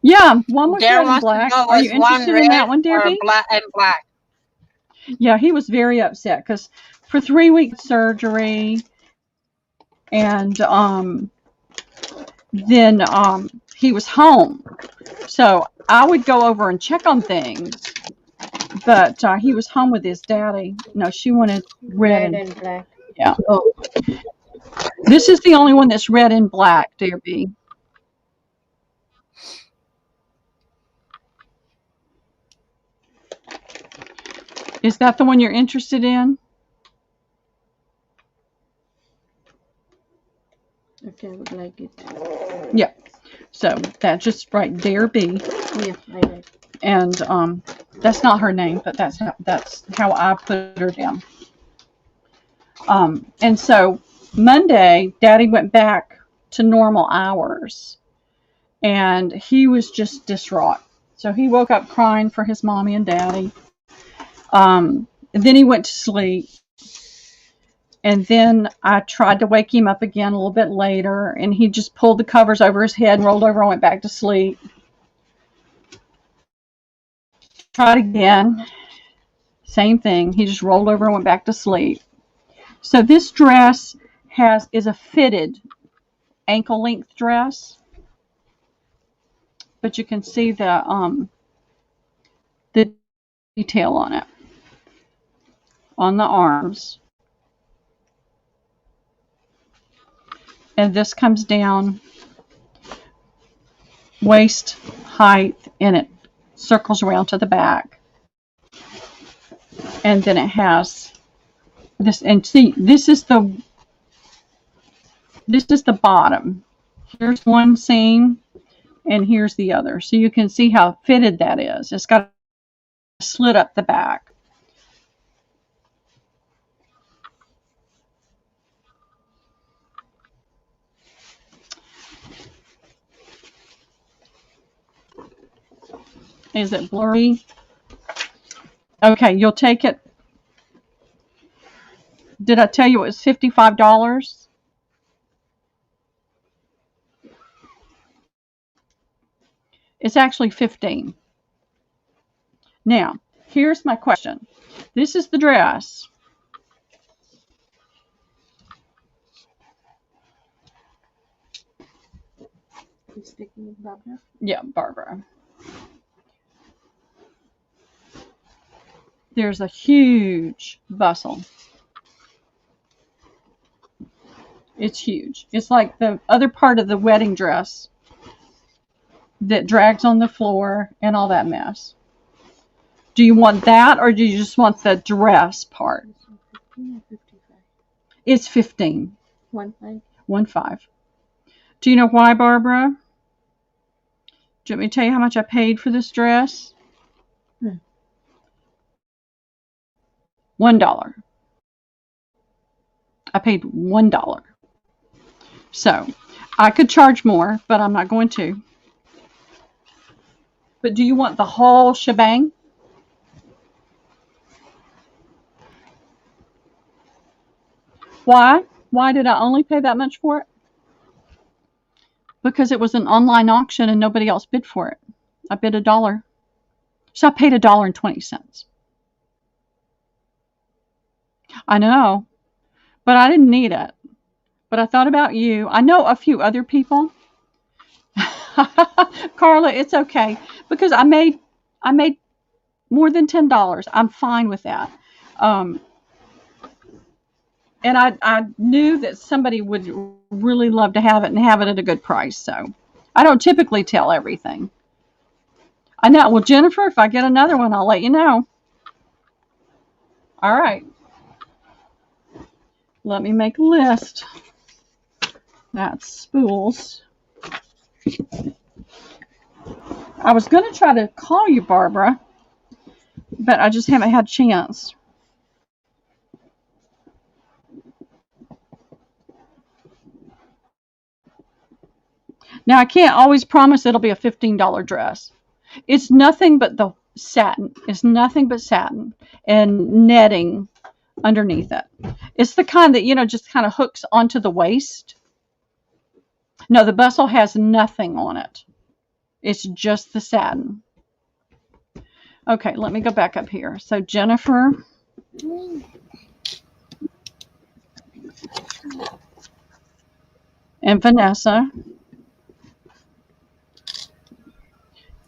Yeah, one was red and black. Are you interested in that one, Debbie? Black and black. Yeah, he was very upset because for 3 weeks surgery, and then he was home. So I would go over and check on things. But he was home with his daddy. No, she wanted red and black. Yeah. Oh. This is the only one that's red and black, Debbie. Is that the one you're interested in? Okay, I would like it. Yeah. So that's just right there, B. Yeah, I like. And that's not her name, but that's how I put her down. And so Monday, Daddy went back to normal hours, and he was just distraught. So he woke up crying for his mommy and Daddy. And then he went to sleep. And then I tried to wake him up again a little bit later, and he just pulled the covers over his head and rolled over and went back to sleep. Tried again. Same thing. He just rolled over and went back to sleep. So this dress is a fitted ankle length dress. but you can see the detail on it, on the arms. And this comes down waist height, and it circles around to the back. And then it has this, and see, this is the bottom. Here's one seam, and here's the other. So you can see how fitted that is. It's got a slit up the back. Is it blurry? Okay, you'll take it. Did I tell you it was $55? It's actually $15. Now, here's my question. This is the dress. You speaking with Barbara? Yeah, Barbara. There's a huge bustle. It's huge. It's like the other part of the wedding dress that drags on the floor and all that mess. Do you want that, or do you just want the dress part? 15 or 55? It's 15. 15. 15. Do you know why, Barbara? Do you want me to tell you how much I paid for this dress? $1. I paid $1. So I could charge more, but I'm not going to. But do you want the whole shebang? Why? Why did I only pay that much for it? Because it was an online auction and nobody else bid for it. I bid $1. So I paid $1.20. I know, but I didn't need it. But I thought about you. I know a few other people. Carla, it's okay, because I made more than $10. I'm fine with that. And I knew that somebody would really love to have it and have it at a good price. So I don't typically tell everything. I know. Well, Jennifer, if I get another one, I'll let you know. All right. Let me make a list. That's spools. I was going to try to call you, Barbara, but I just haven't had a chance. Now, I can't always promise it'll be a $15 dress. It's nothing but the satin. It's nothing but satin and netting underneath it. It's the kind that, just kind of hooks onto the waist. No, the bustle has nothing on it. It's just the satin. Okay, let me go back up here. So Jennifer. And Vanessa.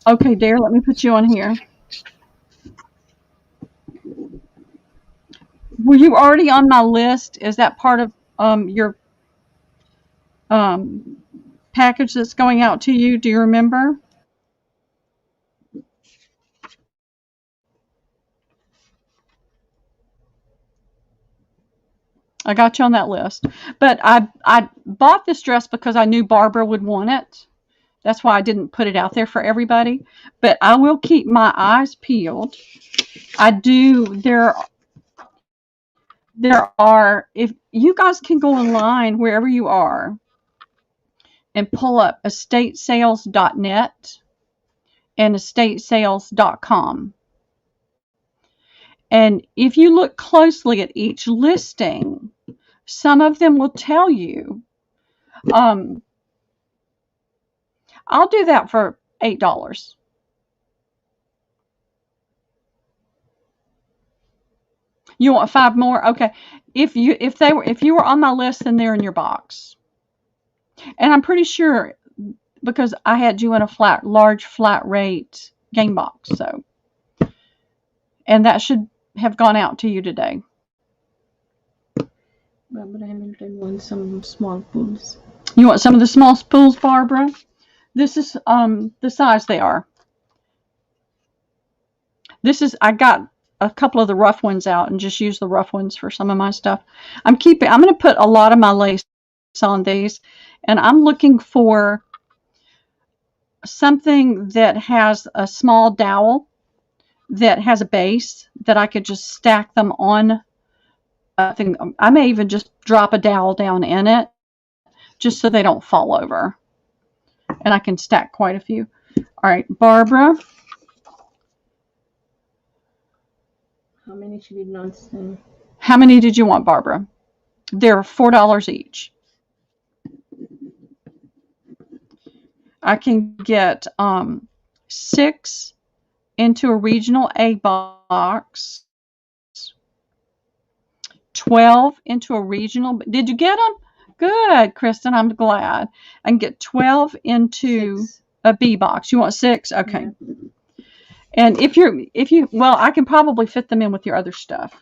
Okay, dear, let me put you on here. Were you already on my list? Is that part of your package that's going out to you? Do you remember? I got you on that list. But I bought this dress because I knew Barbara would want it. That's why I didn't put it out there for everybody. But I will keep my eyes peeled. I do. There are, if you guys can go online wherever you are and pull up estatesales.net and estatesales.com. And if you look closely at each listing, some of them will tell you, I'll do that for $8. You want 5 more? Okay. If you were on my list, then they're in your box. And I'm pretty sure because I had you in a large flat rate game box. So, and that should have gone out to you today. Barbara Hamilton wants some small pools. You want some of the small spools, Barbara? This is the size they are. I got a couple of the rough ones out and just use the rough ones for some of my stuff. I'm going to put a lot of my lace on these, and I'm looking for something that has a small dowel that has a base that I could just stack them on. I may even just drop a dowel down in it just so they don't fall over. And I can stack quite a few. All right, Barbara. How many she did not send? How many did you want, Barbara? They're $4 each. I can get 6 into a regional A box, 12 into a regional. Did you get them? Good, Kristen. I'm glad. I can get 12 into 6. A B box. You want 6? Okay. Yeah. And well, I can probably fit them in with your other stuff.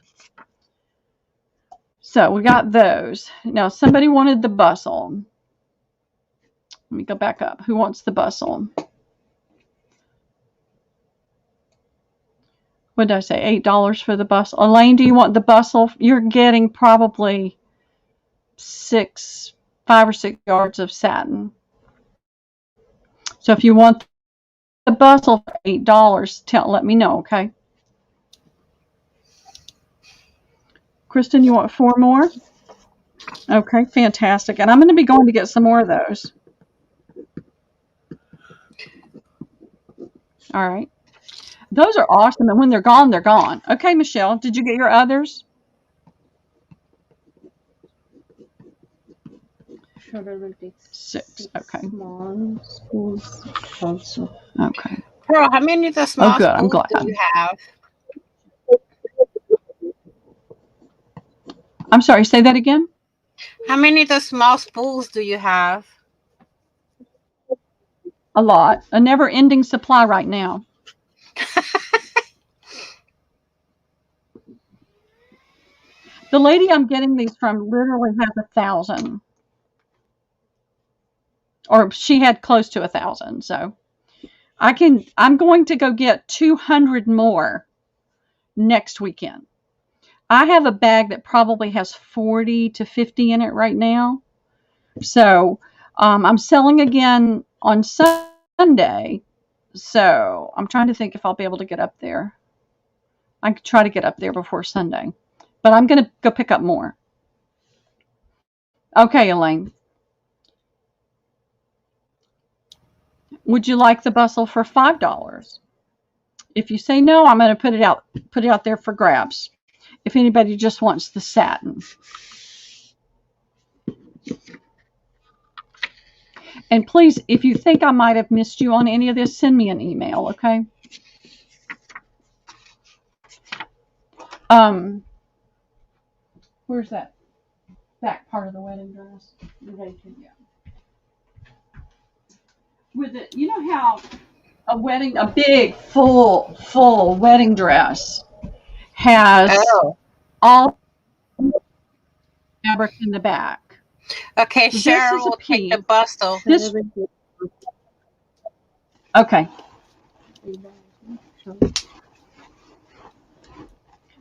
So we got those. Now somebody wanted the bustle. Let me go back up. Who wants the bustle? What did I say? $8 for the bustle. Elaine, do you want the bustle? You're getting probably 5 or 6 yards of satin. So if you want the bustle for $8, let me know, okay? Kristen, you want 4 more? Okay, fantastic. And I'm going to be going to get some more of those. All right. Those are awesome. And when they're gone, they're gone. Okay, Michelle, did you get your others? Sugar will take 6. Okay. Small spools also. Okay. Pearl, how many of the small good. I'm spools glad. do you have? I'm sorry, say that again? How many of the small spools do you have? A lot. A never-ending supply right now. The lady I'm getting these from literally has 1,000. Or she had close to 1,000. So I'm going to go get 200 more next weekend. I have a bag that probably has 40 to 50 in it right now. So I'm selling again on Sunday. So I'm trying to think if I'll be able to get up there. I could try to get up there before Sunday. But I'm going to go pick up more. Okay, Elaine. Would you like the bustle for $5? If you say no, I'm going to put it out there for grabs. If anybody just wants the satin. And please, if you think I might have missed you on any of this, send me an email, okay? Where's that back part of the wedding dress? With it, you know how a big full wedding dress has all fabric in the back. Okay, Cheryl will take the bustle. Okay.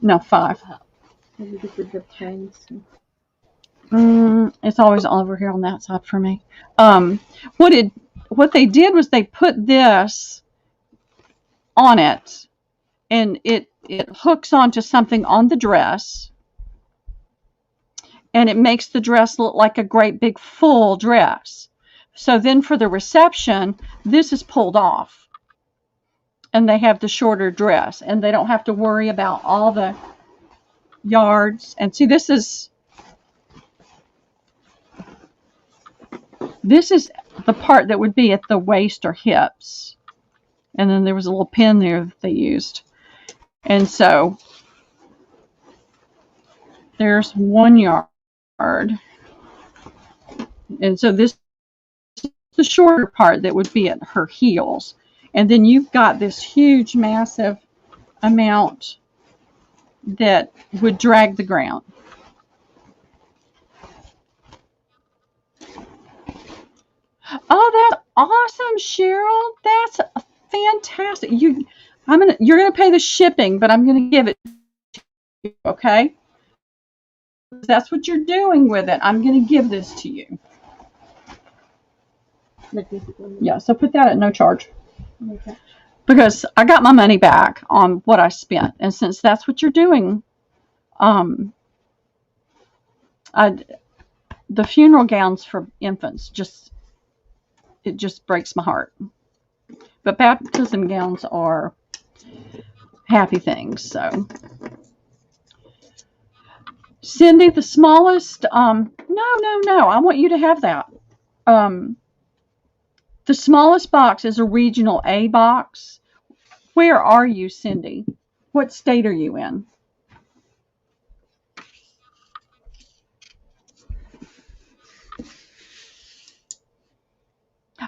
No, 5. It's always over here on that side for me. What they did was they put this on it, and it hooks onto something on the dress, and it makes the dress look like a great big full dress. So then for the reception, this is pulled off, and they have the shorter dress, and they don't have to worry about all the yards. And see, this is the part that would be at the waist or hips. And then there was a little pin there that they used. And so there's 1 yard. And so this the shorter part that would be at her heels. And then you've got this huge, massive amount that would drag the ground. Oh, that's awesome, Cheryl. That's fantastic. You're gonna pay the shipping, but I'm gonna give it to you, okay? That's what you're doing with it. I'm gonna give this to you. Yeah, so put that at no charge. Okay. Because I got my money back on what I spent, and since that's what you're doing, the funeral gowns for infants it just breaks my heart. But baptism gowns are happy things. So, Cindy, the smallest. No. I want you to have that. The smallest box is a regional A box. Where are you, Cindy? What state are you in?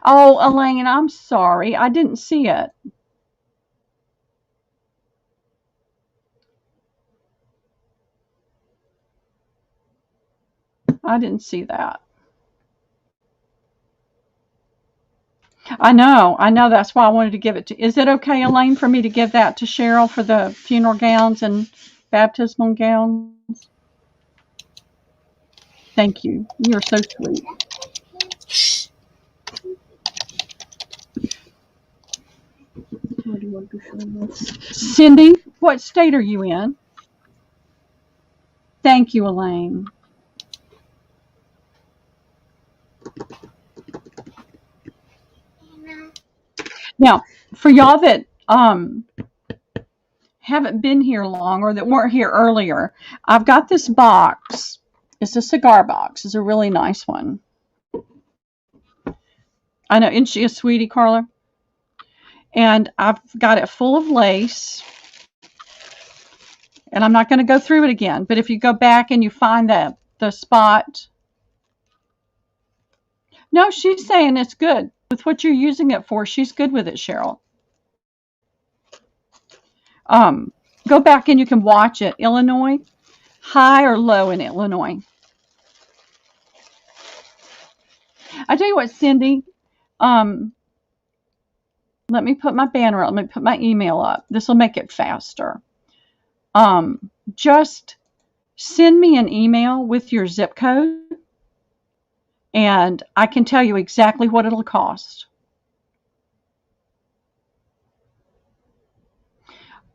Oh, Elaine, I'm sorry. I didn't see it. I didn't see that. I know. That's why I wanted to give it to. Is it okay, Elaine, for me to give that to Cheryl for the funeral gowns and baptismal gowns? Thank you. You're so sweet. What do you want to show us? Cindy, what state are you in? Thank you, Elaine. Now, for y'all that haven't been here long or that weren't here earlier, I've got this box. It's a cigar box. It's a really nice one. I know, isn't she a sweetie, Carla? And I've got it full of lace. And I'm not going to go through it again, but if you go back and you find the spot. No, she's saying it's good. With what you're using it for, she's good with it, Cheryl. Go back and you can watch it. Illinois, high or low in Illinois? I tell you what, Cindy, let me put my banner up. Let me put my email up. This will make it faster. Just send me an email with your zip code, and I can tell you exactly what it'll cost.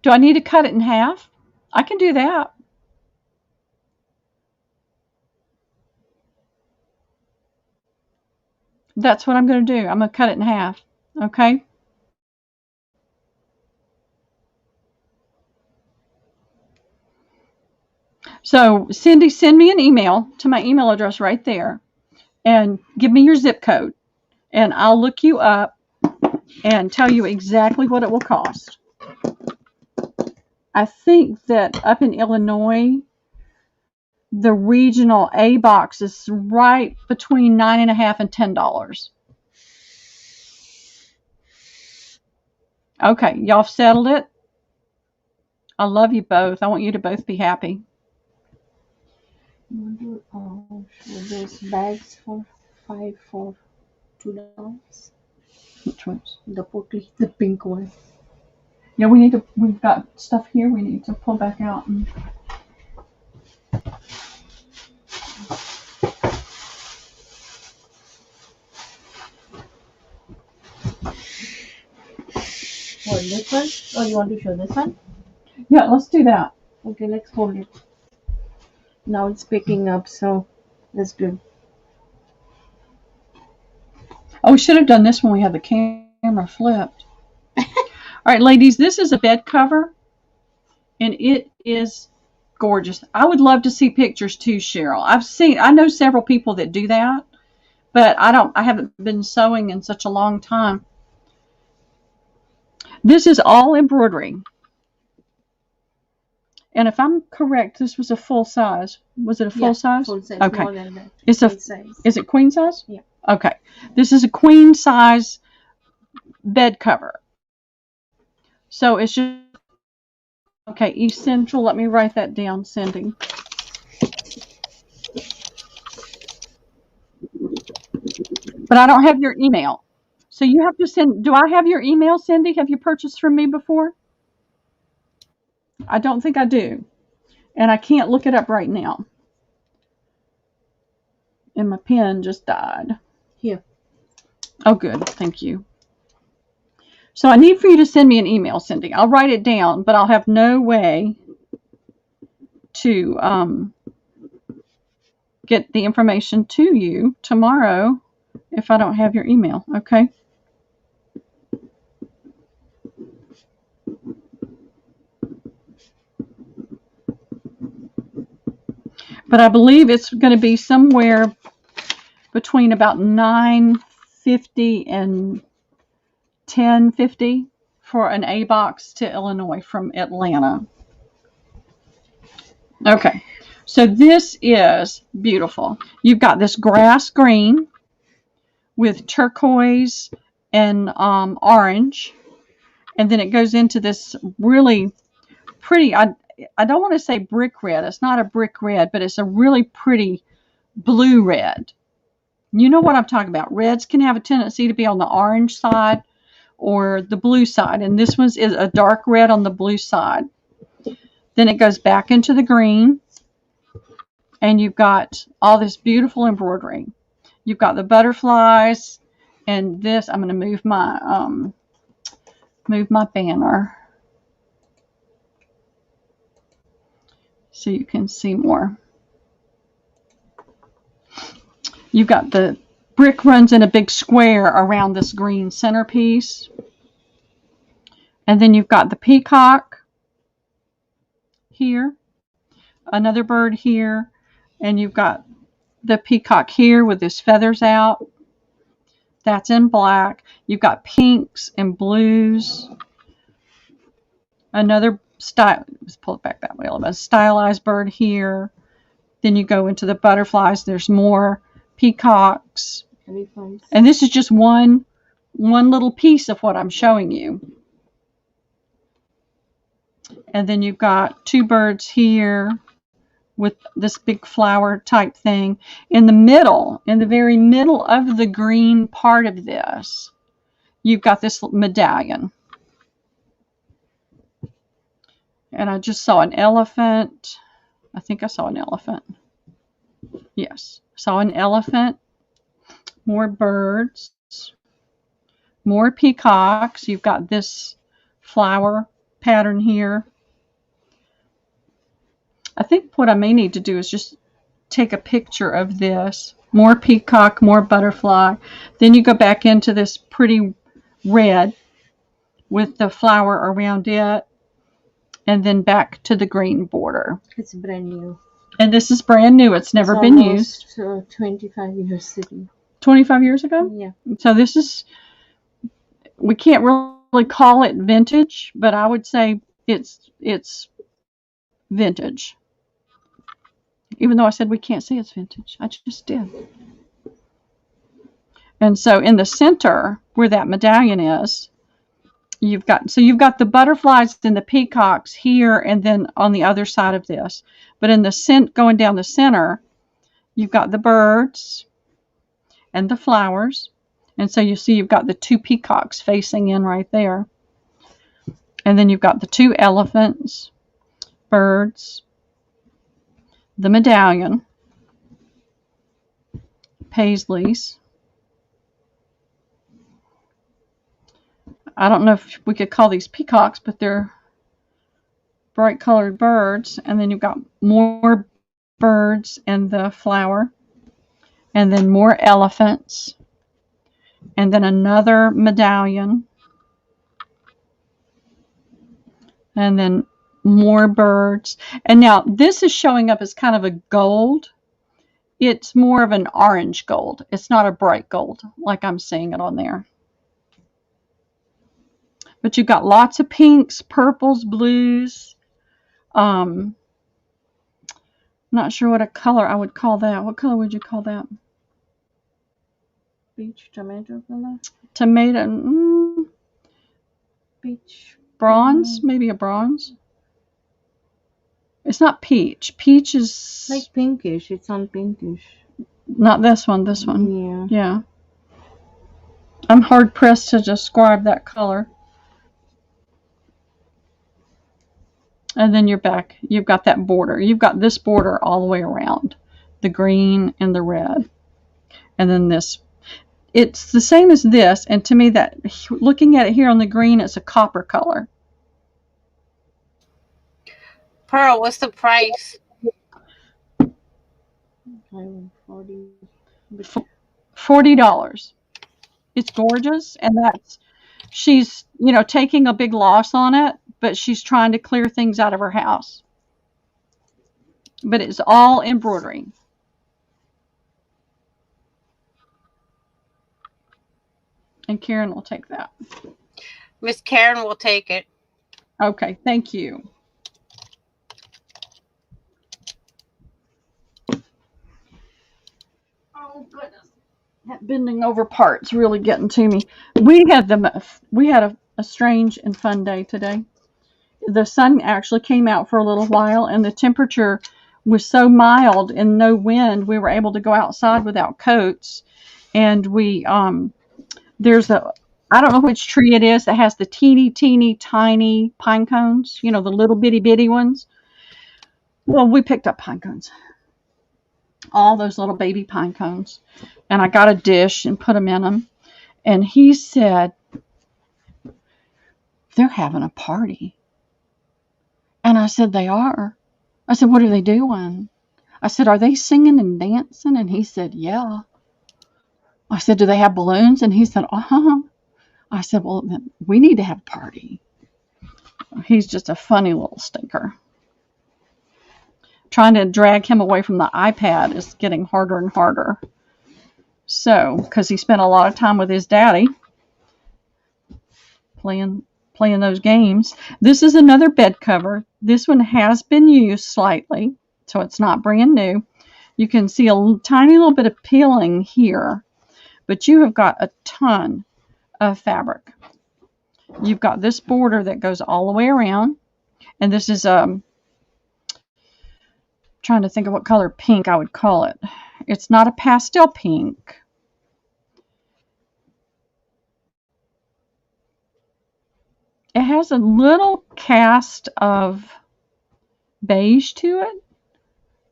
Do I need to cut it in half? I can do that. That's what I'm going to do. I'm going to cut it in half. Okay? So, Cindy, send me an email to my email address right there and give me your zip code, and I'll look you up and tell you exactly what it will cost. I think that up in Illinois, the regional A box is right between $9.50 and $10. Okay, y'all settled it? I love you both. I want you to both be happy. Those bags for $2. Which ones? The Potlie, the pink one. Yeah, we've got stuff here we need to pull back out. And What, this one? Or you want to show this one? yeah, let's do that. Okay, let's hold it. Now it's picking up, so that's good. Oh, we should have done this when we had the camera flipped. All right, ladies, this is a bed cover, and it is gorgeous. I would love to see pictures too, Cheryl. I know several people that do that, but I haven't been sewing in such a long time. This is all embroidery. And if I'm correct, this was a full size. Was it a full size? Full size. Okay. More than that. It's Queen size. Is it queen size? Yeah. Okay. This is a queen size bed cover. So it's just, okay, East Central. Let me write that down, Cindy. But I don't have your email. So you have to send, do I have your email, Cindy? Have you purchased from me before? I don't think I do. And I can't look it up right now. And my pen just died. Here. Oh, good. Thank you. So I need for you to send me an email, Cindy. I'll write it down, but I'll have no way to get the information to you tomorrow if I don't have your email. Okay? But I believe it's going to be somewhere between about $9.50 and $10.50 for an A box to Illinois from Atlanta. Okay, so this is beautiful. You've got this grass green with turquoise and orange, and then it goes into this really pretty, I don't want to say brick red. It's not a brick red, but it's a really pretty blue red. You know what I'm talking about. Reds can have a tendency to be on the orange side or the blue side, and this one is a dark red on the blue side. Then it goes back into the green, and you've got all this beautiful embroidery. You've got the butterflies, and this, I'm going to move my banner so you can see more. You've got the brick runs in a big square around this green centerpiece. And then you've got the peacock here, another bird here, and you've got the peacock here with his feathers out. That's in black. You've got pinks and blues. Another style, let's pull it back that way a little bit. Stylized bird here. Then you go into the butterflies. There's more peacocks. And this is just one little piece of what I'm showing you. And then you've got two birds here with this big flower type thing. In the middle, in the very middle of the green part of this, you've got this medallion. And I just saw an elephant. I think I saw an elephant. Yes, saw an elephant. More birds. More peacocks. You've got this flower pattern here. I think what I may need to do is just take a picture of this. More peacock, more butterfly. Then you go back into this pretty red with the flower around it. And then back to the green border. It's brand new. And this is brand new. It's never been used. 25 years ago. 25 years ago? Yeah. So this is, we can't really call it vintage, but I would say it's vintage. Even though I said we can't say it's vintage. I just did. And so in the center where that medallion is, you've got the butterflies and the peacocks here and then on the other side of this. But in the going down the center, you've got the birds and the flowers. And so you see you've got the two peacocks facing in right there. And then you've got the two elephants, birds, the medallion, paisleys. I don't know if we could call these peacocks, but they're bright colored birds. And then you've got more birds and the flower. And then more elephants. And then another medallion. And then more birds. And now this is showing up as kind of a gold. It's more of an orange gold. It's not a bright gold like I'm seeing it on there. But you've got lots of pinks, purples, blues. Not sure what a color I would call that. What color would you call that? Peach, tomato color. Tomato. Peach. Bronze, maybe a bronze. It's not peach. Peach is like pinkish. It's on pinkish. Not this one. This one. Yeah. Yeah. I'm hard pressed to describe that color. And then you're back. You've got that border. You've got this border all the way around, the green and the red, and then this. It's the same as this, and to me, that looking at it here on the green, it's a copper color. Pearl, what's the price? $40. It's gorgeous, and she's taking a big loss on it, but she's trying to clear things out of her house. But it's all embroidery. And Karen will take that. Miss Karen will take it. Okay, thank you. Oh goodness, that bending over part's really getting to me. We had a strange and fun day today. The sun actually came out for a little while, and the temperature was so mild and no wind, we were able to go outside without coats. And there's I don't know which tree it is that has the teeny tiny pine cones, the little bitty ones. Well, we picked up pine cones, all those little baby pine cones, and I got a dish and put them in them. And he said, they're having a party. And I said, they are. I said, what are they doing? I said, are they singing and dancing? And he said, yeah. I said, do they have balloons? And he said, uh-huh. I said, well, then we need to have a party. He's just a funny little stinker. Trying to drag him away from the iPad is getting harder and harder. So, because he spent a lot of time with his daddy playing those games. This is another bed cover. This one has been used slightly, so it's not brand new. You can see a tiny little bit of peeling here, but you have got a ton of fabric. You've got this border that goes all the way around, and this is trying to think of what color pink I would call it. It's not a pastel pink. It has a little cast of beige to it,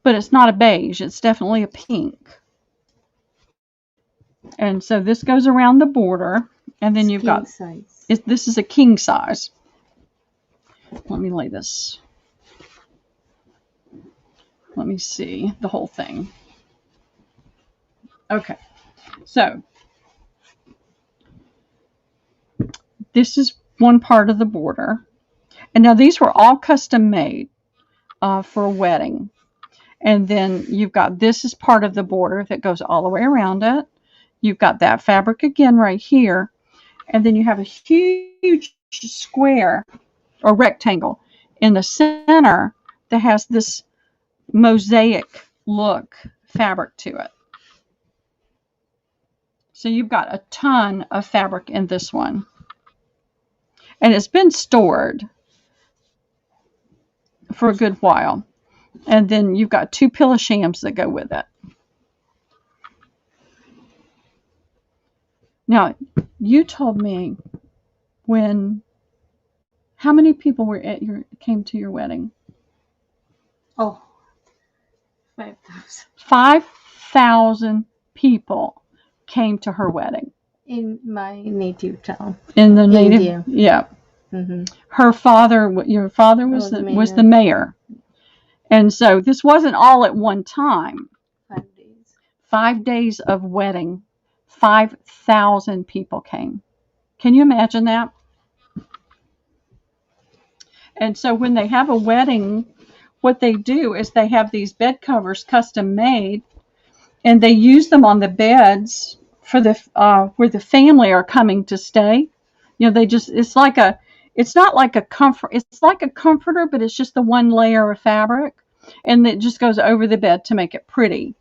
but it's not a beige. It's definitely a pink. And so this goes around the border, and then you've got this is a king size. Let me lay this. Let me see the whole thing. Okay, so this is one part of the border, and now these were all custom made for a wedding. And then you've got this is part of the border that goes all the way around it. You've got that fabric again right here, and then you have a huge square or rectangle in the center that has this mosaic look fabric to it. So you've got a ton of fabric in this one, and it's been stored for a good while. And then you've got 2 pillow shams that go with it. Now, you told me how many people came to your wedding? Oh, 5,000. 5,000 people came to her wedding. In my native town. In the native, India. Yeah. Mm-hmm. Your father was the mayor. And so this wasn't all at one time. 5 days. 5 days of wedding. 5,000 people came. Can you imagine that? And so when they have a wedding, what they do is they have these bed covers custom made, and they use them on the beds for where the family are coming to stay. It's not like a comfort. It's like a comforter, but it's just the one layer of fabric, and it just goes over the bed to make it pretty.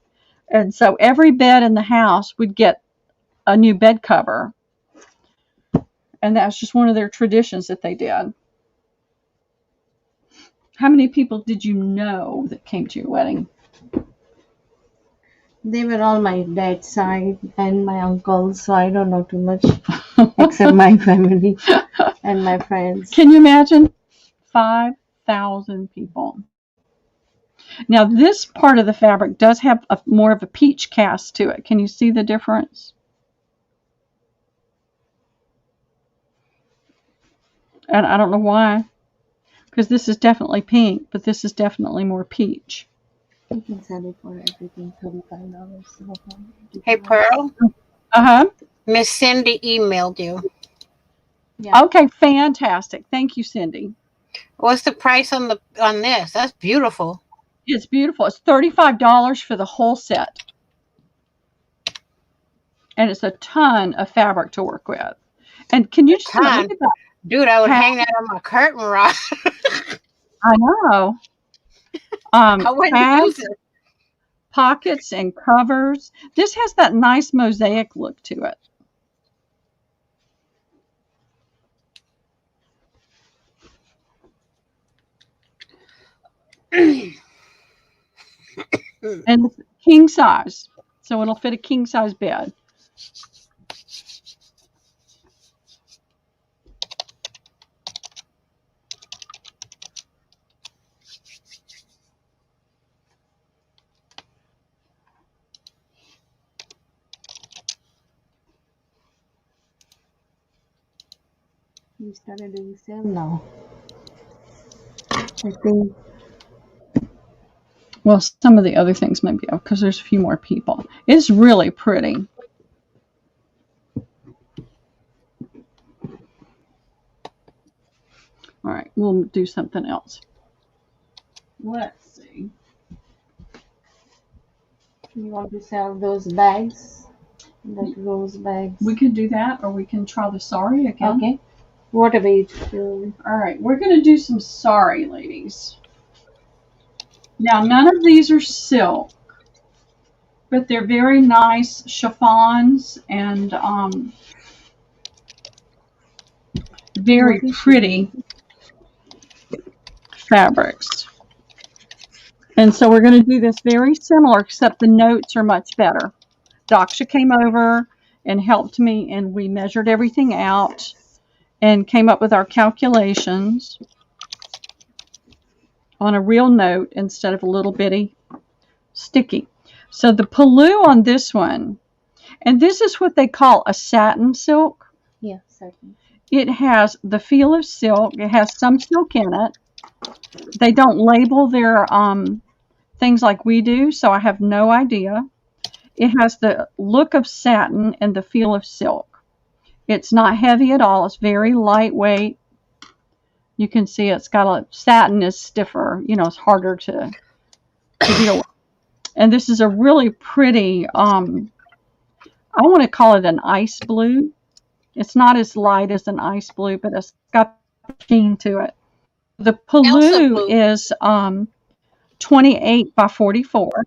And so every bed in the house would get a new bed cover. And that's just one of their traditions that they did. How many people did you know that came to your wedding? They were all my dad's side and my uncles, so I don't know too much except my family and my friends. Can you imagine? 5,000 people. Now, this part of the fabric does have more of a peach cast to it. Can you see the difference? And I don't know why, because this is definitely pink, but this is definitely more peach. You can sell it for everything, $35. Hey, Pearl. Miss Cindy emailed you. Yeah. Okay, fantastic. Thank you, Cindy. What's the price on this? That's beautiful. It's beautiful. It's $35 for the whole set. And it's a ton of fabric to work with. And can you just look at that? Dude, I would hang that on my curtain rod. I know. I wouldn't use it. Pockets and covers. This has that nice mosaic look to it. And king size. So it'll fit a king size bed. You started doing sale now. I think. Well, some of the other things might be because there's a few more people. It's really pretty. All right, we'll do something else. Let's see. You want to sell those bags? Like rose bags? We could do that, or we can try the sari again. Okay. Whatever you do. All right, we're going to do some sari, ladies. Now, none of these are silk, but they're very nice chiffons and very pretty fabrics. And so we're going to do this very similar, except the notes are much better. Daksha came over and helped me, and we measured everything out and came up with our calculations on a real note instead of a little bitty sticky. So the pallu on this one, and this is what they call a satin silk. Yeah, satin. It has the feel of silk. It has some silk in it. They don't label their things like we do, so I have no idea. It has the look of satin and the feel of silk. It's not heavy at all. It's very lightweight. You can see it's got a satin is stiffer. You know, it's harder to deal with. And this is a really pretty, I want to call it an ice blue. It's not as light as an ice blue, but it's got sheen to it. The pallu is 28 by 44.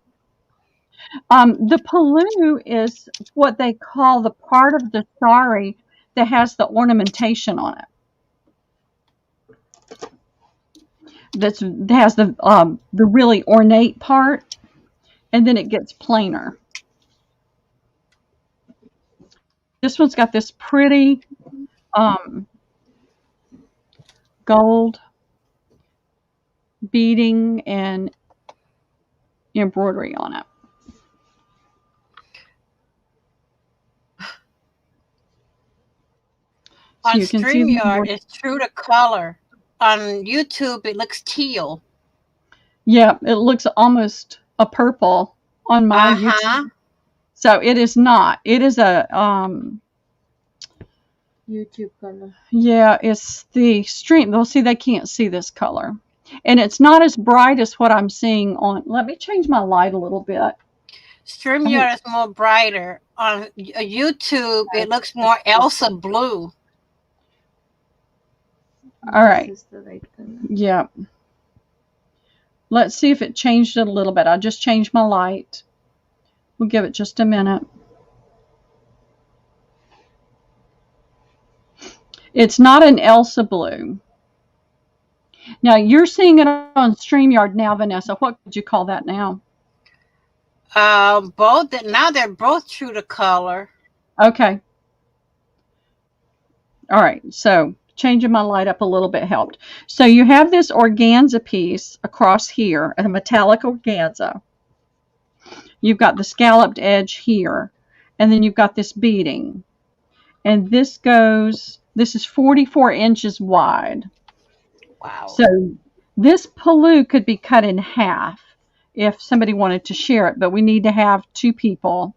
The pallu is what they call the part of the sari that has the ornamentation on it. That has the really ornate part, and then it gets plainer. This one's got this pretty gold beading and embroidery on it. So on StreamYard, it's true to color. On YouTube, it looks teal. Yeah, it looks almost a purple on my YouTube. So it is not. It is a YouTube color. Yeah, it's the stream. They'll see they can't see this color. And it's not as bright as what I'm seeing on. Let me change my light a little bit. StreamYard is more brighter. On YouTube, it looks more Elsa blue. All right. Yeah. Let's see if it changed it a little bit. I just changed my light. We'll give it just a minute. It's not an Elsa blue. Now, you're seeing it on StreamYard now, Vanessa. What would you call that now? Both. Now they're both true to color. Okay. All right. So changing my light up a little bit helped. So you have this organza piece across here, a metallic organza. You've got the scalloped edge here, and then you've got this beading. And this is 44 inches wide. Wow. So this paloo could be cut in half if somebody wanted to share it, but we need to have 2 people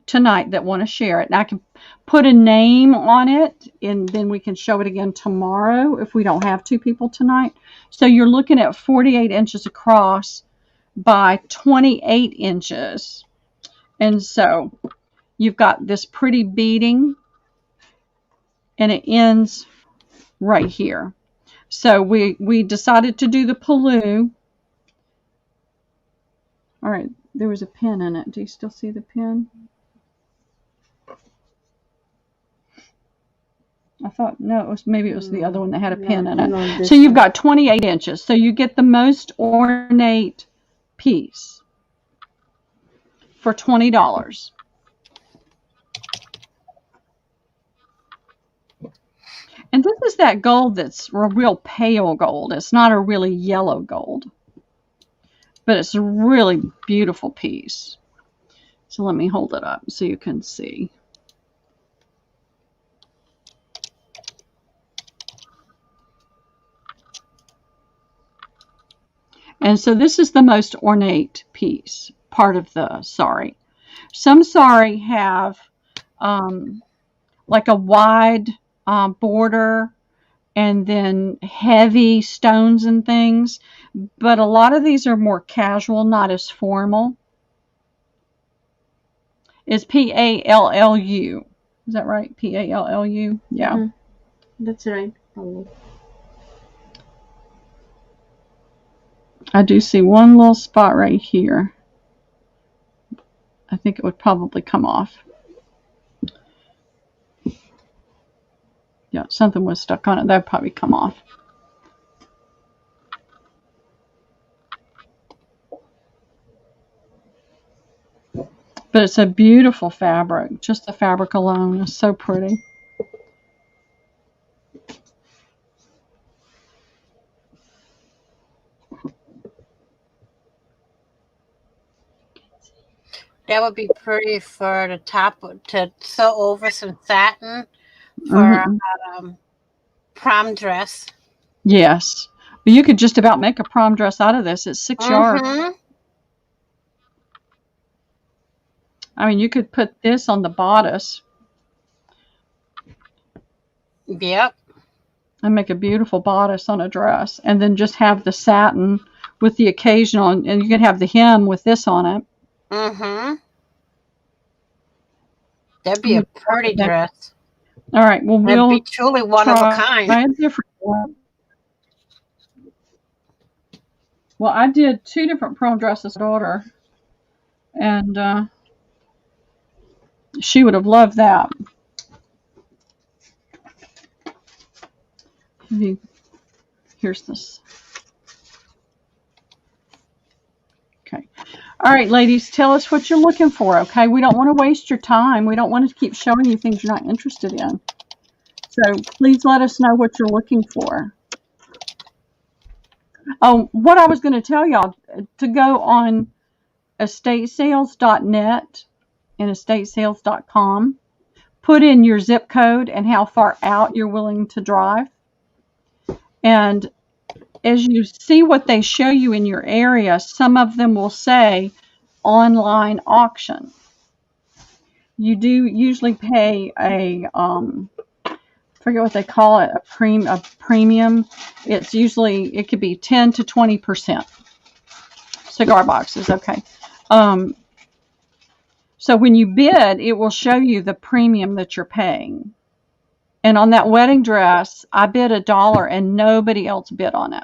tonight that want to share it. And I can put a name on it, and then we can show it again tomorrow if we don't have 2 people tonight. So you're looking at 48 inches across by 28 inches. And so you've got this pretty beading, and it ends right here. So we decided to do the paloo. All right, there was a pin in it. Do you still see the pin? I thought, no, maybe it was the other one that had a pin in it. So you've got 28 inches. So you get the most ornate piece for $20. And this is that gold that's a real pale gold. It's not a really yellow gold, but it's a really beautiful piece. So let me hold it up so you can see. And so this is the most ornate piece, part of the sari. Some sari have like a wide border and then heavy stones and things, but a lot of these are more casual, not as formal. It's P-A-L-L-U. Is that right? P-A-L-L-U? Yeah. Mm-hmm. That's right. I do see one little spot right here. I think it would probably come off. Yeah, something was stuck on it. That would probably come off. But it's a beautiful fabric. Just the fabric alone is so pretty. That would be pretty for the top to sew over some satin for prom dress. Yes. But you could just about make a prom dress out of this. It's 6 yards. I mean, you could put this on the bodice. Yep. And make a beautiful bodice on a dress. And then just have the satin with the occasional, and you can have the hem with this on it. That'd be a pretty dress. All right. Well, that'd be truly one of a kind. Try a different one. Well, I did 2 different prom dresses for daughter, and she would have loved that. Here's this. Okay. All right, ladies, tell us what you're looking for, okay? We don't want to waste your time. We don't want to keep showing you things you're not interested in. So please let us know what you're looking for. What I was going to tell y'all, to go on estatesales.net and estatesales.com, put in your zip code and how far out you're willing to drive. And as you see what they show you in your area, some of them will say online auction. You do usually pay a, forget what they call it, a premium. It's usually, it could be 10 to 20%. Cigar boxes, okay. So when you bid, it will show you the premium that you're paying. And on that wedding dress, I bid $1 and nobody else bid on it.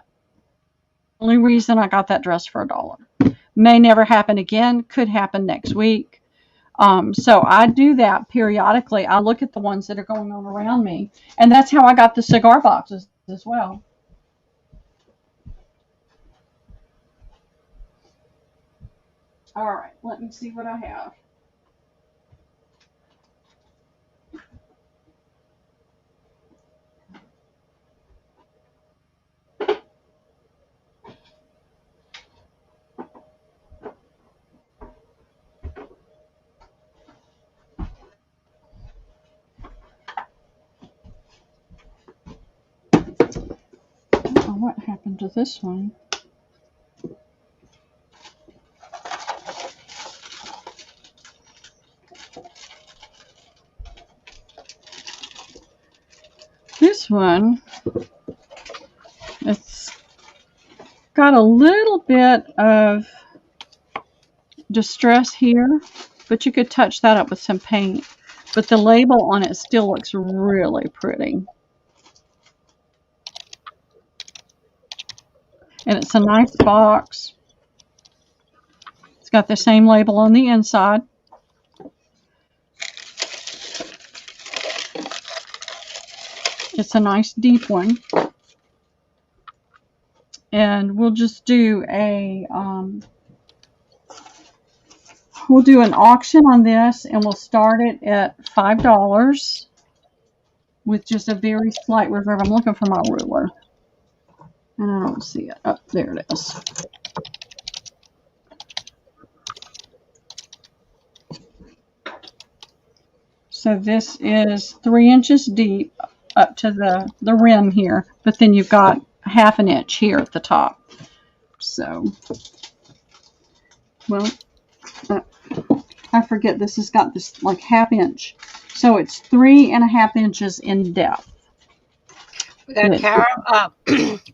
Only reason I got that dress for $1. May never happen again. Could happen next week. So I do that periodically. I look at the ones that are going on around me, and that's how I got the cigar boxes as well. All right, let me see what I have. Oh, what happened to this one? This one, it's got a little bit of distress here, but you could touch that up with some paint. But the label on it still looks really pretty. And it's a nice box. It's got the same label on the inside. It's a nice deep one. And we'll just do a we'll do an auction on this, and we'll start it at $5 with just a very slight reserve. I'm looking for my ruler, and I don't see it. Oh, there it is. So this is 3 inches deep up to the rim here, but then you've got ½ an inch here at the top. So, well, I forget, this has got this like ½ inch. So it's 3½ inches in depth. We got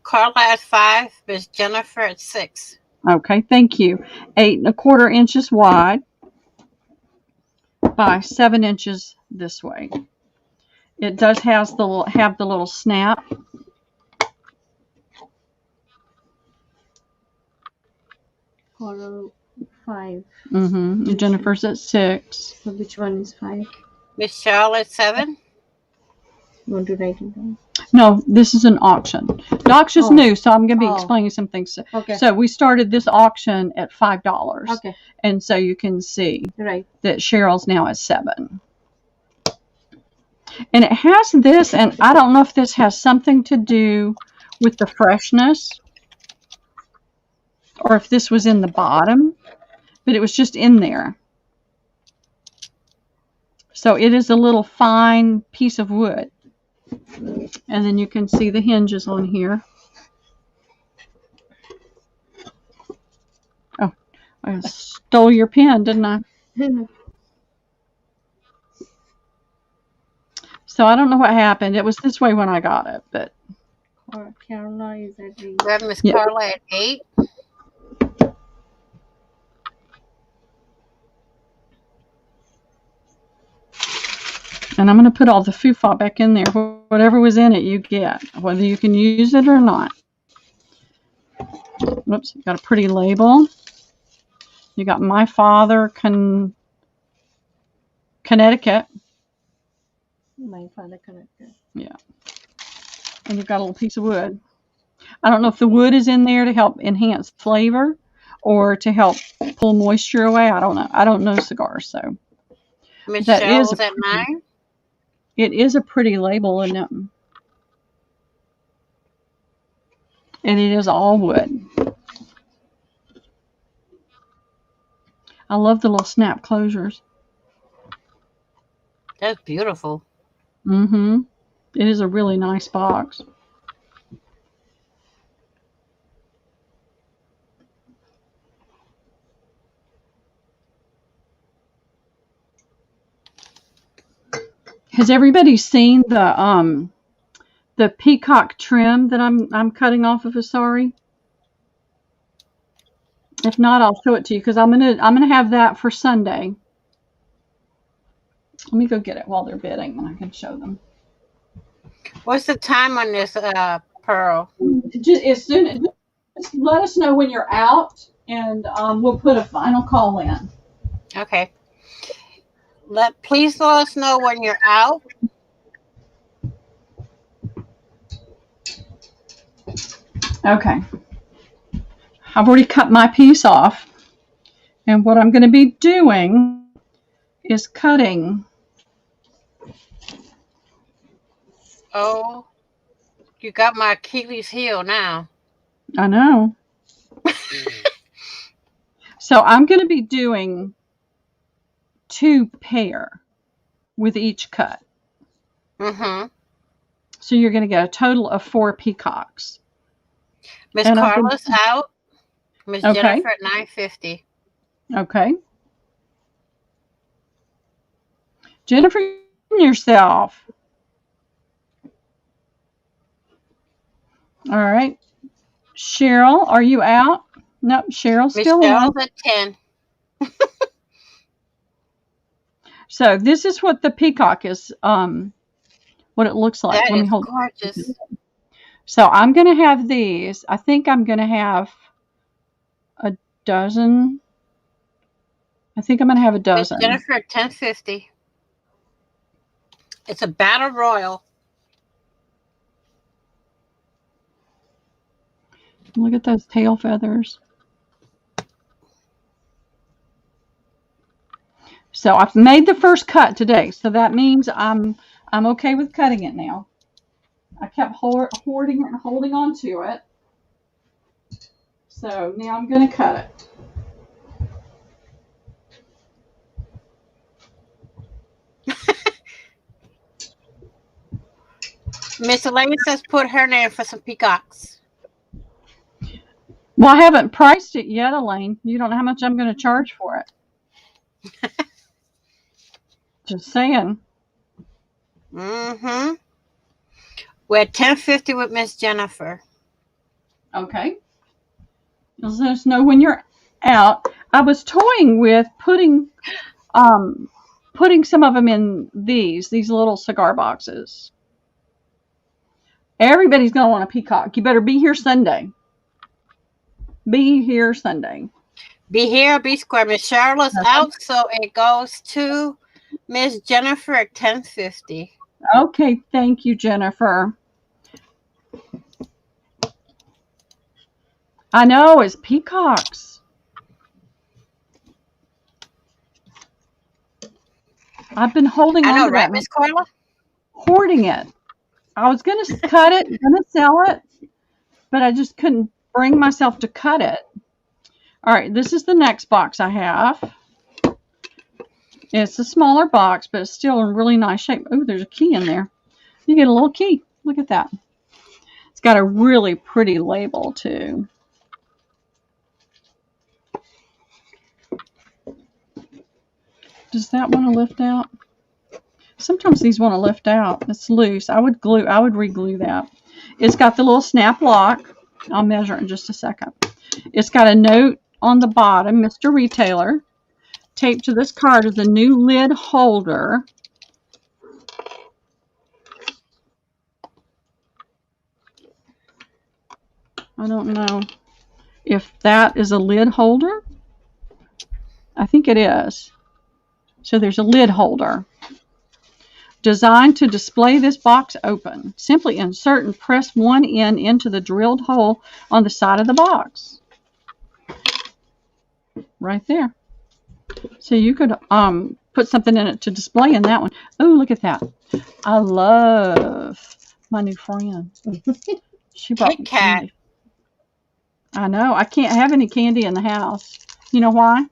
Carla at 5, Miss Jennifer at 6. Okay, thank you. 8¼ inches wide by 7 inches this way. It does have the little snap. Coral 5. Jennifer's at 6. So which one is 5? Miss Charlotte 7. You want to write it down? No, this is an auction. The auction's new, so I'm going to be explaining some things. Okay. So we started this auction at $5. Okay. And so you can see Right. that Cheryl's now at 7. And it has this, and I don't know if this has something to do with the freshness or if this was in the bottom, but it was just in there. So it is a little fine piece of wood. And then you can see the hinges on here. Oh, I stole your pen, didn't I? So I don't know what happened. It was this way when I got it, but Carla is at 8. We have Miss Carla at 8. and I'm going to put all the fufa back in there. Whatever was in it, you get, whether you can use it or not. Whoops, got a pretty label. You got my father, Connecticut. My father Connecticut. Yeah. And you've got a little piece of wood. I don't know if the wood is in there to help enhance flavor or to help pull moisture away. I don't know. I don't know cigars, so. That is at 9. It is a pretty label, isn't it? And it is all wood. I love the little snap closures. That's beautiful. Mm-hmm. It is a really nice box. Has everybody seen the peacock trim that I'm cutting off of a sari? If not, I'll show it to you because I'm gonna have that for Sunday. Let me go get it while they're bidding and I can show them. What's the time on this, Pearl? Just let us know when you're out, and we'll put a final call in. Okay. Please let us know when you're out. Okay. I've already cut my piece off. And what I'm going to be doing is cutting. Oh, you got my Achilles heel now. I know. So I'm going to be doing 2 pair with each cut. Mm-hmm. So you're going to get a total of 4 peacocks. Miss Carla's out. Miss Jennifer at 9:50. Okay. Jennifer, yourself. All right. Cheryl, are you out? Nope, Cheryl's still Michelle's on. at 10. So this is what the peacock is, what it looks like. That Let me is hold. gorgeous. So I'm going to have these. I think I'm going to have a dozen. I think I'm going to have a dozen. Miss Jennifer at 10:50. It's a battle royal. Look at those tail feathers. So I've made the first cut today. So that means I'm okay with cutting it now. I kept hoarding it and holding on to it. So now I'm going to cut it. Miss Elaine says put her name for some peacocks. Well, I haven't priced it yet, Elaine. You don't know how much I'm going to charge for it. Just saying. Mm-hmm. We're at 10:50 with Miss Jennifer. Okay. Just let us know when you're out. I was toying with putting some of them in these little cigar boxes. Everybody's going to want a peacock. You better be here Sunday. Be here Sunday. Be here, be square. Miss Charlotte's out, so it goes to Miss Jennifer at 10:50. Okay, thank you, Jennifer. I know, it's peacocks. I've been holding on to that. Miss Carla? Hoarding it. I was going to cut it, going to sell it, but I just couldn't bring myself to cut it. All right, this is the next box I have. It's a smaller box, but it's still in really nice shape. Oh, there's a key in there. You get a little key. Look at that. It's got a really pretty label, too. Does that want to lift out? Sometimes these want to lift out. It's loose. I would re-glue that. It's got the little snap lock. I'll measure it in just a second. It's got a note on the bottom, Mr. Retailer. Taped to this card is a new lid holder. I don't know if that is a lid holder. I think it is. So there's a lid holder. Designed to display this box open. Simply insert and press one end into the drilled hole on the side of the box. Right there. So you could put something in it to display in that one. Oh, look at that. I love my new friend. She brought me candy. I know. I can't have any candy in the house. You know why?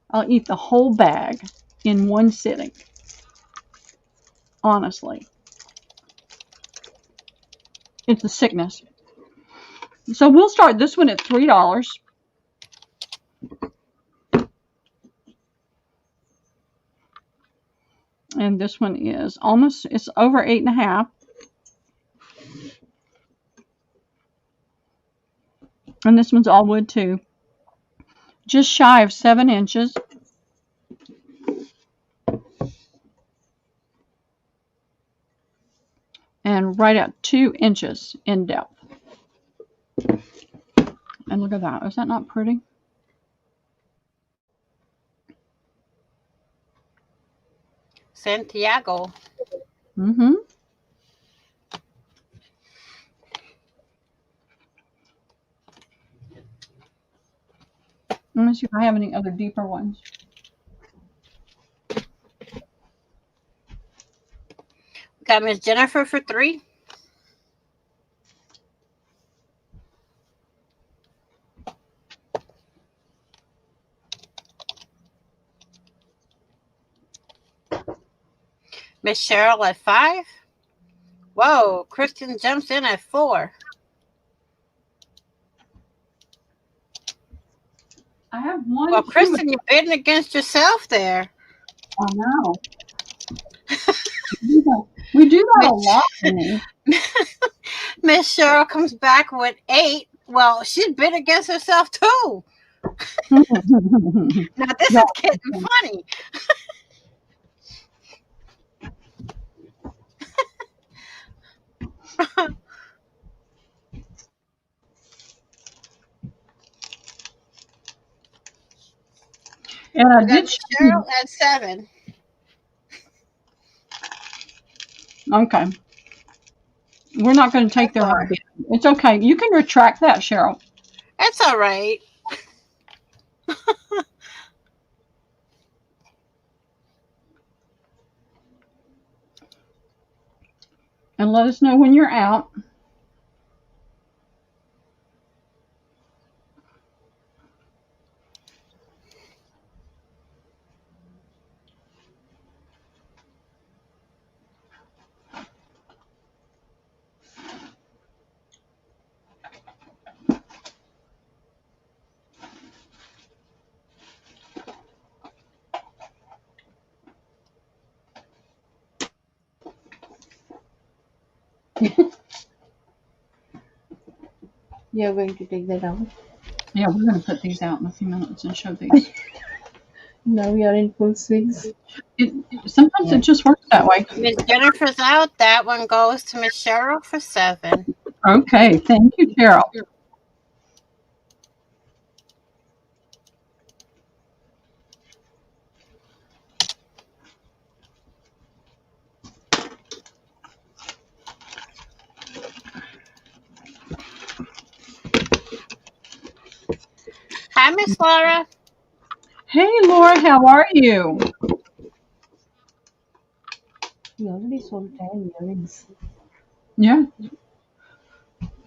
I'll eat the whole bag in one sitting. Honestly. It's a sickness. So we'll start this one at $3. And this one is it's over 8.5. And this one's all wood too. Just shy of 7 inches. And right at 2 inches in depth. And look at that. Is that not pretty? Santiago. Mm-hmm. Let me see if I have any other deeper ones. Got Miss Jennifer for $3. Miss Cheryl at $5. Whoa, Kristen jumps in at $4. I have one. Well, Kristen, you're bidding against yourself there. I know. We do that a lot. Miss Cheryl comes back with $8. Well, she's bid against herself too. Now this is getting funny. And I did Cheryl at $7. Okay. We're not going to take their high bid. It's okay. You can retract that, Cheryl. That's all right. And let us know when you're out. You're going to take that out? Yeah, we're going to put these out in a few minutes and show these. Now we are in full swings. Sometimes it just works that way. Miss Jennifer's out. That one goes to Miss Cheryl for $7. Okay, thank you, Cheryl. Hi, Miss Laura. Hey, Laura, how are you? We already sold 10 earrings. Yeah.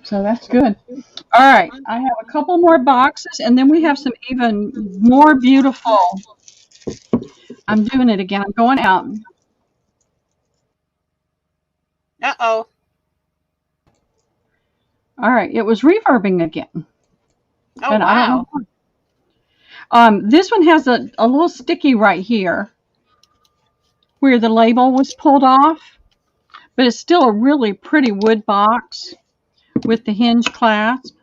So that's good. All right, I have a couple more boxes, and then we have some even more beautiful. I'm doing it again. I'm going out. Uh-oh. All right, it was reverbing again. Oh, and wow. This one has a little sticky right here where the label was pulled off, but it's still a really pretty wood box with the hinge clasp.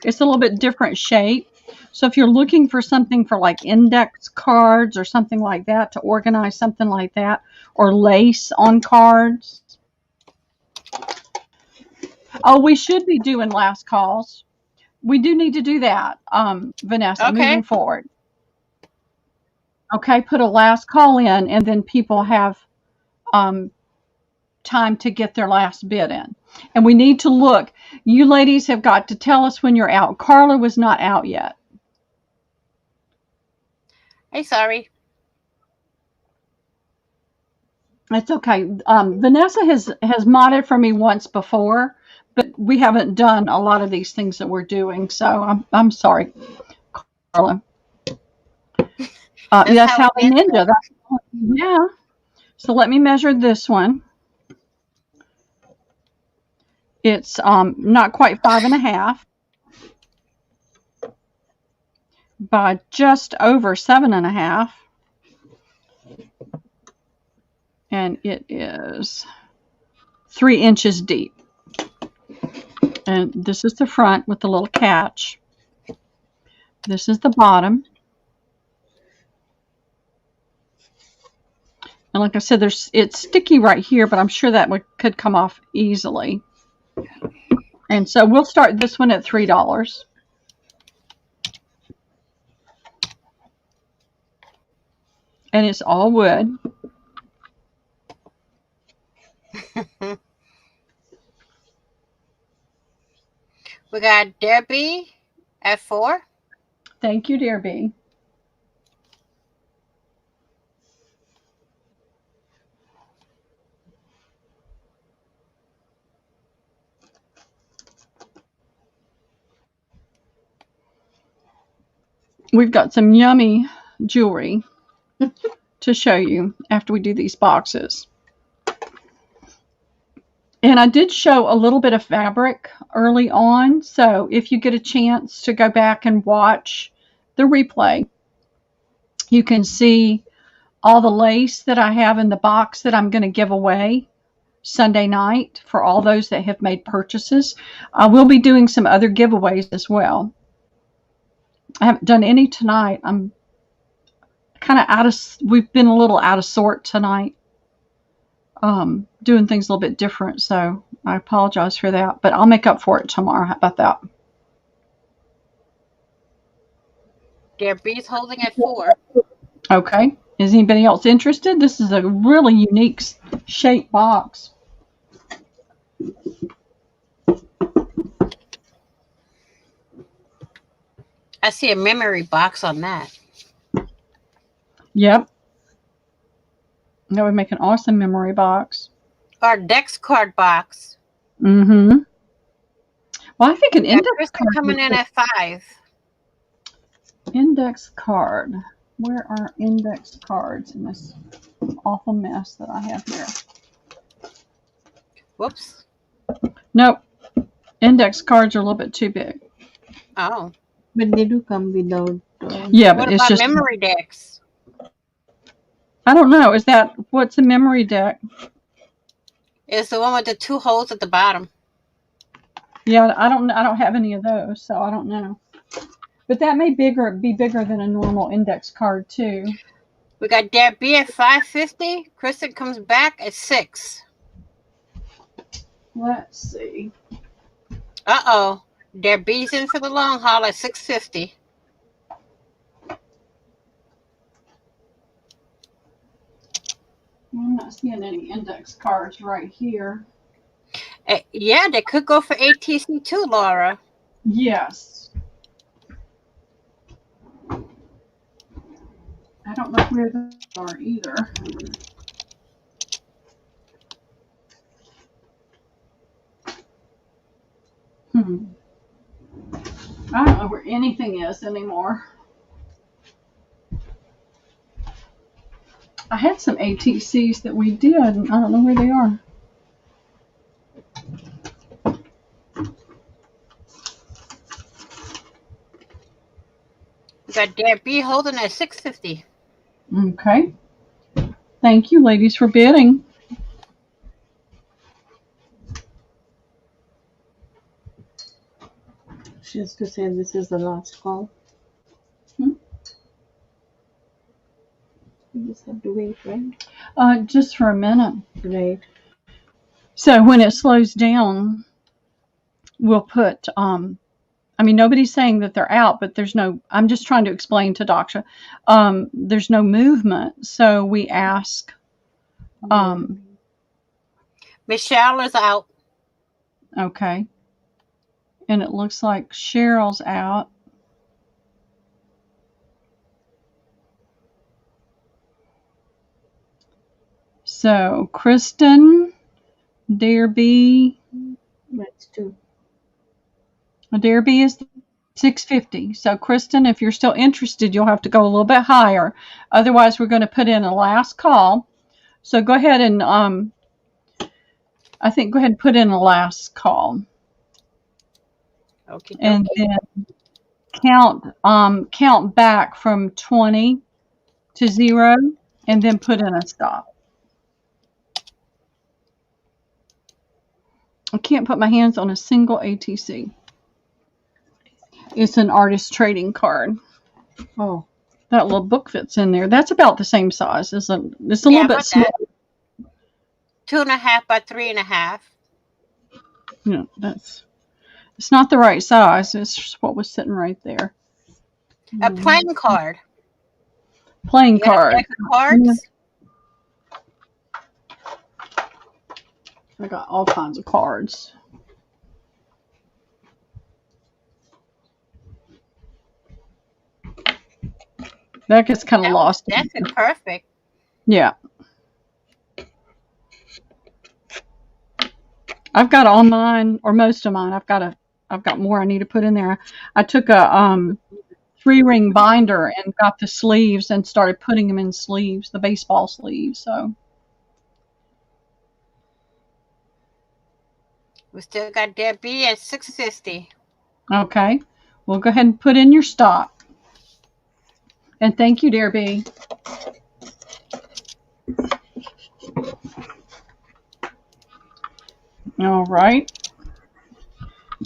It's a little bit different shape. So if you're looking for something for like index cards or something like that, to organize something like that, or lace on cards. Oh, we should be doing last calls. We do need to do that, Vanessa, moving forward. Okay, put a last call in, and then people have time to get their last bid in. And we need to look. You ladies have got to tell us when you're out. Carla was not out yet. Hey, sorry. It's okay. Vanessa has modded for me once before, but we haven't done a lot of these things that we're doing. So I'm sorry, Carla. That's how they ninja. Yeah. So let me measure this one. It's not quite 5.5 by just over 7.5. And it is 3 inches deep. And this is the front with the little catch. This is the bottom. And like I said, it's sticky right here, but I'm sure that could come off easily. And so we'll start this one at $3. And it's all wood. got Debbie at 4. Thank you, dear B. We've got some yummy jewelry to show you after we do these boxes. And I did show a little bit of fabric early on, so if you get a chance to go back and watch the replay, you can see all the lace that I have in the box that I'm going to give away Sunday night for all those that have made purchases. I will be doing some other giveaways as well. I haven't done any tonight. I'm kind of we've been a little out of sort tonight. Doing things a little bit different, so I apologize for that, but I'll make up for it tomorrow. How about that? Debbie's holding at 4. Okay. Is anybody else interested? This is a really unique shape box. I see a memory box on that. Yep. That would make an awesome memory box. Or Dex card box. Mm-hmm. Well, I think an index card coming in at 5. Index card. Where are index cards in this awful mess that I have here? Whoops. Nope. Index cards are a little bit too big. Oh. But they do come without. Yeah, but what it's about just memory decks? I don't know. Is that what's a memory deck? It's the one with the 2 holes at the bottom. Yeah, I don't have any of those, so I don't know. But that may be bigger than a normal index card too. We got Debbie at 550. Kristen comes back at 6. Let's see. Uh-oh. Debbie's in for the long haul at 650. I'm not seeing any index cards right here. Yeah, they could go for ATC too, Laura. Yes. I don't know where those are either. I don't know where anything is anymore. I had some ATCs that we did, and I don't know where they are. We got Debbie holding at 650. Okay. Thank you, ladies, for bidding. She has to say this is the last call. You just have to wait, right? Just for a minute. Right. So when it slows down, we'll put, nobody's saying that they're out, but I'm just trying to explain to Daksha, there's no movement. So we ask, Michelle is out. okay. And it looks like Cheryl's out. So Kristen, Derby. That's 2. Derby is 650. So Kristen, if you're still interested, you'll have to go a little bit higher. Otherwise, we're going to put in a last call. So go ahead and go ahead and put in a last call. Okay. And then count back from 20 to 0 and then put in a stop. I can't put my hands on a single ATC. It's an artist trading card. Oh. That little book fits in there. That's about the same size. It's a little bit small. 2.5 by 3.5. No, it's not the right size. It's just what was sitting right there. A playing card. Playing card. Deck of cards. I got all kinds of cards. That gets kind of lost. That's perfect. Yeah. I've got all mine, or most of mine. I've got more I need to put in there. I took a 3-ring binder and got the sleeves and started putting them in sleeves, the baseball sleeves. So We still got Debbie at 650. okay, we'll go ahead and put in your stop. And thank you, dear B. All right.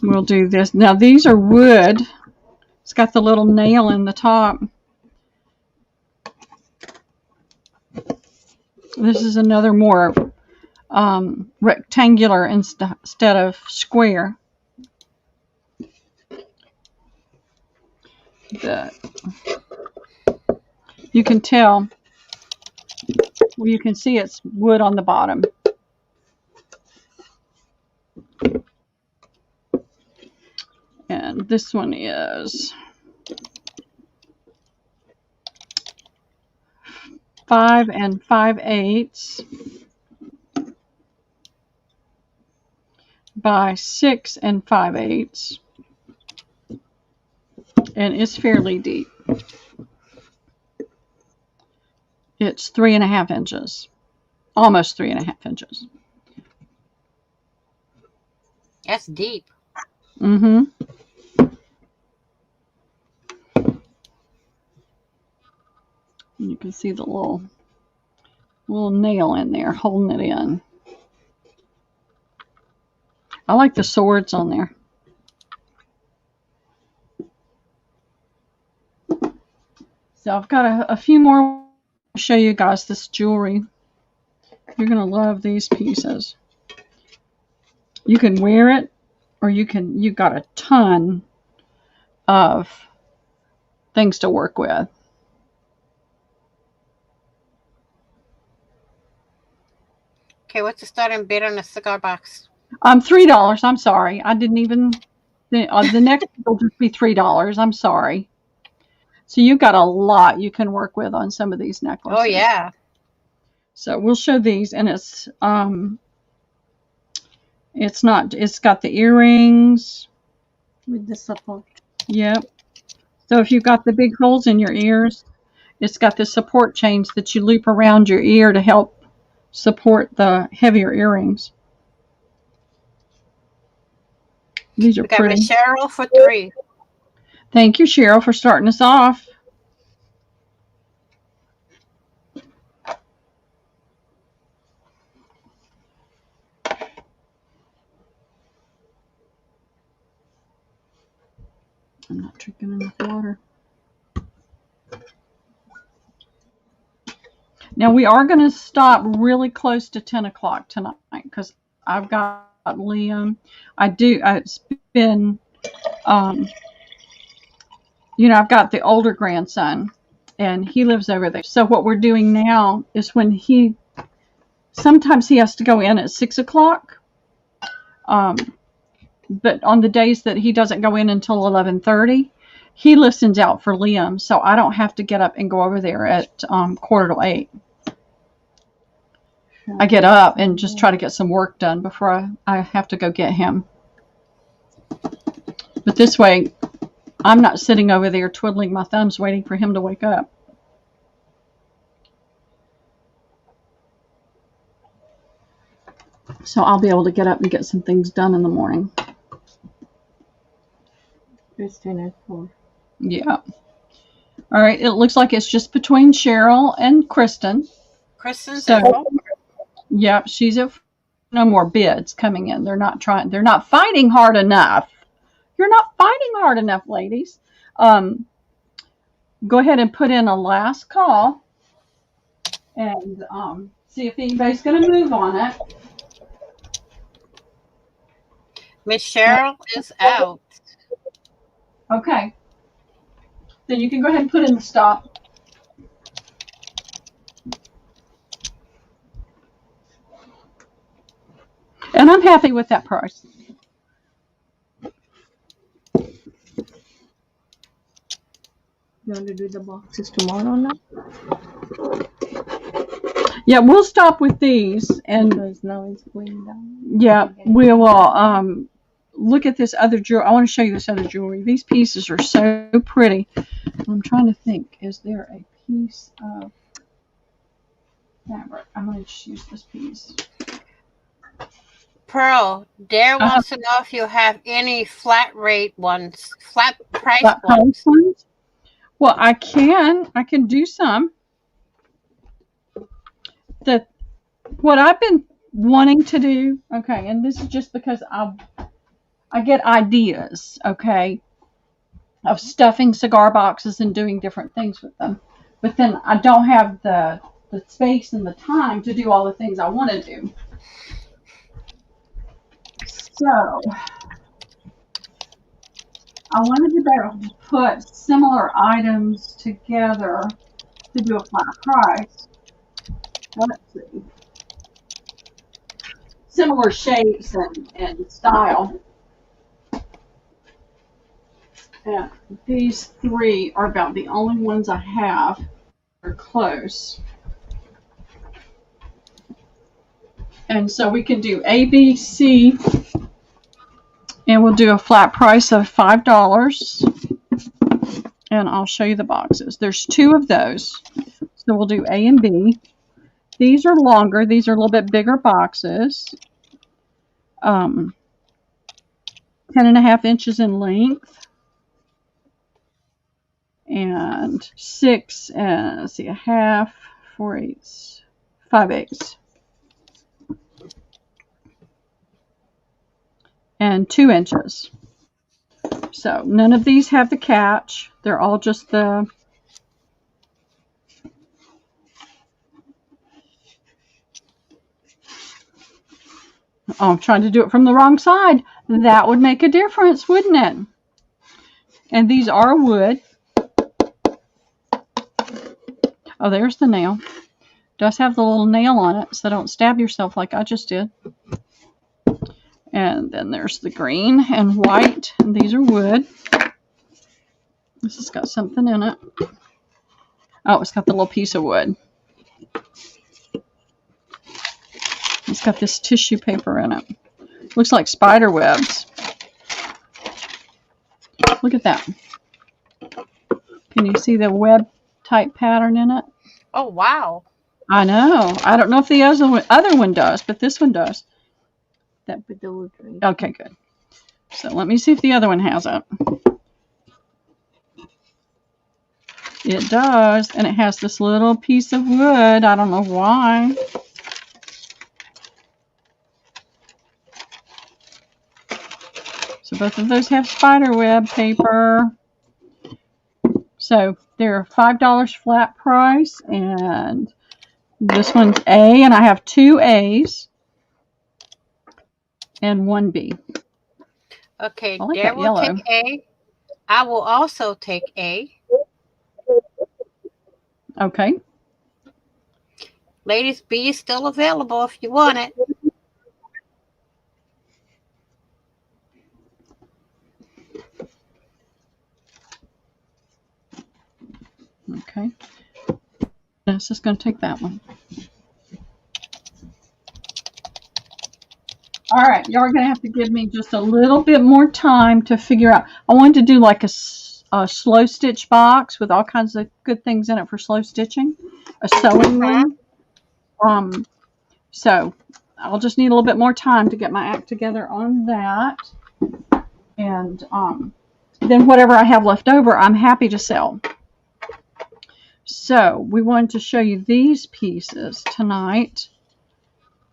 We'll do this. Now, these are wood. It's got the little nail in the top. This is another more rectangular instead of square. You can tell. Well, you can see it's wood on the bottom. And this one is 5 5/8 by 6 5/8, and it's fairly deep. It's 3.5 inches, almost 3.5 inches. That's deep. Mm-hmm. You can see the little nail in there holding it in. I like the swords on there. So I've got a few more to show you guys this jewelry. You're going to love these pieces. You can wear it, or you've got a ton of things to work with. Okay, what's the starting bid on the cigar box? $3. I'm sorry. I didn't even. The next will just be $3. I'm sorry. So you've got a lot you can work with on some of these necklaces. Oh yeah. So we'll show these, and it's got the earrings with the support. Yep. So if you've got the big holes in your ears, it's got the support chains that you loop around your ear to help support the heavier earrings. These are pretty. We got Cheryl for 3. Thank you, Cheryl, for starting us off. I'm not drinking enough water. Now we are going to stop really close to 10 o'clock tonight because I've got Liam. It's been, I've got the older grandson and he lives over there. So what we're doing now is sometimes he has to go in at 6 o'clock. But on the days that he doesn't go in until 11:30, he listens out for Liam, so I don't have to get up and go over there at 7:45. I get up and just try to get some work done before I have to go get him. But this way, I'm not sitting over there twiddling my thumbs waiting for him to wake up. So I'll be able to get up and get some things done in the morning. It's 10:04. Yeah. All right. It looks like it's just between Cheryl and Kristen. Kristen's at home. Yep. She's at no more bids coming in. They're not fighting hard enough. You're not fighting hard enough, ladies. Go ahead and put in a last call and see if anybody's going to move on it. Miss Cheryl is out. Okay. Then you can go ahead and put in the stop. And I'm happy with that price. You want to do the boxes tomorrow now? Yeah, we'll stop with these, and Because now it's going down. yeah, we will look at this other jewelry. I want to show you this other jewelry. These pieces are so pretty. I'm trying to think, is there a piece of fabric? I'm going to just use this piece. Pearl, Dare wants to know if you have any flat rate ones, flat price Flat ones. ones? Well, I can do some. What I've been wanting to do, okay, and this is just because I get ideas, okay, of stuffing cigar boxes and doing different things with them. But then I don't have the space and the time to do all the things I want to do. So I wanted to be able to put similar items together to do a flat price. Let's see. Similar shapes and style. And these three are about the only ones I have that are close. And so we can do A, B, C, and we'll do a flat price of $5. And I'll show you the boxes. There's 2 of those. So we'll do A and B. These are longer. These are a little bit bigger boxes. 10.5 inches in length. And 6 and let's see, a half, 4/8, 5/8. And 2 inches. So none of these have the catch. They're all just the I'm trying to do it from the wrong side. That would make a difference, wouldn't it? And these are wood. Oh, there's the nail. Does have the little nail on it, so don't stab yourself like I just did. And then there's the green and white, and these are wood. This has got something in it. Oh, it's got the little piece of wood. It's got this tissue paper in it. Looks like spider webs. Look at that. Can you see the web type pattern in it? Oh, wow. I know. I don't know if the other one does, but this one does. Okay, good. So let me see if the other one has it. It does, and it has this little piece of wood. I don't know why. So both of those have spider web paper. So they're $5 flat price, and this one's A, and I have 2 A's and 1 B. Okay, I like Dare that will yellow. take A. I will also take A. Okay. Ladies, B is still available if you want it. Okay. This is going to take that one. All right, y'all are going to have to give me just a little bit more time to figure out. I wanted to do like a slow stitch box with all kinds of good things in it for slow stitching, a sewing room. So I'll just need a little bit more time to get my act together on that. And then whatever I have left over, I'm happy to sell. So we wanted to show you these pieces tonight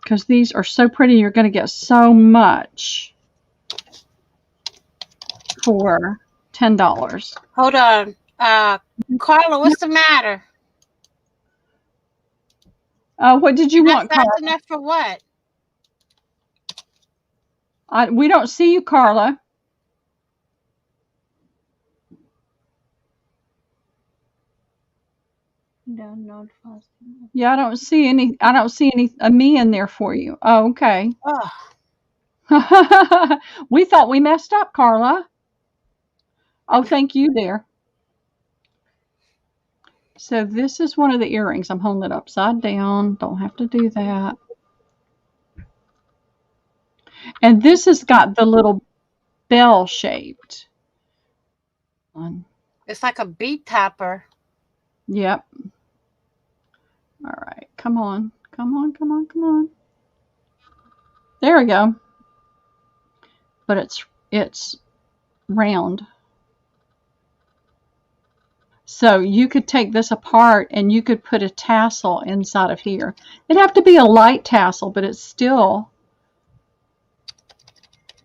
because these are so pretty. You're going to get so much for $10. Hold on. Carla, what's the matter? What did you want, Not Carla? fast enough for what? We don't see you, Carla. No, not fast enough. Yeah, I don't see any me in there for you. Oh, okay. Oh. We thought we messed up, Carla. Oh, thank you, dear. So this is one of the earrings. I'm holding it upside down. Don't have to do that. And this has got the little bell shaped one. It's like a bead topper. Yep. All right. Come on. Come on, come on, come on. There we go. But it's round. So you could take this apart and you could put a tassel inside of here. It'd have to be a light tassel, but it's still,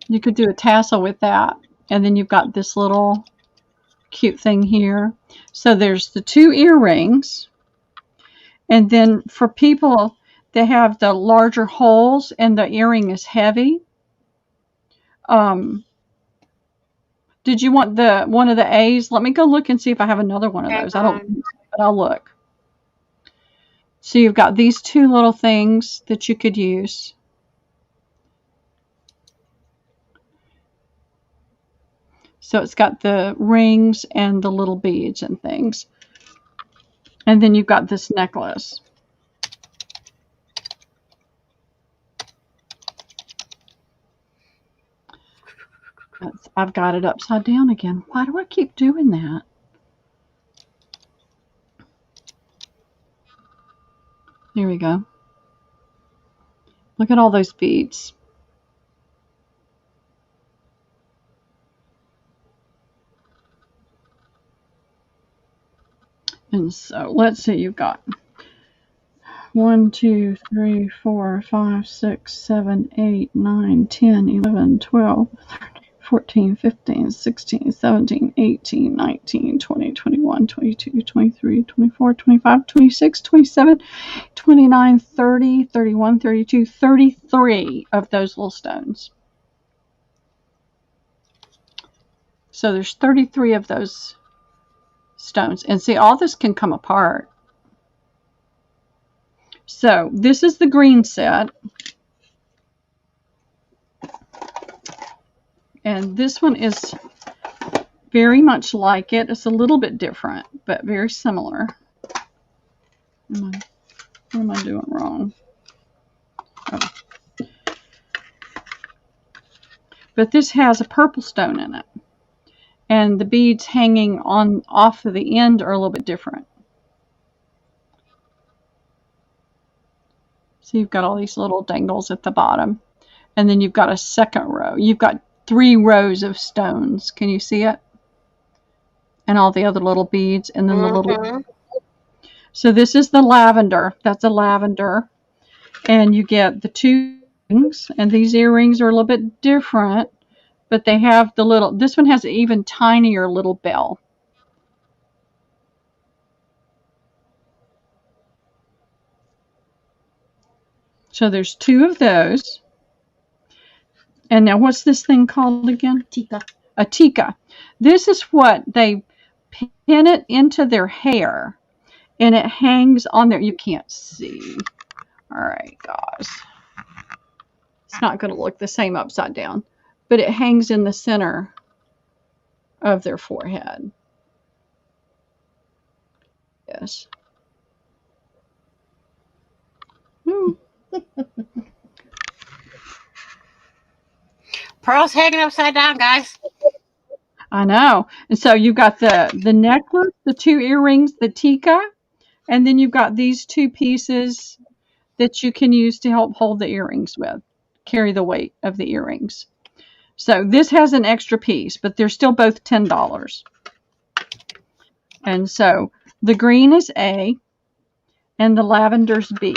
you could do a tassel with that. And then you've got this little cute thing here. So there's the 2 earrings. And then for people that have the larger holes and the earring is heavy, did you want one of the A's? Let me go look and see if I have another one of those. I don't, but I'll look. So you've got these 2 little things that you could use. So it's got the rings and the little beads and things. And then you've got this necklace. I've got it upside down again. Why do I keep doing that? Here we go. Look at all those beads. And so let's see, you've got 1, 2, 3, 4, 5, 6, 7, 8, 9, 10, 11, 12, 13, 14, 15, 16, 17, 18, 19, 20, 21, 22, 23, 24, 25, 26, 27, 29, 30, 31, 32, 33 of those little stones. So there's 33 of those stones. And see, all this can come apart. So this is the green set. And this one is very much like it. It's a little bit different, but very similar. What am I doing wrong? Oh. But this has a purple stone in it. And the beads hanging off of the end are a little bit different. So you've got all these little dangles at the bottom. And then you've got a second row. You've got 3 rows of stones. Can you see it? And all the other little beads. And then the little... So this is the lavender. That's a lavender. And you get the 2 earrings. And these earrings are a little bit different. But they have the little... This one has an even tinier little bell. So there's 2 of those. And now what's this thing called again? Tika. A tika. This is what they pin it into their hair. And it hangs on there. You can't see. All right, guys. It's not going to look the same upside down. But it hangs in the center of their forehead. Yes. Pearl's hanging upside down, guys. I know. And so you've got the necklace, the 2 earrings, the tika, and then you've got these 2 pieces that you can use to help hold the earrings with, carry the weight of the earrings. So this has an extra piece, but they're still both $10. And so the green is A and the lavender's B.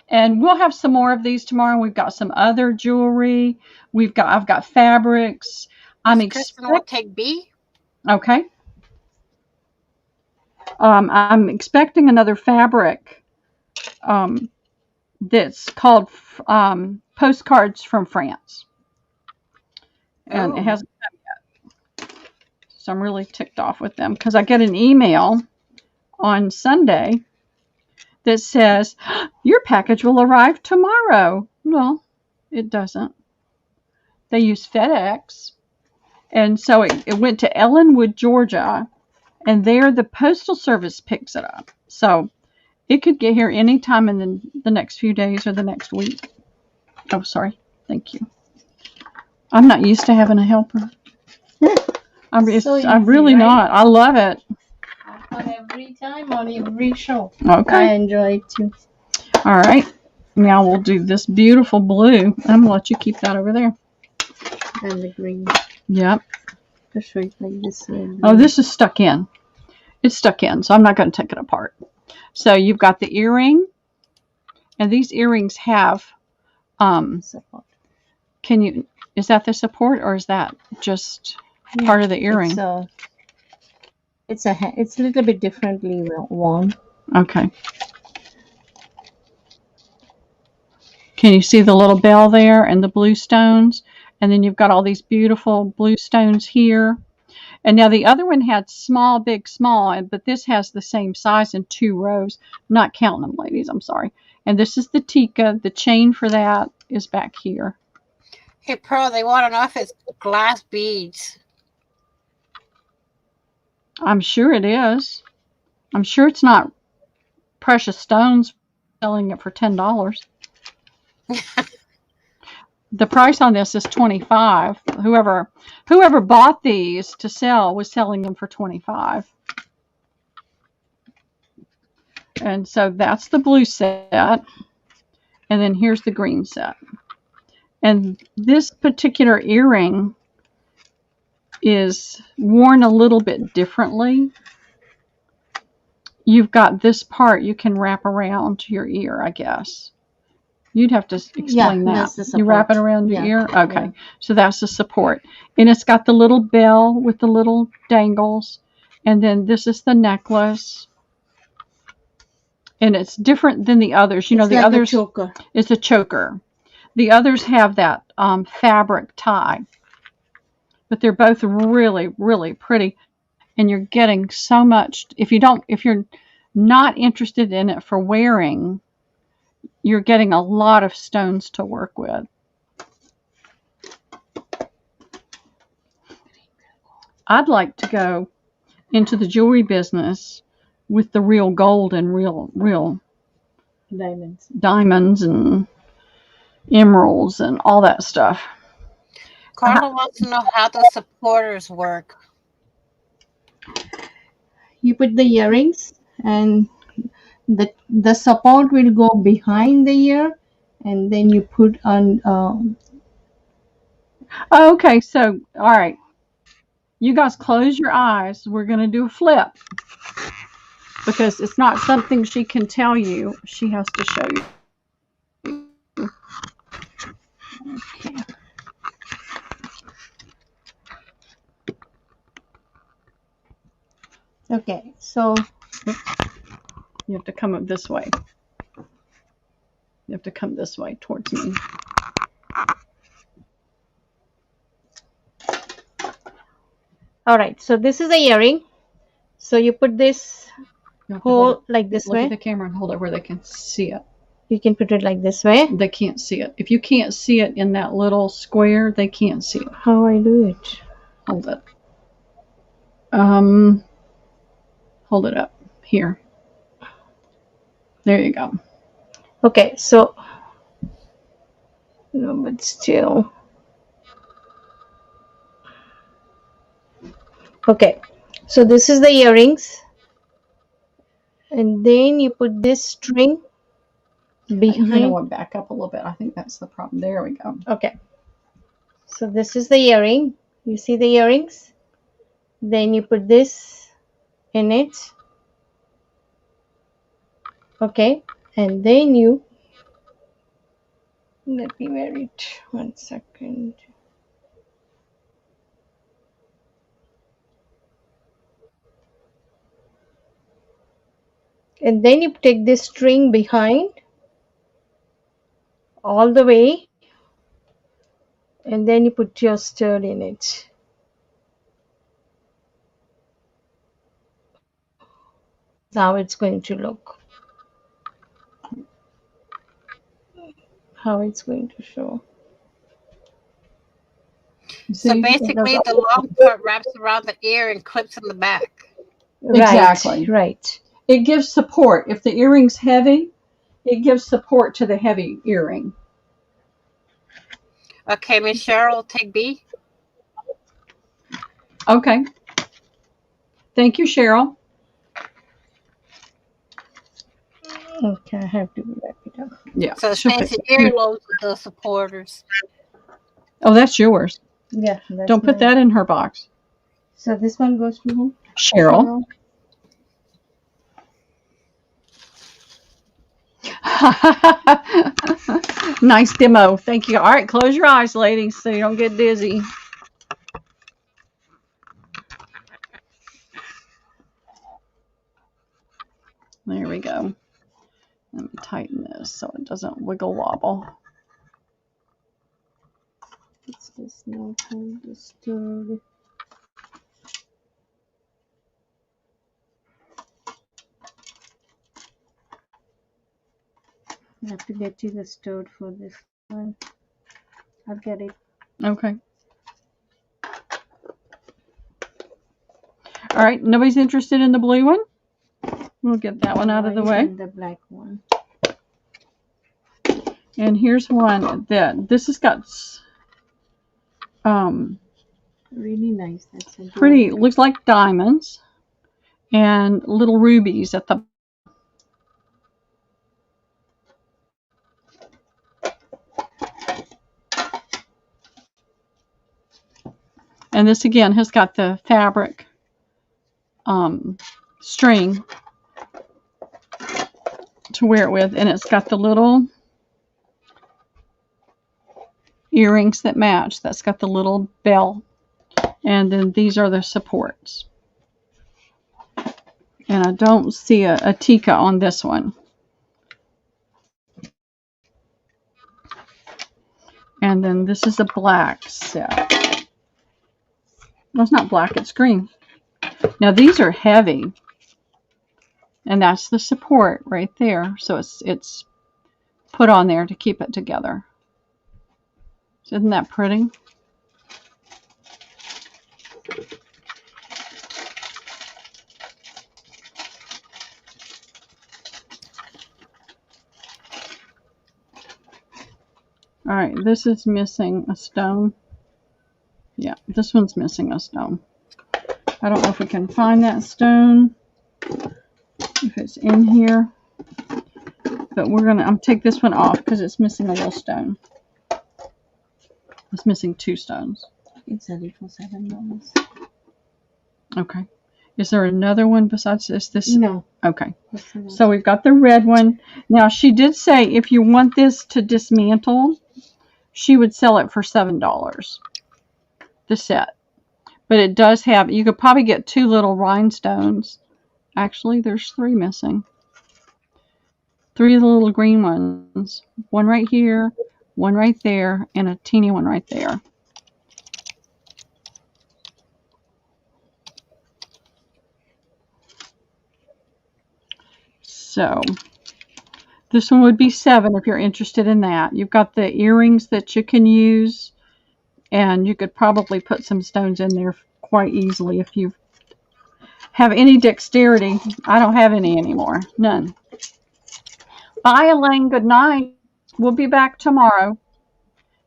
And we'll have some more of these tomorrow. We've got some other jewelry. I've got fabrics. Kristen will take B. Okay. I'm expecting another fabric that's called Postcards from France. And it hasn't come yet. So I'm really ticked off with them because I get an email on Sunday that says, your package will arrive tomorrow. Well, it doesn't. They use FedEx. And so it went to Ellenwood, Georgia, and there the Postal Service picks it up. So it could get here anytime in the next few days or the next week. Oh, sorry. Thank you. I'm not used to having a helper. I'm really, right? Not. I love it. On every time, on every show. Okay. I enjoy it too. All right. Now we'll do this beautiful blue. I'm going to let you keep that over there. And the green. Yep. Just show it like this. Oh, this is stuck in. It's stuck in, so I'm not going to take it apart. So you've got the earring, and these earrings have support. Is that the support, or is that just part of the earring? It's a little bit differently worn. Okay. Can you see the little bell there and the blue stones? And then you've got all these beautiful blue stones here. And now the other one had small, big, small, but this has the same size in 2 rows. I'm not counting them, ladies. I'm sorry. And this is the Tika. The chain for that is back here. Hey, Pearl, they want to know if it's glass beads. I'm sure it is. I'm sure it's not precious stones selling it for $10. The price on this is $25. Whoever bought these to sell was selling them for $25. And so that's the blue set. And then here's the green set. And this particular earring is worn a little bit differently. You've got this part you can wrap around your ear, I guess. You'd have to explain that. You wrap it around your ear? Okay. Yeah. So that's the support. And it's got the little bell with the little dangles. And then this is the necklace. And it's different than the others. You know, the others, choker. It's a choker. The others have that fabric tie. But they're both really, really pretty. And you're getting so much. If you're not interested in it for wearing, you're getting a lot of stones to work with. I'd like to go into the jewelry business with the real gold and real diamonds and emeralds and all that stuff. Carla wants to know how the supporters work. You put the earrings, and the support will go behind the ear, and then you put on. Okay, so all right, you guys close your eyes. We're gonna do a flip because it's not something she can tell you. She has to show you. Okay. Okay, so you have to come up this way. You have to come this way towards me. All right, so this is the earring. So you put this hole like this way. Look at the camera and hold it where they can see it. You can put it like this way. They can't see it. If you can't see it in that little square, they can't see it. How I do it? Hold it. Hold it up. Here. There you go. Okay, so no, but still. Okay, so this is the earrings, and then you put this string behind. You know what? Back up a little bit. I think that's the problem. There we go. Okay, so this is the earring. You see the earrings? Then you put this in it. Okay, and then you let me wear it 1 second. And then you take this string behind all the way, and then you put your stud in it. That's how it's going to look. How it's going to show. So See? basically, the long part wraps around the ear and clips in the back. Exactly. Right. It gives support. If the earring's heavy, it gives support to the heavy earring. Okay, Miss Cheryl, take B. Okay. Thank you, Cheryl. Okay, I have to wrap it up. Yeah. So it she'll says fix the it. Here. earlobes with the supporters. Oh, that's yours. Yeah, that's Don't put mine. that in her box. So this one goes to who? Cheryl. Nice demo. Thank you. All right, close your eyes, ladies, so you don't get dizzy. There we go. Let me tighten this so it doesn't wiggle wobble. It's just not understood. I have to get you the stud for this one. I'll get it. Okay. All right. Nobody's interested in the blue one? We'll get that one out of the way. And the black one. And here's one that this has got Really nice. That's a pretty, looks like diamonds and little rubies at the. And this again has got the fabric string to wear it with, and it's got the little earrings that match. That's got the little bell, and then these are the supports. And I don't see a tika on this one. And then this is a black set. No, it's not black, it's green. Now these are heavy. And that's the support right there. So it's put on there to keep it together. Isn't that pretty? All right, this is missing a stone. Yeah, this one's missing a stone. I don't know if we can find that stone, if it's in here. But we're gonna, I'm take this one off because it's missing a little stone. It's missing 2 stones. It's a for $7. Okay. Is there another one besides this? No. Okay. So we've got the red one. Now she did say if you want this to dismantle, she would sell it for $7. The set. But it does have, you could probably get 2 little rhinestones. Actually, there's 3 missing. 3 little green ones. One right here, one right there, and a teeny one right there. So this one would be $7 if you're interested in that. You've got the earrings that you can use, and you could probably put some stones in there quite easily if you have any dexterity. I don't have any anymore. None. Bye, Elaine. Good night. We'll be back tomorrow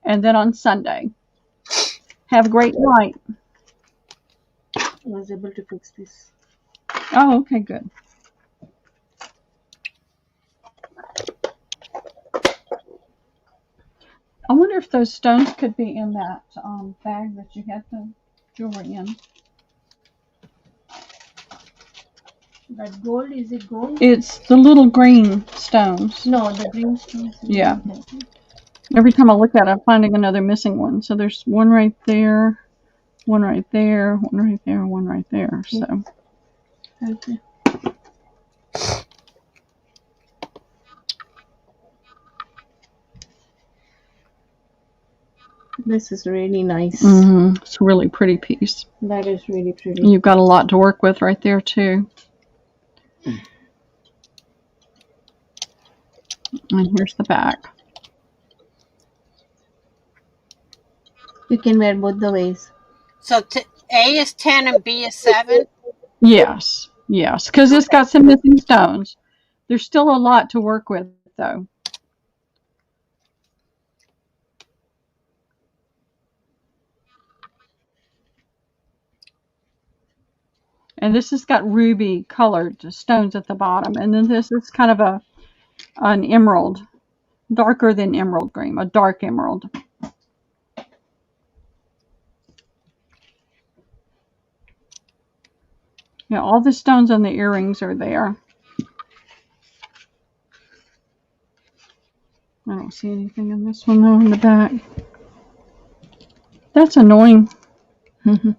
and then on Sunday. Have a great night. I was able to fix this. Oh, okay, good. I wonder if those stones could be in that bag that you had the jewelry in. That gold, is it gold? It's the little green stones. No, the green stones. Yeah. Every time I look at it, I'm finding another missing one. So there's one right there, one right there, one right there, one right there. So. Okay. This is really nice. Mm-hmm. It's a really pretty piece. That is really pretty. You've got a lot to work with right there too. And here's the back. You can wear both the ways. So A is 10 and B is 7? Yes, yes, because it's got some missing stones. There's still a lot to work with, though. And this has got ruby colored stones at the bottom. And then this is kind of an emerald, darker than emerald green, a dark emerald. Yeah, all the stones on the earrings are there. I don't see anything in this one though in the back. That's annoying. I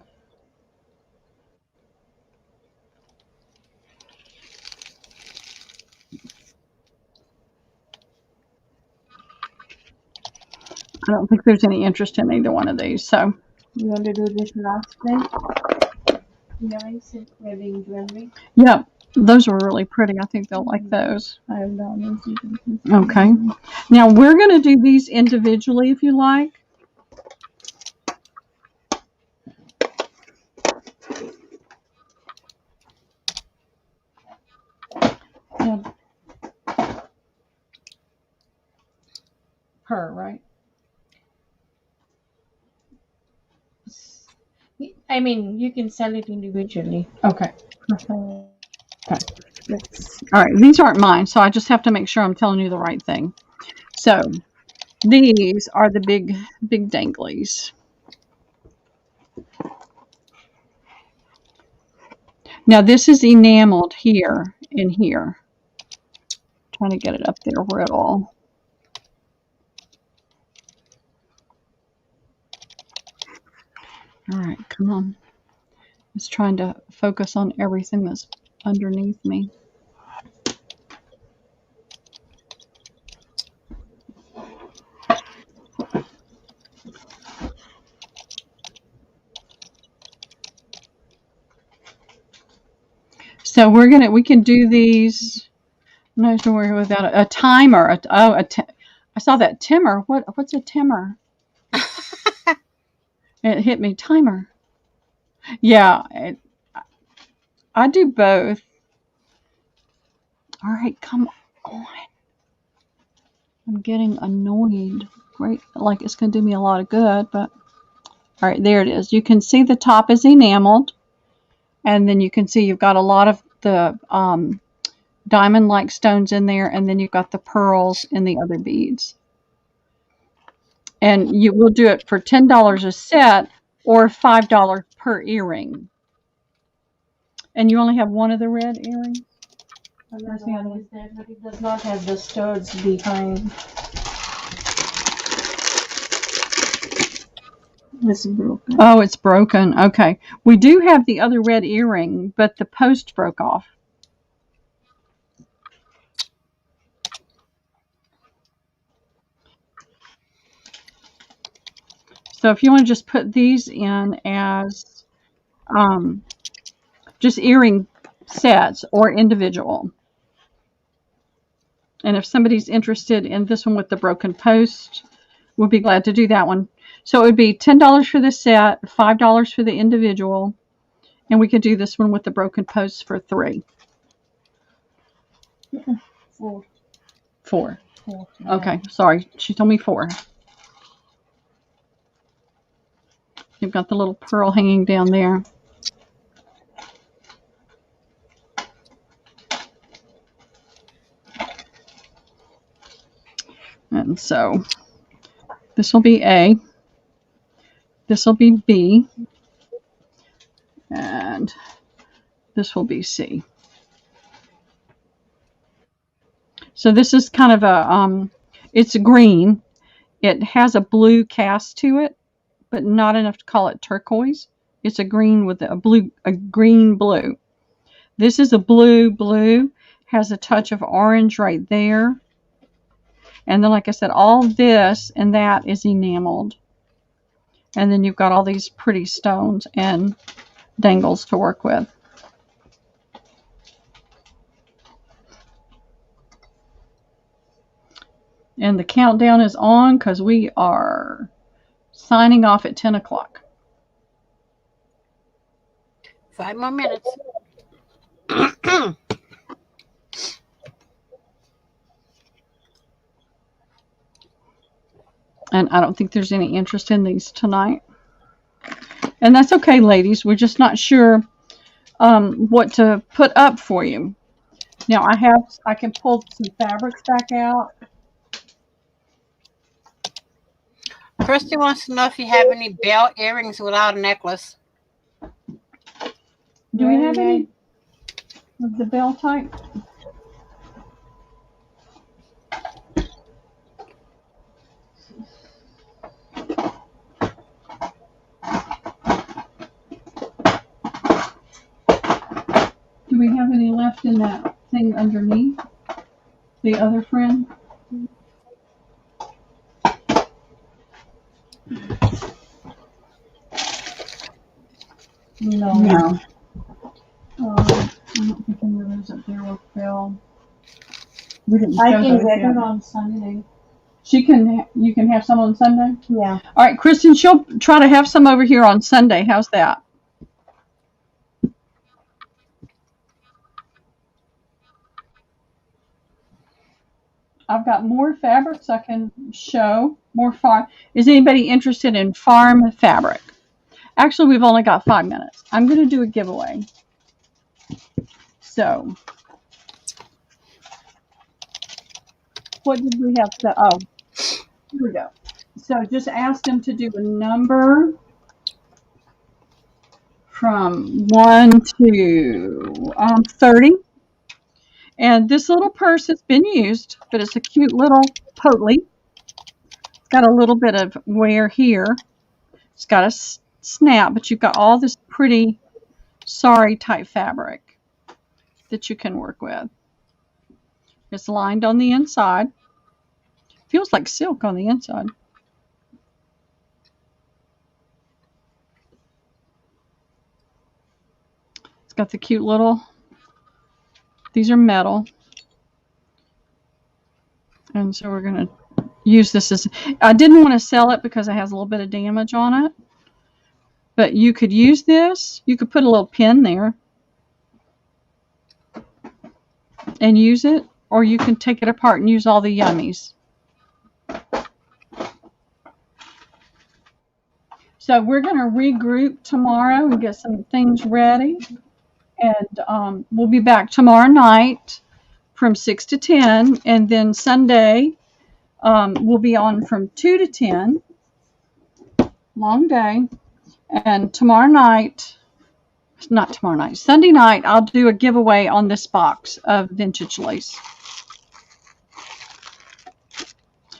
don't think there's any interest in either one of these. So You want to do this last then? Earrings, wedding jewelry. yeah, those are really pretty. I think they'll like those. $5. Okay. Now we're going to do these individually if you like. Yeah. Her, right? I mean, you can sell it individually. Okay. Okay. All right. These aren't mine, so I just have to make sure I'm telling you the right thing. So these are the big danglies. Now this is enameled here and here. Trying to get it up there where it all. All right, come on. It's trying to focus on everything that's underneath me. So we can do these. No, don't worry without a timer. I saw that timmer. What's a timmer? It hit me. Timer. Yeah, I do both. All right, come on. I'm getting annoyed. Right, like it's going to do me a lot of good, but all right, there it is. You can see the top is enameled, and then you can see you've got a lot of the diamond-like stones in there, and then you've got the pearls and the other beads. And you will do it for $10 a set or $5 per earring. And you only have one of the red earrings? Another one is there, but it does not have the studs behind. It's broken. Oh, it's broken. Okay. We do have the other red earring, but the post broke off. So if you want to just put these in as just earring sets or individual. And if somebody's interested in this one with the broken post, we'll be glad to do that one. So it would be $10 for the set, $5 for the individual, and we could do this one with the broken post for $3. Four. Okay, sorry. She told me 4. You've got the little pearl hanging down there. And so this will be A. This will be B. And this will be C. So this is kind of a, it's green. It has a blue cast to it, but not enough to call it turquoise. It's a green with a green blue. This is a blue, has a touch of orange right there. And then, like I said, all this and that is enameled. And then you've got all these pretty stones and dangles to work with. And the countdown is on because we are signing off at 10 o'clock. 5 more minutes. And I don't think there's any interest in these tonight. And that's okay, ladies. We're just not sure what to put up for you. Now I can pull some fabrics back out. Christy wants to know if you have any bell earrings without a necklace. Do we have any of the bell type? Do we have any left in that thing underneath? The other friend? No. I don't think any of those up there will fill. We didn't. I can get it on Sunday. You can have some on Sunday? Yeah. All right, Kristen, she'll try to have some over here on Sunday. How's that? I've got more fabrics I can show. More farm. Is anybody interested in farm fabric? Actually, we've only got 5 minutes. I'm going to do a giveaway. So, what did we have to? Oh, here we go. So, just ask them to do a number from 1 to 30. And this little purse has been used, but it's a cute little Potlie. It's got a little bit of wear here. It's got a snap, but you've got all this pretty sari type fabric that you can work with. It's lined on the inside. Feels like silk on the inside. It's got the cute little, these are metal. And so we're going to use this as, I didn't want to sell it because it has a little bit of damage on it. But you could use this. You could put a little pin there and use it. Or you can take it apart and use all the yummies. So we're going to regroup tomorrow and get some things ready. And we'll be back tomorrow night from 6 to 10. And then Sunday we'll be on from 2 to 10. Long day. And tomorrow night, not tomorrow night, Sunday night, I'll do a giveaway on this box of vintage lace.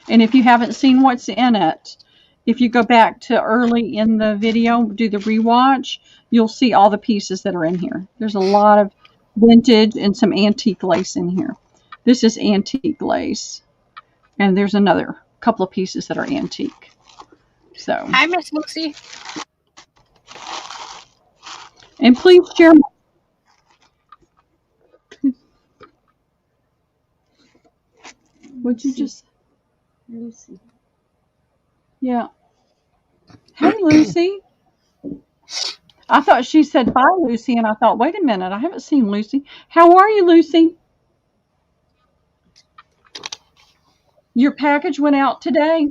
And if you haven't seen what's in it, if you go back to early in the video, do the rewatch, you'll see all the pieces that are in here. There's a lot of vintage and some antique lace in here. This is antique lace. And there's another couple of pieces that are antique. So, hi, Miss Lucy. And please share. Would you just, Lucy? Yeah. Hey, Lucy. I thought she said bye, Lucy, and I thought, wait a minute, I haven't seen Lucy. How are you, Lucy? Your package went out today.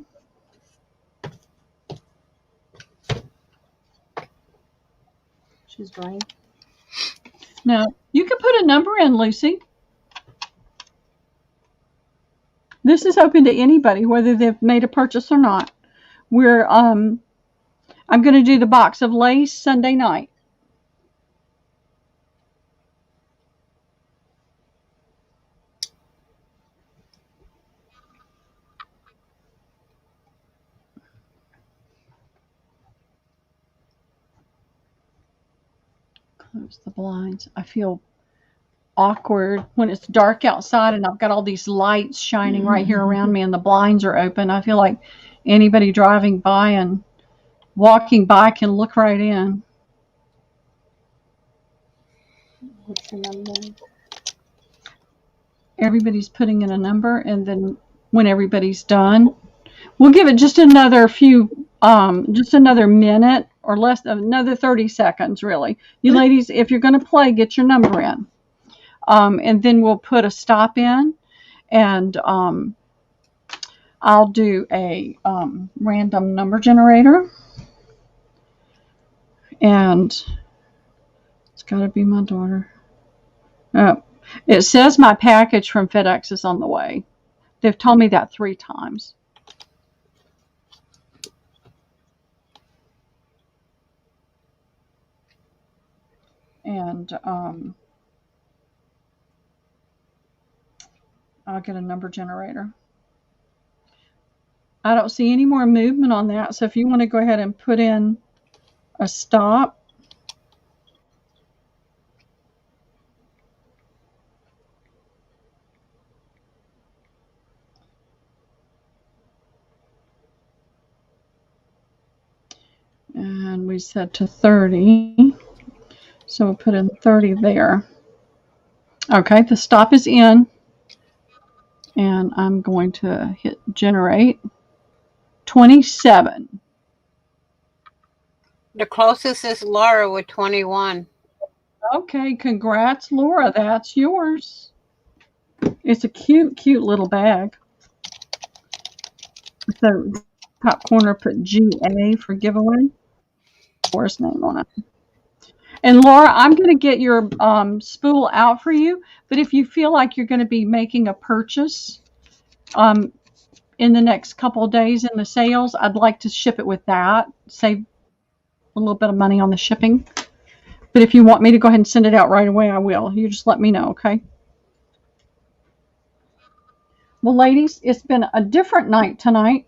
She's right. No, you can put a number in, Lucy. This is open to anybody, whether they've made a purchase or not. We're I'm going to do the box of lace Sunday night. Close the blinds. I feel awkward when it's dark outside and I've got all these lights shining right here around me and the blinds are open. I feel like anybody driving by and walking by can look right in. What's the number? Everybody's putting in a number, and then when everybody's done, we'll give it just another few just another minute or less, another 30 seconds, really. You ladies, if you're going to play, get your number in. And then we'll put a stop in, and I'll do a random number generator. And it's got to be my daughter. Oh, it says my package from FedEx is on the way. They've told me that 3 times. And I'll get a number generator. I don't see any more movement on that, so if you want to go ahead and put in a stop. And we set to 30. So we'll put in 30 there. Okay, the stop is in. And I'm going to hit generate. 27. The closest is Laura with 21. Okay, congrats, Laura. That's yours. It's a cute, cute little bag. So top corner put GA for giveaway. Laura's name on it. And Laura, I'm going to get your spool out for you. But if you feel like you're going to be making a purchase in the next couple of days in the sales, I'd like to ship it with that. Save a little bit of money on the shipping. But if you want me to go ahead and send it out right away, I will. You just let me know, okay? Well, ladies, it's been a different night tonight.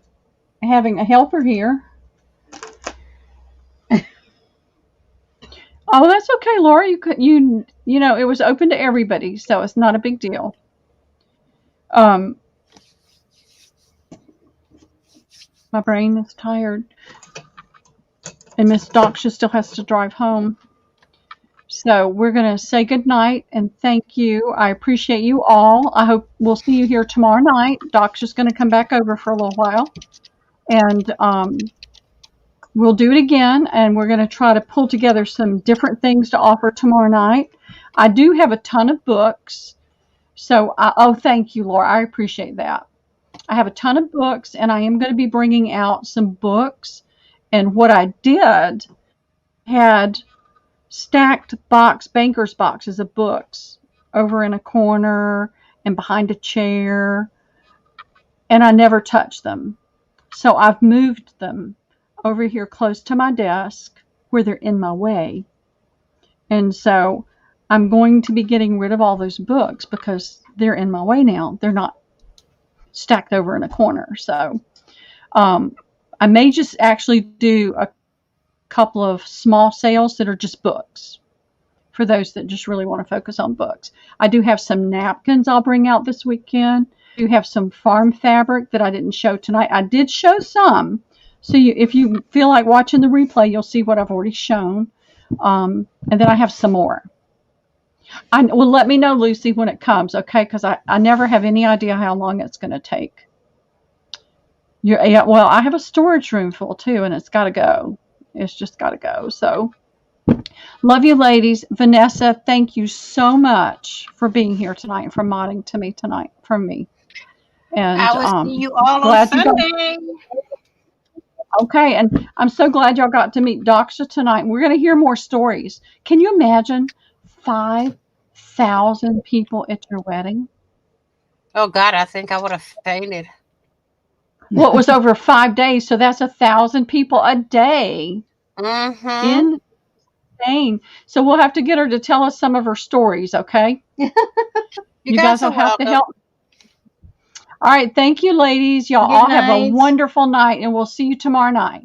Having a helper here. Oh, that's okay, Laura. You know, it was open to everybody, so it's not a big deal. My brain is tired. And Miss Doksha still has to drive home. So we're going to say good night and thank you. I appreciate you all. I hope we'll see you here tomorrow night. Doksha's going to come back over for a little while. And we'll do it again. And we're going to try to pull together some different things to offer tomorrow night. I do have a ton of books. So, oh, thank you, Laura. I appreciate that. I have a ton of books, and I am going to be bringing out some books. And what I did had stacked bankers boxes of books over in a corner and behind a chair, and I never touched them. So I've moved them over here close to my desk where they're in my way. And so I'm going to be getting rid of all those books because they're in my way now. They're not stacked over in a corner. So I may just actually do a couple of small sales that are just books for those that just really want to focus on books. I do have some napkins I'll bring out this weekend. I do have some farm fabric that I didn't show tonight. I did show some. So if you feel like watching the replay, you'll see what I've already shown. And then I have some more. Well, let me know, Lucy, when it comes, okay? Because I never have any idea how long it's going to take. Yeah, well, I have a storage room full, too, and it's got to go. It's just got to go. So, love you, ladies. Vanessa, thank you so much for being here tonight and for modding to me tonight from me. And I will see you all on Sunday. Okay, and I'm so glad y'all got to meet Doksha tonight. We're going to hear more stories. Can you imagine 5,000 people at your wedding? Oh, God, I think I would have fainted. Well, it was over 5 days, so that's 1,000 people a day. Mm-hmm. Insane. So we'll have to get her to tell us some of her stories, okay? You guys will have to help. All right, thank you, ladies. Y'all all have a wonderful night, and we'll see you tomorrow night.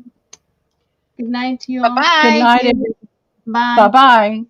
Good night to you all. Bye-bye. Good night. Bye. Bye-bye.